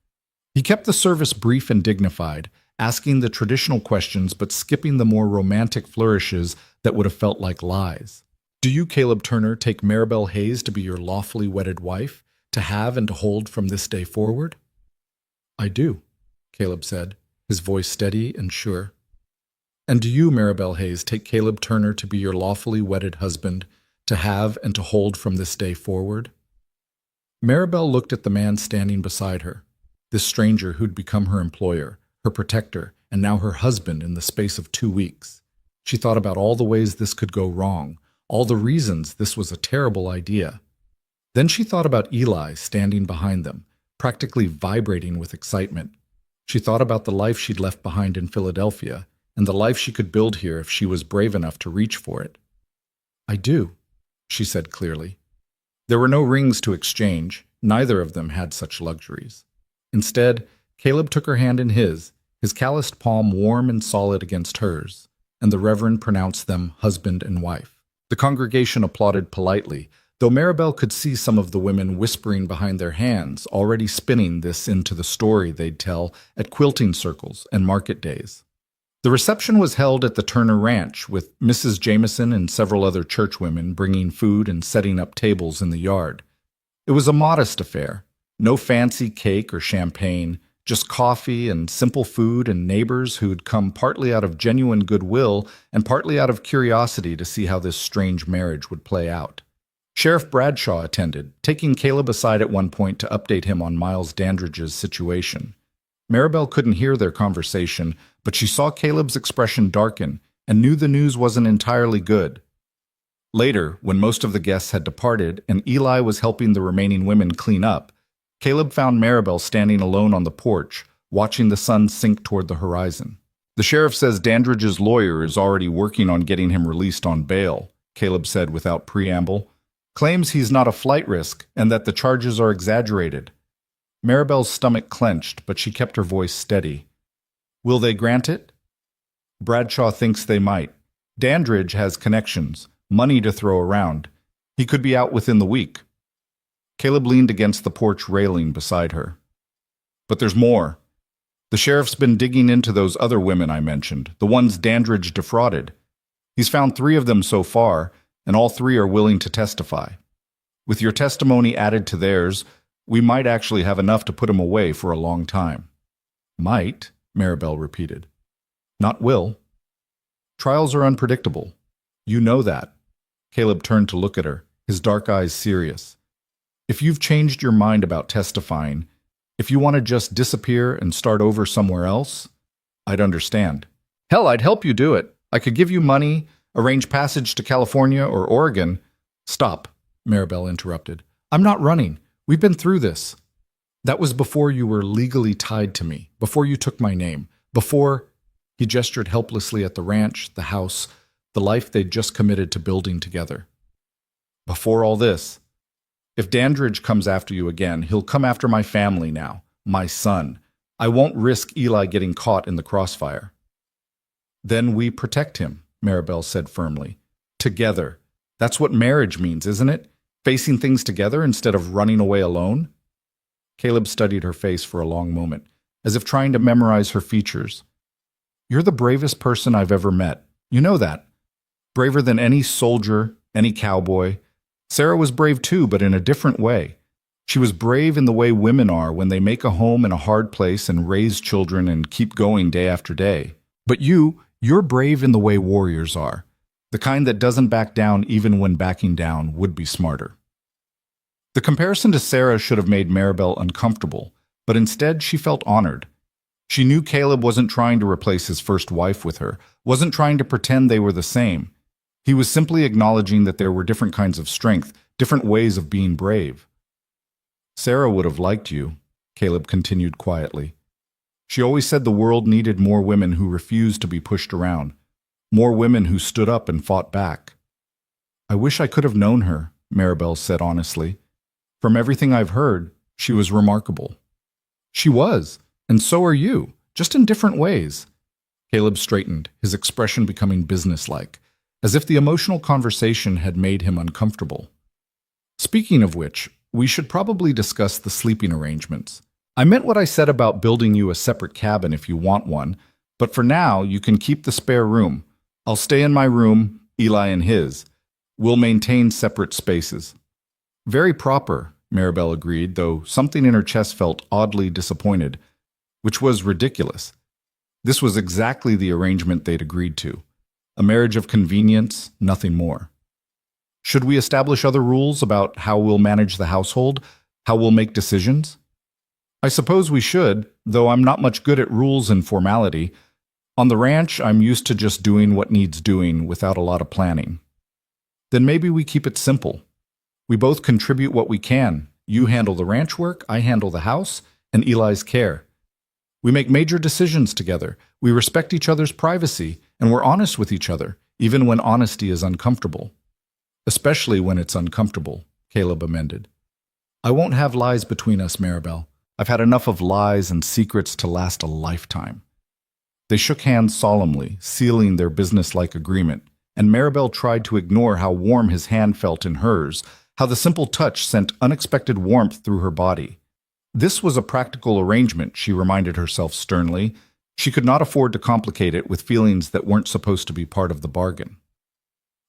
[SPEAKER 1] He kept the service brief and dignified, asking the traditional questions but skipping the more romantic flourishes that would have felt like lies. Do you, Caleb Turner, take Maribel Hayes to be your lawfully wedded wife, to have and to hold from this day forward? I do, Caleb said, his voice steady and sure. And do you, Maribel Hayes, take Caleb Turner to be your lawfully wedded husband, to have and to hold from this day forward? Maribel looked at the man standing beside her, this stranger who'd become her employer, her protector, and now her husband in the space of 2 weeks. She thought about all the ways this could go wrong, all the reasons this was a terrible idea. Then she thought about Eli standing behind them, practically vibrating with excitement. She thought about the life she'd left behind in Philadelphia, and the life she could build here if she was brave enough to reach for it. I do, she said clearly. There were no rings to exchange. Neither of them had such luxuries. Instead, Caleb took her hand in his calloused palm warm and solid against hers, and the Reverend pronounced them husband and wife. The congregation applauded politely, though Maribel could see some of the women whispering behind their hands, already spinning this into the story they'd tell at quilting circles and market days. The reception was held at the Turner Ranch, with Mrs. Jameson and several other churchwomen bringing food and setting up tables in the yard. It was a modest affair. No fancy cake or champagne, just coffee and simple food and neighbors who'd come partly out of genuine goodwill and partly out of curiosity to see how this strange marriage would play out. Sheriff Bradshaw attended, taking Caleb aside at one point to update him on Miles Dandridge's situation. Maribel couldn't hear their conversation, but she saw Caleb's expression darken and knew the news wasn't entirely good. Later, when most of the guests had departed and Eli was helping the remaining women clean up, Caleb found Maribel standing alone on the porch, watching the sun sink toward the horizon. The sheriff says Dandridge's lawyer is already working on getting him released on bail, Caleb said without preamble. Claims he's not a flight risk and that the charges are exaggerated. Maribel's stomach clenched, but she kept her voice steady. Will they grant it? Bradshaw thinks they might. Dandridge has connections, money to throw around. He could be out within the week. Caleb leaned against the porch railing beside her. But there's more. The sheriff's been digging into those other women I mentioned, the ones Dandridge defrauded. He's found 3 of them so far, and all 3 are willing to testify. With your testimony added to theirs, we might actually have enough to put him away for a long time. Might, Maribel repeated. Not will. Trials are unpredictable. You know that. Caleb turned to look at her, his dark eyes serious. If you've changed your mind about testifying, if you want to just disappear and start over somewhere else, I'd understand. Hell, I'd help you do it. I could give you money, arrange passage to California or Oregon. Stop, Maribel interrupted. I'm not running. We've been through this. That was before you were legally tied to me, before you took my name, before... He gestured helplessly at the ranch, the house, the life they'd just committed to building together. Before all this, if Dandridge comes after you again, he'll come after my family now, my son. I won't risk Eli getting caught in the crossfire. Then we protect him, Maribel said firmly. Together. That's what marriage means, isn't it? Facing things together instead of running away alone? Caleb studied her face for a long moment, as if trying to memorize her features. You're the bravest person I've ever met. You know that. Braver than any soldier, any cowboy. Sarah was brave too, but in a different way. She was brave in the way women are when they make a home in a hard place and raise children and keep going day after day. But you're brave in the way warriors are. The kind that doesn't back down even when backing down would be smarter. The comparison to Sarah should have made Maribel uncomfortable, but instead she felt honored. She knew Caleb wasn't trying to replace his first wife with her, wasn't trying to pretend they were the same. He was simply acknowledging that there were different kinds of strength, different ways of being brave. Sarah would have liked you, Caleb continued quietly. She always said the world needed more women who refused to be pushed around, more women who stood up and fought back. I wish I could have known her, Maribel said honestly. From everything I've heard, she was remarkable. She was, and so are you, just in different ways. Caleb straightened, his expression becoming businesslike, as if the emotional conversation had made him uncomfortable. Speaking of which, we should probably discuss the sleeping arrangements. I meant what I said about building you a separate cabin if you want one, but for now you can keep the spare room. I'll stay in my room, Eli in his. We'll maintain separate spaces. Very proper, Maribel agreed, though something in her chest felt oddly disappointed, which was ridiculous. This was exactly the arrangement they'd agreed to. A marriage of convenience, nothing more. Should we establish other rules about how we'll manage the household, how we'll make decisions? I suppose we should, though I'm not much good at rules and formality. On the ranch, I'm used to just doing what needs doing without a lot of planning. Then maybe we keep it simple. We both contribute what we can. You handle the ranch work, I handle the house, and Eli's care. We make major decisions together. We respect each other's privacy, and we're honest with each other, even when honesty is uncomfortable. Especially when it's uncomfortable, Caleb amended. I won't have lies between us, Maribel. I've had enough of lies and secrets to last a lifetime. They shook hands solemnly, sealing their businesslike agreement, and Maribel tried to ignore how warm his hand felt in hers, how the simple touch sent unexpected warmth through her body. This was a practical arrangement, she reminded herself sternly. She could not afford to complicate it with feelings that weren't supposed to be part of the bargain.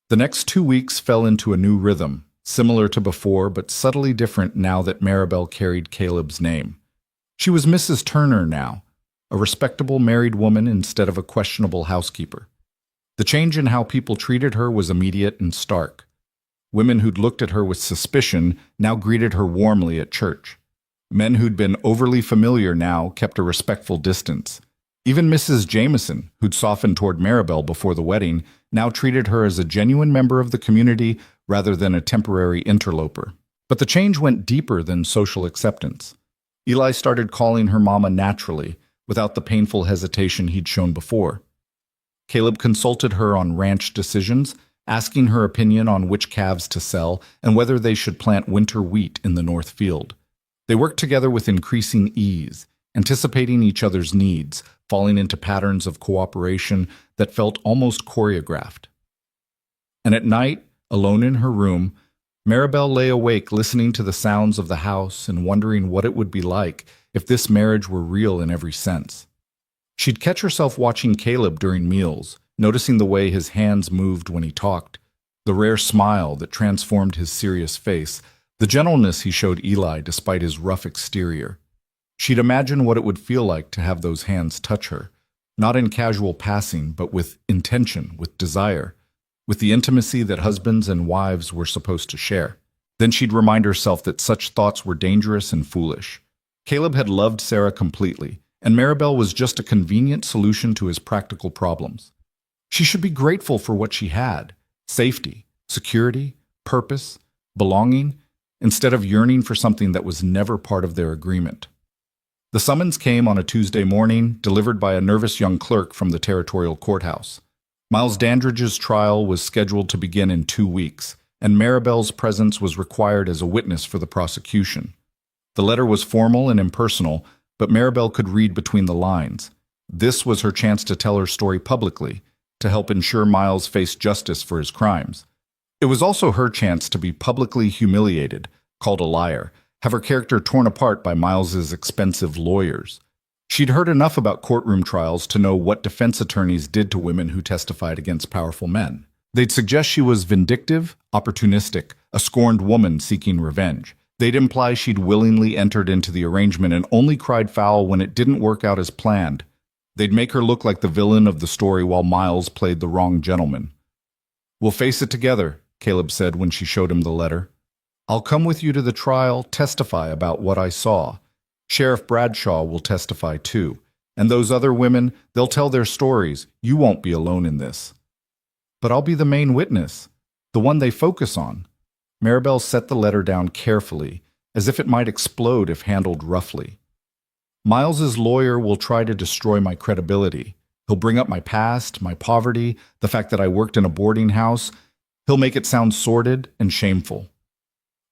[SPEAKER 1] The next 2 weeks fell into a new rhythm, similar to before but subtly different now that Maribel carried Caleb's name. She was Mrs. Turner now, a respectable married woman instead of a questionable housekeeper. The change in how people treated her was immediate and stark. Women who'd looked at her with suspicion now greeted her warmly at church. Men who'd been overly familiar now kept a respectful distance. Even Mrs. Jameson, who'd softened toward Maribel before the wedding, now treated her as a genuine member of the community rather than a temporary interloper. But the change went deeper than social acceptance. Eli started calling her mama naturally, without the painful hesitation he'd shown before. Caleb consulted her on ranch decisions, asking her opinion on which calves to sell and whether they should plant winter wheat in the north field. They worked together with increasing ease, anticipating each other's needs, falling into patterns of cooperation that felt almost choreographed. And at night, alone in her room, Maribel lay awake listening to the sounds of the house and wondering what it would be like if this marriage were real in every sense. She'd catch herself watching Caleb during meals, noticing the way his hands moved when he talked, the rare smile that transformed his serious face, the gentleness he showed Eli despite his rough exterior. She'd imagine what it would feel like to have those hands touch her, not in casual passing, but with intention, with desire, with the intimacy that husbands and wives were supposed to share. Then she'd remind herself that such thoughts were dangerous and foolish. Caleb had loved Sarah completely, and Maribel was just a convenient solution to his practical problems. She should be grateful for what she had: safety, security, purpose, belonging, instead of yearning for something that was never part of their agreement. The summons came on a Tuesday morning, delivered by a nervous young clerk from the territorial courthouse. Miles Dandridge's trial was scheduled to begin in 2 weeks, and Maribel's presence was required as a witness for the prosecution. The letter was formal and impersonal, but Maribel could read between the lines. This was her chance to tell her story publicly, to help ensure Miles faced justice for his crimes. It was also her chance to be publicly humiliated, called a liar, have her character torn apart by Miles's expensive lawyers. She'd heard enough about courtroom trials to know what defense attorneys did to women who testified against powerful men. They'd suggest she was vindictive, opportunistic, a scorned woman seeking revenge. They'd imply she'd willingly entered into the arrangement and only cried foul when it didn't work out as planned. They'd make her look like the villain of the story while Miles played the wrong gentleman. "We'll face it together," Caleb said when she showed him the letter. I'll come with you to the trial, testify about what I saw. Sheriff Bradshaw will testify too. And those other women, they'll tell their stories. You won't be alone in this. But I'll be the main witness, the one they focus on. Maribel set the letter down carefully, as if it might explode if handled roughly. Miles's lawyer will try to destroy my credibility. He'll bring up my past, my poverty, the fact that I worked in a boarding house. He'll make it sound sordid and shameful.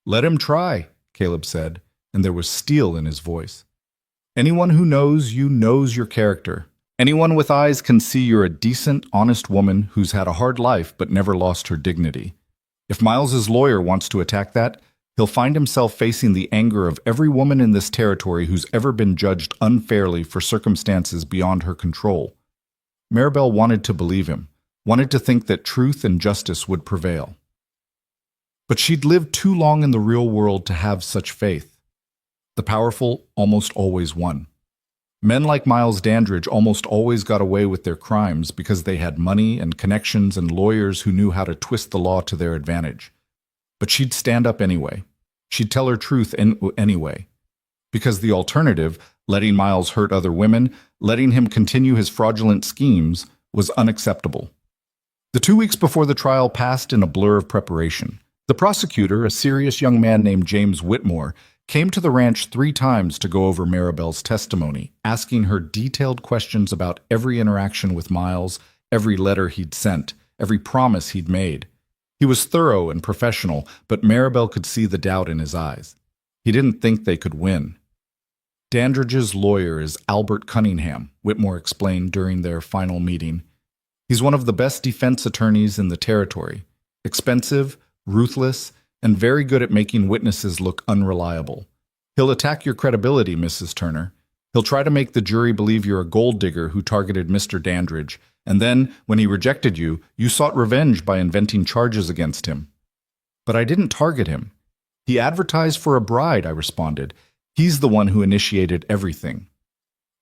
[SPEAKER 1] Let him try, Caleb said, and there was steel in his voice. Anyone who knows you knows your character. Anyone with eyes can see you're a decent, honest woman who's had a hard life but never lost her dignity. If Miles's lawyer wants to attack that, he'll find himself facing the anger of every woman in this territory who's ever been judged unfairly for circumstances beyond her control. Maribel wanted to believe him, wanted to think that truth and justice would prevail. But she'd lived too long in the real world to have such faith. The powerful almost always won. Men like Miles Dandridge almost always got away with their crimes because they had money and connections and lawyers who knew how to twist the law to their advantage. But she'd stand up anyway. She'd tell her truth anyway. Because the alternative, letting Miles hurt other women, letting him continue his fraudulent schemes, was unacceptable. The 2 weeks before the trial passed in a blur of preparation. The prosecutor, a serious young man named James Whitmore, came to the ranch 3 times to go over Maribel's testimony, asking her detailed questions about every interaction with Miles, every letter he'd sent, every promise he'd made. He was thorough and professional, but Maribel could see the doubt in his eyes. He didn't think they could win. Dandridge's lawyer is Albert Cunningham, Whitmore explained during their final meeting. He's one of the best defense attorneys in the territory. Expensive, ruthless, and very good at making witnesses look unreliable. He'll attack your credibility, Mrs. Turner. He'll try to make the jury believe you're a gold digger who targeted Mr. Dandridge, and then, when he rejected you, you sought revenge by inventing charges against him. But I didn't target him. He advertised for a bride, I responded. He's the one who initiated everything.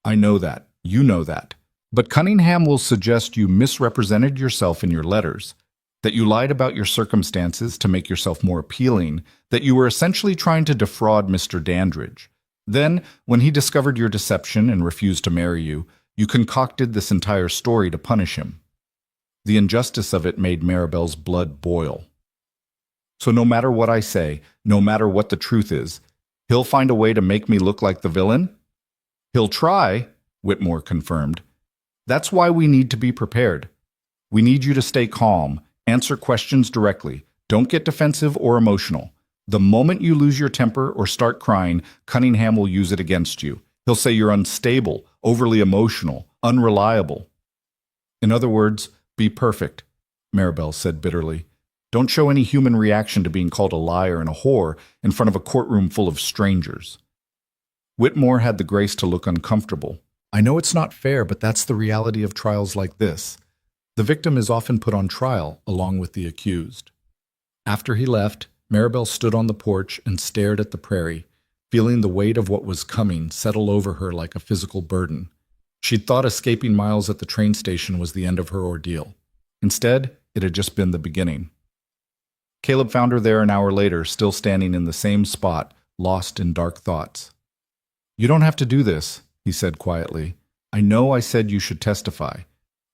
[SPEAKER 1] I know that. You know that. But Cunningham will suggest you misrepresented yourself in your letters, that you lied about your circumstances to make yourself more appealing, that you were essentially trying to defraud Mr. Dandridge. Then, when he discovered your deception and refused to marry you, you concocted this entire story to punish him. The injustice of it made Maribel's blood boil. So no matter what I say, no matter what the truth is, he'll find a way to make me look like the villain? He'll try, Whitmore confirmed. That's why we need to be prepared. We need you to stay calm, answer questions directly. Don't get defensive or emotional. The moment you lose your temper or start crying, Cunningham will use it against you. He'll say you're unstable, overly emotional, unreliable. In other words, be perfect, Maribel said bitterly. Don't show any human reaction to being called a liar and a whore in front of a courtroom full of strangers. Whitmore had the grace to look uncomfortable. I know it's not fair, but that's the reality of trials like this. The victim is often put on trial along with the accused. After he left, Maribel stood on the porch and stared at the prairie, feeling the weight of what was coming settle over her like a physical burden. She'd thought escaping Miles at the train station was the end of her ordeal. Instead, it had just been the beginning. Caleb found her there an hour later, still standing in the same spot, lost in dark thoughts. You don't have to do this, he said quietly. I know I said you should testify.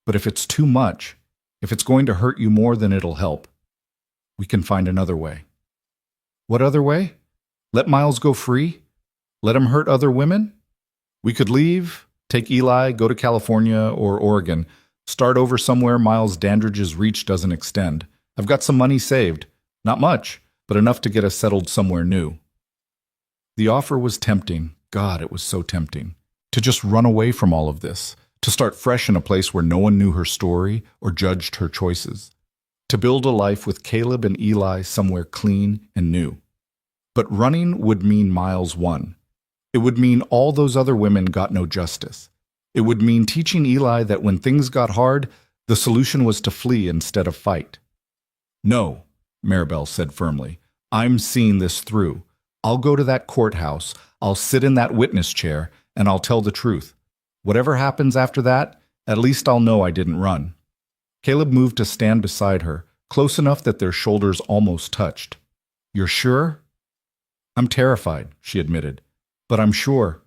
[SPEAKER 1] But if it's too much, if it's going to hurt you more than it'll help, we can find another way. What other way? Let Miles go free? Let him hurt other women? We could leave, take Eli, go to California or Oregon, start over somewhere Miles Dandridge's reach doesn't extend. I've got some money saved. Not much, but enough to get us settled somewhere new. The offer was tempting. God, it was so tempting. To just run away from all of this. To start fresh in a place where no one knew her story or judged her choices. To build a life with Caleb and Eli somewhere clean and new. But running would mean Miles won. It would mean all those other women got no justice. It would mean teaching Eli that when things got hard, the solution was to flee instead of fight. No, Maribel said firmly. I'm seeing this through. I'll go to that courthouse, I'll sit in that witness chair, and I'll tell the truth. Whatever happens after that, at least I'll know I didn't run. Caleb moved to stand beside her, close enough that their shoulders almost touched. You're sure? I'm terrified, she admitted. But I'm sure.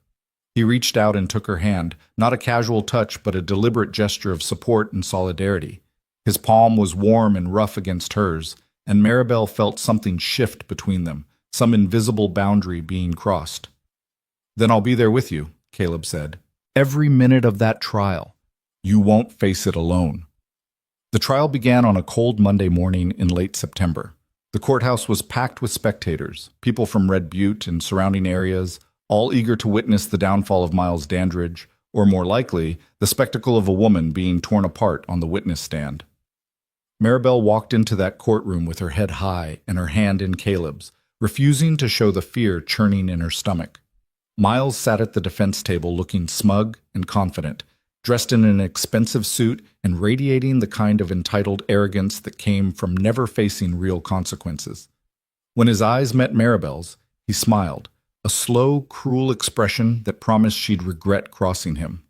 [SPEAKER 1] He reached out and took her hand, not a casual touch, but a deliberate gesture of support and solidarity. His palm was warm and rough against hers, and Maribel felt something shift between them, some invisible boundary being crossed. Then I'll be there with you, Caleb said. Every minute of that trial. You won't face it alone. The trial began on a cold Monday morning in late September. The courthouse was packed with spectators, people from Red Butte and surrounding areas, all eager to witness the downfall of Miles Dandridge, or more likely, the spectacle of a woman being torn apart on the witness stand. Maribel walked into that courtroom with her head high and her hand in Caleb's, refusing to show the fear churning in her stomach. Miles sat at the defense table looking smug and confident, dressed in an expensive suit and radiating the kind of entitled arrogance that came from never facing real consequences. When his eyes met Maribel's, he smiled, a slow, cruel expression that promised she'd regret crossing him.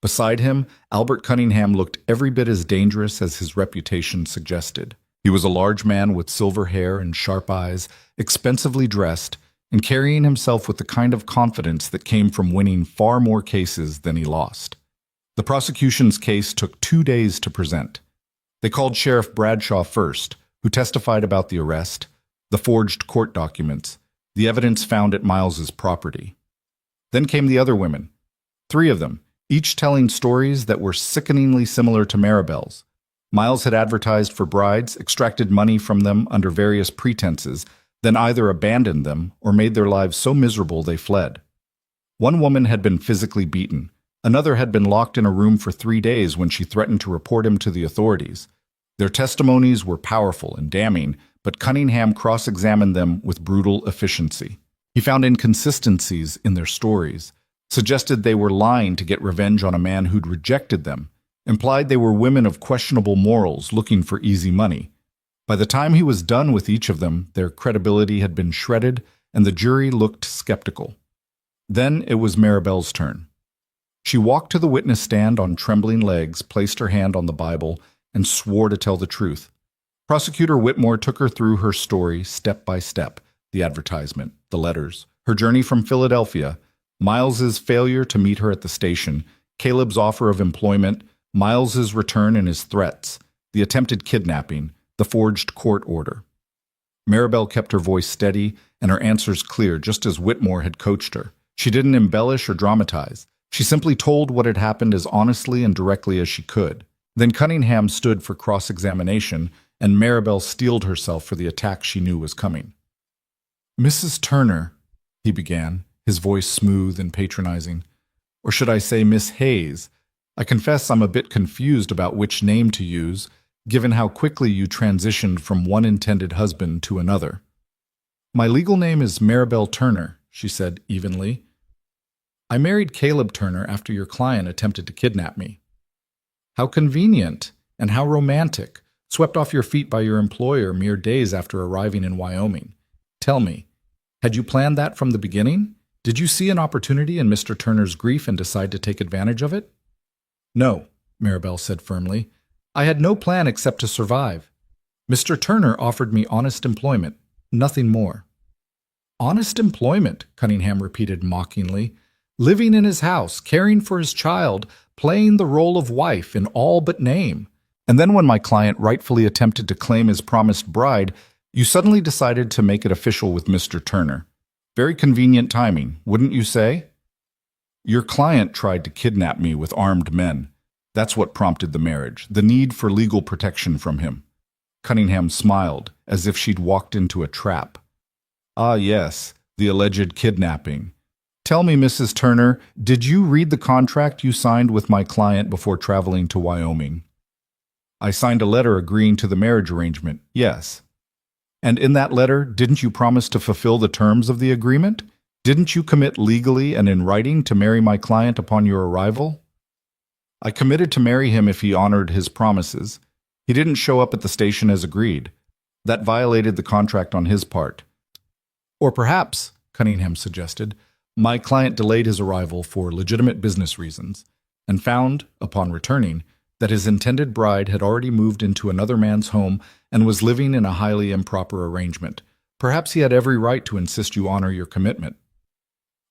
[SPEAKER 1] Beside him, Albert Cunningham looked every bit as dangerous as his reputation suggested. He was a large man with silver hair and sharp eyes, expensively dressed, and carrying himself with the kind of confidence that came from winning far more cases than he lost. The prosecution's case took 2 days to present. They called Sheriff Bradshaw first, who testified about the arrest, the forged court documents, the evidence found at Miles's property. Then came the other women, 3 of them, each telling stories that were sickeningly similar to Maribel's. Miles had advertised for brides, extracted money from them under various pretenses, then either abandoned them or made their lives so miserable they fled. One woman had been physically beaten. Another had been locked in a room for 3 days when she threatened to report him to the authorities. Their testimonies were powerful and damning, but Cunningham cross-examined them with brutal efficiency. He found inconsistencies in their stories, suggested they were lying to get revenge on a man who'd rejected them, implied they were women of questionable morals looking for easy money. By the time he was done with each of them, their credibility had been shredded, and the jury looked skeptical. Then it was Maribel's turn. She walked to the witness stand on trembling legs, placed her hand on the Bible, and swore to tell the truth. Prosecutor Whitmore took her through her story step by step, the advertisement, the letters, her journey from Philadelphia, Miles's failure to meet her at the station, Caleb's offer of employment, Miles's return and his threats, the attempted kidnapping, the forged court order. Maribel kept her voice steady and her answers clear, just as Whitmore had coached her. She didn't embellish or dramatize. She simply told what had happened as honestly and directly as she could. Then Cunningham stood for cross-examination, and Maribel steeled herself for the attack she knew was coming. "Mrs. Turner," he began, his voice smooth and patronizing. "Or should I say Miss Hayes? I confess I'm a bit confused about which name to use, given how quickly you transitioned from one intended husband to another." "My legal name is Maribel Turner," she said evenly. "I married Caleb Turner after your client attempted to kidnap me." "How convenient, and how romantic, swept off your feet by your employer mere days after arriving in Wyoming. Tell me, had you planned that from the beginning? Did you see an opportunity in Mr. Turner's grief and decide to take advantage of it?" "No," Maribel said firmly. "I had no plan except to survive. Mr. Turner offered me honest employment, nothing more." "Honest employment," Cunningham repeated mockingly. "Living in his house, caring for his child, playing the role of wife in all but name. And then when my client rightfully attempted to claim his promised bride, you suddenly decided to make it official with Mr. Turner. Very convenient timing, wouldn't you say?" "Your client tried to kidnap me with armed men. That's what prompted the marriage, the need for legal protection from him." Cunningham smiled, as if she'd walked into a trap. "Ah, yes, the alleged kidnapping. Tell me, Mrs. Turner, did you read the contract you signed with my client before traveling to Wyoming?" "I signed a letter agreeing to the marriage arrangement, yes." "And in that letter, didn't you promise to fulfill the terms of the agreement? Didn't you commit legally and in writing to marry my client upon your arrival?" "I committed to marry him if he honored his promises. He didn't show up at the station as agreed. That violated the contract on his part." "Or perhaps," Cunningham suggested, "my client delayed his arrival for legitimate business reasons, and found, upon returning, that his intended bride had already moved into another man's home and was living in a highly improper arrangement, Perhaps he had every right to insist you honor your commitment.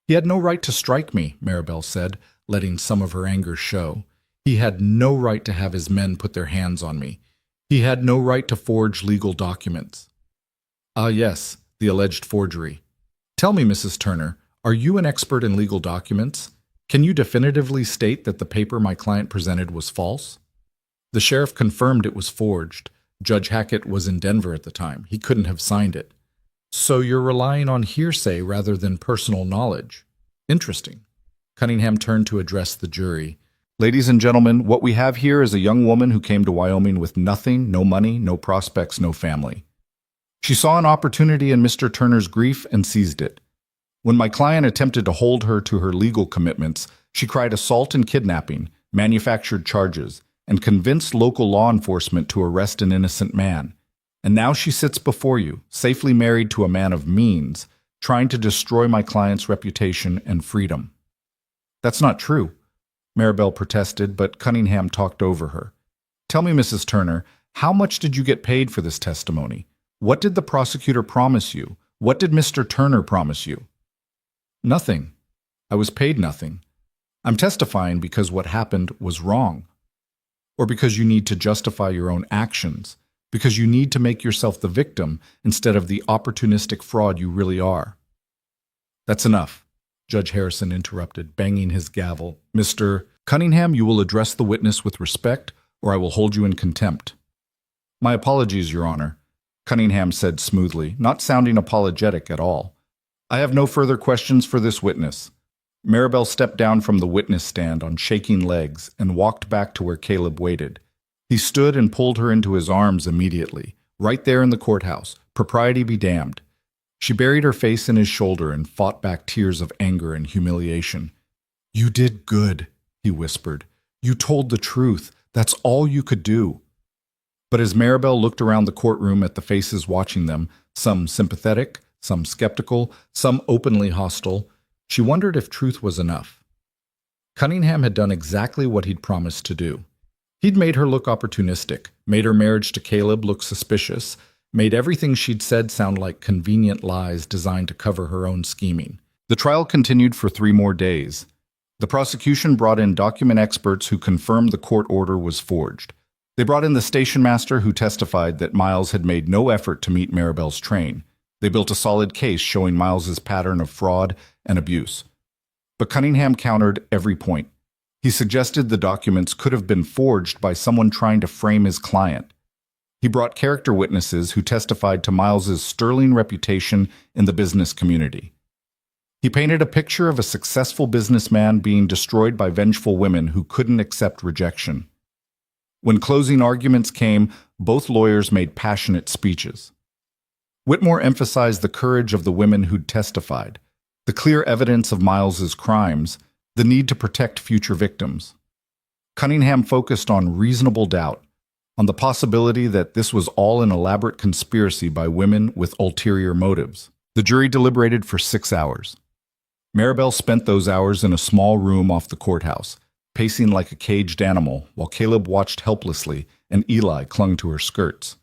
[SPEAKER 1] He had no right to strike me, Maribel said, letting some of her anger show. He had no right to have his men put their hands on me. He had no right to forge legal documents. Ah, yes, the alleged forgery. Tell me, Mrs. Turner, are you an expert in legal documents? Can you definitively state that the paper my client presented was false? The sheriff confirmed it was forged. Judge Hackett was in Denver at the time. He couldn't have signed it. So you're relying on hearsay rather than personal knowledge. Interesting. Cunningham turned to address the jury. Ladies and gentlemen, what we have here is a young woman who came to Wyoming with nothing, no money, no prospects, no family. She saw an opportunity in Mr. Turner's grief and seized it. When my client attempted to hold her to her legal commitments, she cried assault and kidnapping, manufactured charges, and convinced local law enforcement to arrest an innocent man. And now she sits before you, safely married to a man of means, trying to destroy my client's reputation and freedom. That's not true, Maribel protested, but Cunningham talked over her. Tell me, Mrs. Turner, how much did you get paid for this testimony? What did the prosecutor promise you? What did Mr. Turner promise you? Nothing. I was paid nothing. I'm testifying because what happened was wrong. Or because you need to justify your own actions, because you need to make yourself the victim instead of the opportunistic fraud you really are. That's enough, Judge Harrison interrupted, banging his gavel. Mr. Cunningham, you will address the witness with respect, or I will hold you in contempt. My apologies, Your Honor, Cunningham said smoothly, not sounding apologetic at all. I have no further questions for this witness. Maribel stepped down from the witness stand on shaking legs and walked back to where Caleb waited. He stood and pulled her into his arms immediately, right there in the courthouse. Propriety be damned. She buried her face in his shoulder and fought back tears of anger and humiliation. You did good, he whispered. You told the truth. That's all you could do. But as Maribel looked around the courtroom at the faces watching them, some sympathetic, some skeptical, some openly hostile, she wondered if truth was enough. Cunningham had done exactly what he'd promised to do. He'd made her look opportunistic, made her marriage to Caleb look suspicious, made everything she'd said sound like convenient lies designed to cover her own scheming. The trial continued for 3 more days. The prosecution brought in document experts who confirmed the court order was forged. They brought in the station master who testified that Miles had made no effort to meet Maribel's train. They built a solid case showing Miles's pattern of fraud and abuse. But Cunningham countered every point. He suggested the documents could have been forged by someone trying to frame his client. He brought character witnesses who testified to Miles's sterling reputation in the business community. He painted a picture of a successful businessman being destroyed by vengeful women who couldn't accept rejection. When closing arguments came, both lawyers made passionate speeches. Whitmore emphasized the courage of the women who'd testified, the clear evidence of Miles's crimes, the need to protect future victims. Cunningham focused on reasonable doubt, on the possibility that this was all an elaborate conspiracy by women with ulterior motives. The jury deliberated for 6 hours. Maribel spent those hours in a small room off the courthouse, pacing like a caged animal, while Caleb watched helplessly and Eli clung to her skirts.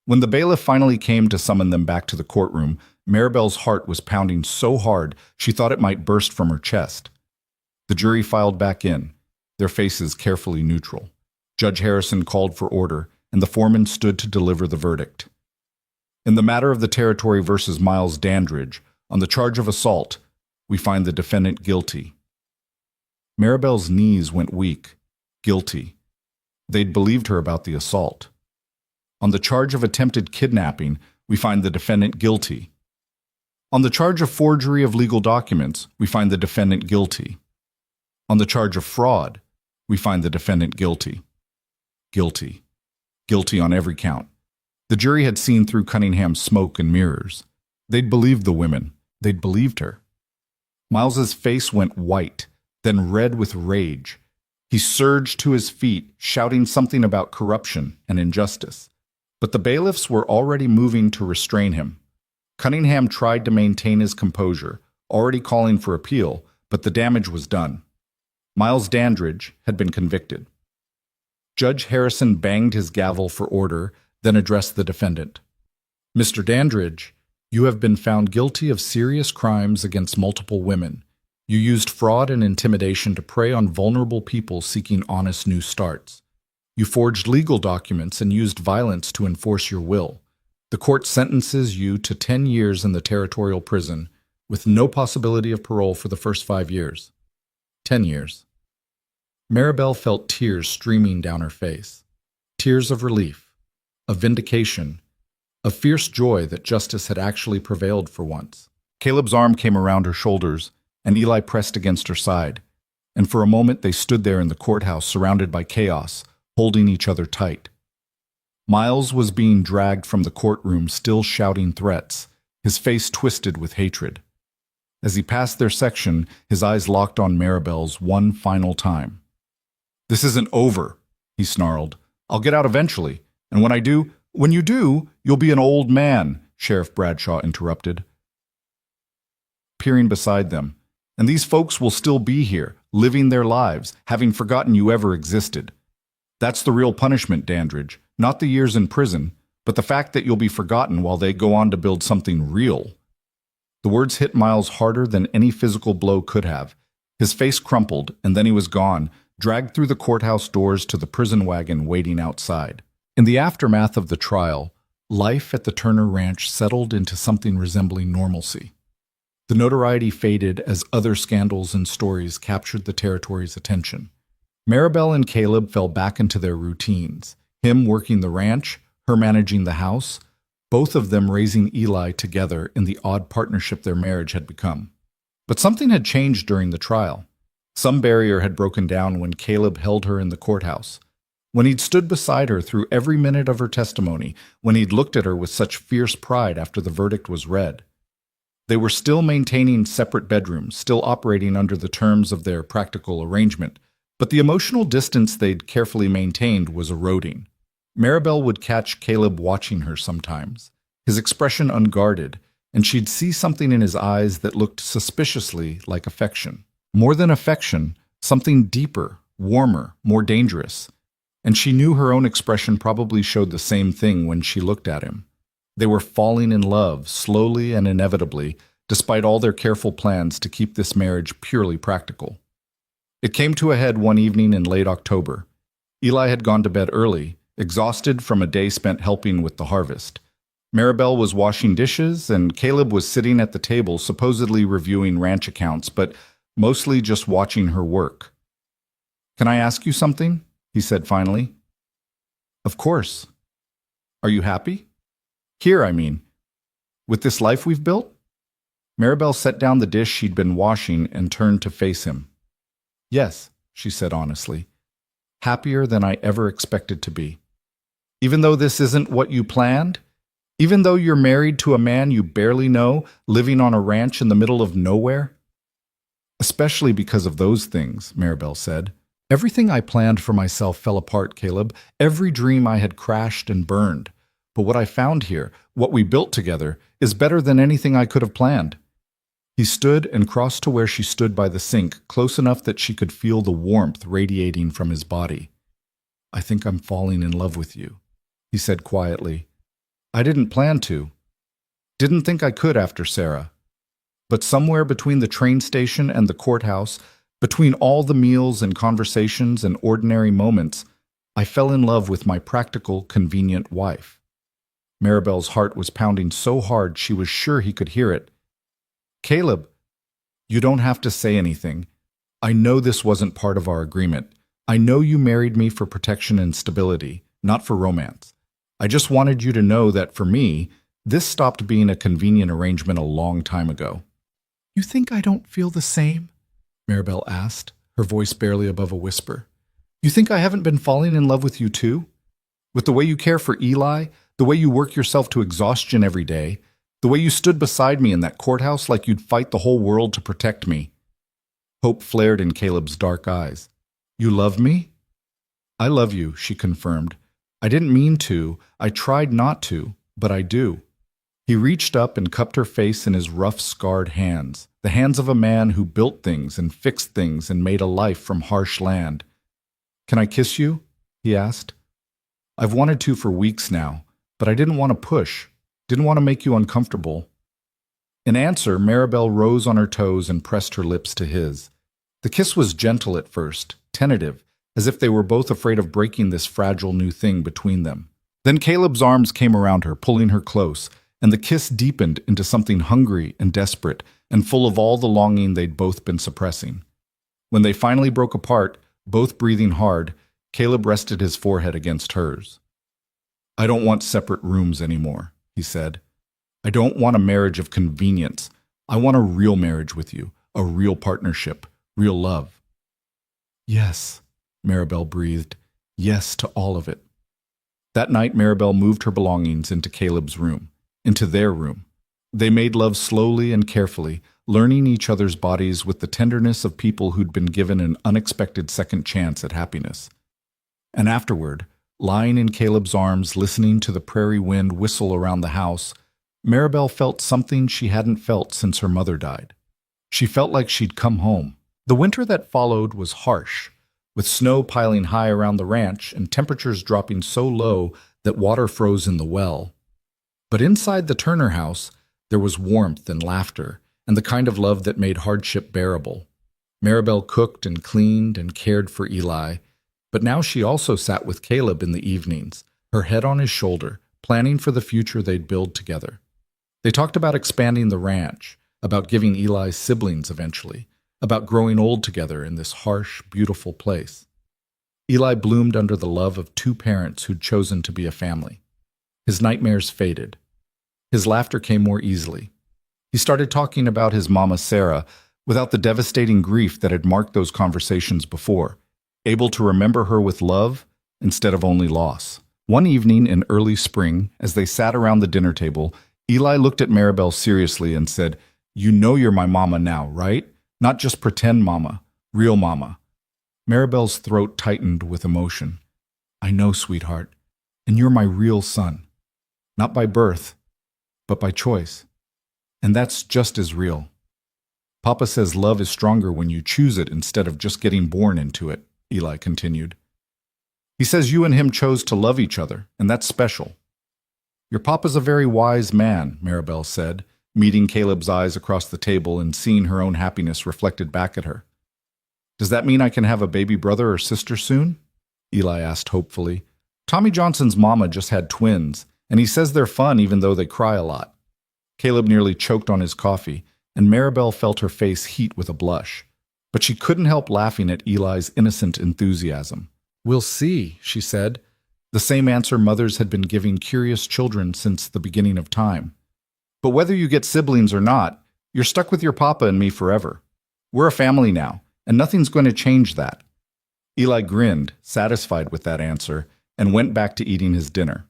[SPEAKER 1] When the bailiff finally came to summon them back to the courtroom, Maribel's heart was pounding so hard she thought it might burst from her chest. The jury filed back in, their faces carefully neutral. Judge Harrison called for order, and the foreman stood to deliver the verdict. In the matter of the Territory versus Miles Dandridge, on the charge of assault, we find the defendant guilty. Maribel's knees went weak. Guilty. They'd believed her about the assault. On the charge of attempted kidnapping, we find the defendant guilty. On the charge of forgery of legal documents, we find the defendant guilty. On the charge of fraud, we find the defendant guilty. Guilty. Guilty on every count. The jury had seen through Cunningham's smoke and mirrors. They'd believed the women. They'd believed her. Miles's face went white, then red with rage. He surged to his feet, shouting something about corruption and injustice. But the bailiffs were already moving to restrain him. Cunningham tried to maintain his composure, already calling for appeal, but the damage was done. Miles Dandridge had been convicted. Judge Harrison banged his gavel for order, then addressed the defendant. Mr. Dandridge, You have been found guilty of serious crimes against multiple women. You used fraud and intimidation to prey on vulnerable people seeking honest new starts. You forged legal documents and used violence to enforce your will. The court sentences you to 10 years in the territorial prison, with no possibility of parole for the first 5 years. 10 years. Maribel felt tears streaming down her face. Tears of relief, of vindication, of fierce joy that justice had actually prevailed for once. Caleb's arm came around her shoulders, and Eli pressed against her side, and for a moment they stood there in the courthouse surrounded by chaos, holding each other tight. Miles was being dragged from the courtroom, still shouting threats, his face twisted with hatred. As he passed their section, his eyes locked on Maribel's one final time. "This isn't over," he snarled. "I'll get out eventually, and when you do, you'll be an old man," Sheriff Bradshaw interrupted, peering beside them. "And these folks will still be here, living their lives, having forgotten you ever existed. That's the real punishment, Dandridge, not the years in prison, but the fact that you'll be forgotten while they go on to build something real." The words hit Miles harder than any physical blow could have. His face crumpled, and then he was gone, dragged through the courthouse doors to the prison wagon waiting outside. In the aftermath of the trial, life at the Turner Ranch settled into something resembling normalcy. The notoriety faded as other scandals and stories captured the territory's attention. Maribel and Caleb fell back into their routines, him working the ranch, her managing the house, both of them raising Eli together in the odd partnership their marriage had become. But something had changed during the trial. Some barrier had broken down when Caleb held her in the courthouse. When he'd stood beside her through every minute of her testimony, when he'd looked at her with such fierce pride after the verdict was read. They were still maintaining separate bedrooms, still operating under the terms of their practical arrangement, but the emotional distance they'd carefully maintained was eroding. Maribel would catch Caleb watching her sometimes, his expression unguarded, and she'd see something in his eyes that looked suspiciously like affection. More than affection, something deeper, warmer, more dangerous. And she knew her own expression probably showed the same thing when she looked at him. They were falling in love, slowly and inevitably, despite all their careful plans to keep this marriage purely practical. It came to a head one evening in late October. Eli had gone to bed early, exhausted from a day spent helping with the harvest. Maribel was washing dishes, and Caleb was sitting at the table supposedly reviewing ranch accounts, but mostly just watching her work. "Can I ask you something?" he said finally. "Of course. Are you happy? Here, I mean. With this life we've built?" Maribel set down the dish she'd been washing and turned to face him. "Yes," she said honestly. "Happier than I ever expected to be. Even though this isn't what you planned? Even though you're married to a man you barely know, living on a ranch in the middle of nowhere?" "Especially because of those things," Maribel said. "Everything I planned for myself fell apart, Caleb. Every dream I had crashed and burned. But what I found here, what we built together, is better than anything I could have planned." He stood and crossed to where she stood by the sink, close enough that she could feel the warmth radiating from his body. "I think I'm falling in love with you," he said quietly. "I didn't plan to. Didn't think I could after Sarah. But somewhere between the train station and the courthouse, between all the meals and conversations and ordinary moments, I fell in love with my practical, convenient wife." Maribel's heart was pounding so hard she was sure he could hear it. "Caleb, you don't have to say anything. I know this wasn't part of our agreement. I know you married me for protection and stability, not for romance. I just wanted you to know that for me, this stopped being a convenient arrangement a long time ago." "You think I don't feel the same?" Maribel asked, her voice barely above a whisper. "You think I haven't been falling in love with you too? With the way you care for Eli, the way you work yourself to exhaustion every day, the way you stood beside me in that courthouse like you'd fight the whole world to protect me." Hope flared in Caleb's dark eyes. "You love me?" "I love you," she confirmed. "I didn't mean to. I tried not to, but I do." He reached up and cupped her face in his rough, scarred hands, the hands of a man who built things and fixed things and made a life from harsh land. "Can I kiss you?" he asked. "I've wanted to for weeks now, but I didn't want to push, didn't want to make you uncomfortable. In answer, Maribel rose on her toes and pressed her lips to his. The kiss was gentle at first, tentative, as if they were both afraid of breaking this fragile new thing between them. Then Caleb's arms came around her, pulling her close, and the kiss deepened into something hungry and desperate and full of all the longing they'd both been suppressing. When they finally broke apart, both breathing hard, Caleb rested his forehead against hers. "I don't want separate rooms anymore," he said. "I don't want a marriage of convenience. I want a real marriage with you, a real partnership, real love." "Yes," Maribel breathed. "Yes to all of it." That night, Maribel moved her belongings into Caleb's room, into their room. They made love slowly and carefully, learning each other's bodies with the tenderness of people who'd been given an unexpected second chance at happiness. And afterward, lying in Caleb's arms, listening to the prairie wind whistle around the house, Maribel felt something she hadn't felt since her mother died. She felt like she'd come home. The winter that followed was harsh, with snow piling high around the ranch and temperatures dropping so low that water froze in the well. But inside the Turner house, there was warmth and laughter, and the kind of love that made hardship bearable. Maribel cooked and cleaned and cared for Eli, but now she also sat with Caleb in the evenings, her head on his shoulder, planning for the future they'd build together. They talked about expanding the ranch, about giving Eli siblings eventually, about growing old together in this harsh, beautiful place. Eli bloomed under the love of two parents who'd chosen to be a family. His nightmares faded. His laughter came more easily. He started talking about his mama Sarah without the devastating grief that had marked those conversations before, able to remember her with love instead of only loss. One evening in early spring, as they sat around the dinner table, Eli looked at Maribel seriously and said, "You know you're my mama now, right? Not just pretend mama, real mama." Maribel's throat tightened with emotion. "I know, sweetheart, and you're my real son. Not by birth, but by choice. And that's just as real. Papa says love is stronger when you choose it instead of just getting born into it," Eli continued. "He says you and him chose to love each other, and that's special." "Your papa's a very wise man," Maribel said, meeting Caleb's eyes across the table and seeing her own happiness reflected back at her. "Does that mean I can have a baby brother or sister soon?" Eli asked hopefully. "Tommy Johnson's mama just had twins, and he says they're fun even though they cry a lot." Caleb nearly choked on his coffee, and Maribel felt her face heat with a blush. But she couldn't help laughing at Eli's innocent enthusiasm. "We'll see," she said, the same answer mothers had been giving curious children since the beginning of time. "But whether you get siblings or not, you're stuck with your papa and me forever. We're a family now, and nothing's going to change that." Eli grinned, satisfied with that answer, and went back to eating his dinner.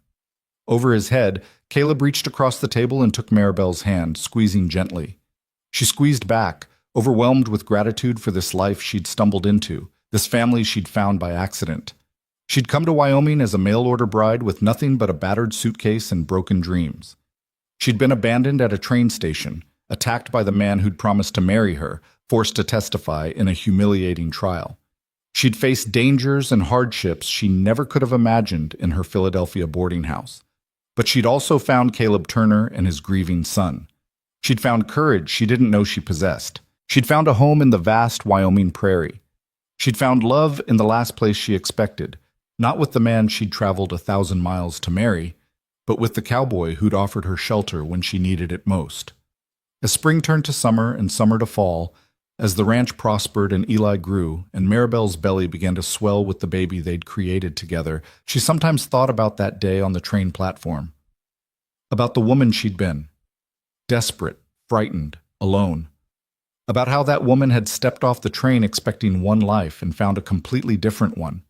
[SPEAKER 1] Over his head, Caleb reached across the table and took Maribel's hand, squeezing gently. She squeezed back, overwhelmed with gratitude for this life she'd stumbled into, this family she'd found by accident. She'd come to Wyoming as a mail-order bride with nothing but a battered suitcase and broken dreams. She'd been abandoned at a train station, attacked by the man who'd promised to marry her, forced to testify in a humiliating trial. She'd faced dangers and hardships she never could have imagined in her Philadelphia boarding house. But she'd also found Caleb Turner and his grieving son. She'd found courage she didn't know she possessed. She'd found a home in the vast Wyoming prairie. She'd found love in the last place she expected, not with the man she'd traveled 1,000 miles to marry, but with the cowboy who'd offered her shelter when she needed it most. As spring turned to summer and summer to fall, as the ranch prospered and Eli grew, and Maribel's belly began to swell with the baby they'd created together, she sometimes thought about that day on the train platform. About the woman she'd been. Desperate, frightened, alone. About how that woman had stepped off the train expecting one life and found a completely different one.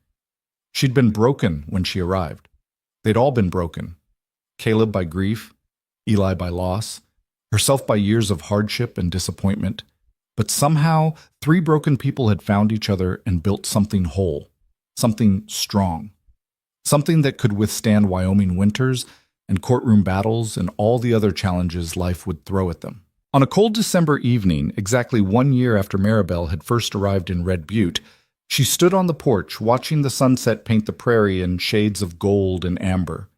[SPEAKER 1] She'd been broken when she arrived. They'd all been broken. Caleb by grief, Eli by loss, herself by years of hardship and disappointment. But somehow, 3 broken people had found each other and built something whole, something strong, something that could withstand Wyoming winters and courtroom battles and all the other challenges life would throw at them. On a cold December evening, exactly 1 year after Maribel had first arrived in Red Butte, she stood on the porch watching the sunset paint the prairie in shades of gold and amber.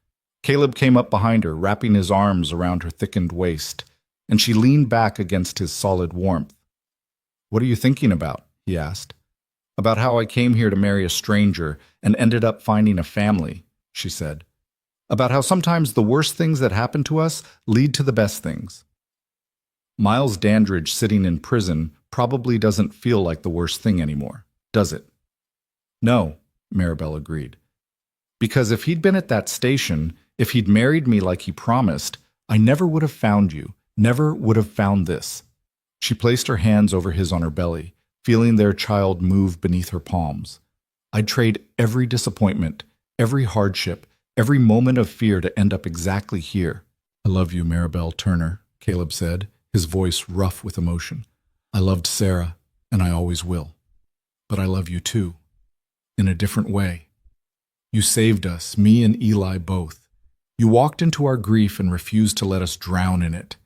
[SPEAKER 1] Caleb came up behind her, wrapping his arms around her thickened waist. and she leaned back against his solid warmth. "What are you thinking about?" he asked. "About how I came here to marry a stranger and ended up finding a family," she said. "About how sometimes the worst things that happen to us lead to the best things." Miles Dandridge sitting in prison probably doesn't feel like the worst thing anymore, does it? "No," Maribel agreed. "Because if he'd been at that station, if he'd married me like he promised, I never would have found you, never would have found this." She placed her hands over his on her belly, feeling their child move beneath her palms. "I'd trade every disappointment, every hardship, every moment of fear to end up exactly here." "I love you, Maribel Turner," Caleb said, his voice rough with emotion. "I loved Sarah, and I always will. But I love you too, in a different way. You saved us, me and Eli both. You walked into our grief and refused to let us drown in it.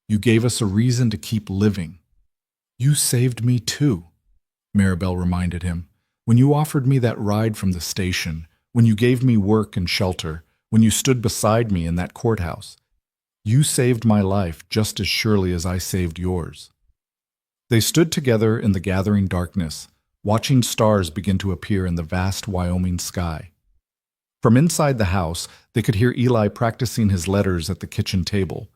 [SPEAKER 1] You gave us a reason to keep living." "You saved me too," Maribel reminded him. "When you offered me that ride from the station, when you gave me work and shelter, when you stood beside me in that courthouse. You saved my life just as surely as I saved yours." They stood together in the gathering darkness, watching stars begin to appear in the vast Wyoming sky. From inside the house, they could hear Eli practicing his letters at the kitchen table,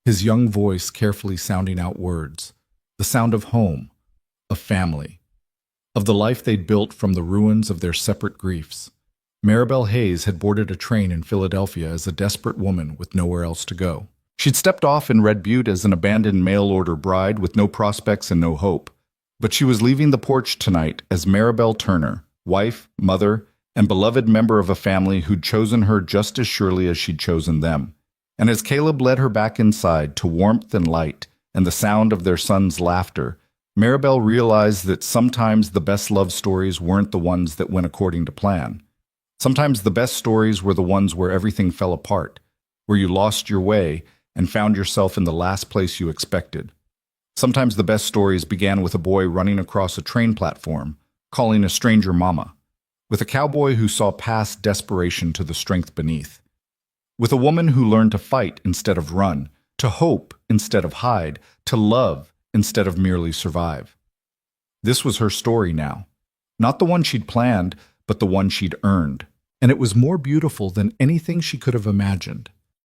[SPEAKER 1] his young voice carefully sounding out words, the sound of home, of family, of the life they'd built from the ruins of their separate griefs. Maribel Hayes had boarded a train in Philadelphia as a desperate woman with nowhere else to go. She'd stepped off in Red Butte as an abandoned mail-order bride with no prospects and no hope. But she was leaving the porch tonight as Maribel Turner, wife, mother, and beloved member of a family who'd chosen her just as surely as she'd chosen them. And as Caleb led her back inside to warmth and light and the sound of their son's laughter, Maribel realized that sometimes the best love stories weren't the ones that went according to plan. Sometimes the best stories were the ones where everything fell apart, where you lost your way and found yourself in the last place you expected. Sometimes the best stories began with a boy running across a train platform, calling a stranger mama, with a cowboy who saw past desperation to the strength beneath, with a woman who learned to fight instead of run, to hope instead of hide, to love instead of merely survive. This was her story now, not the one she'd planned, but the one she'd earned, and it was more beautiful than anything she could have imagined.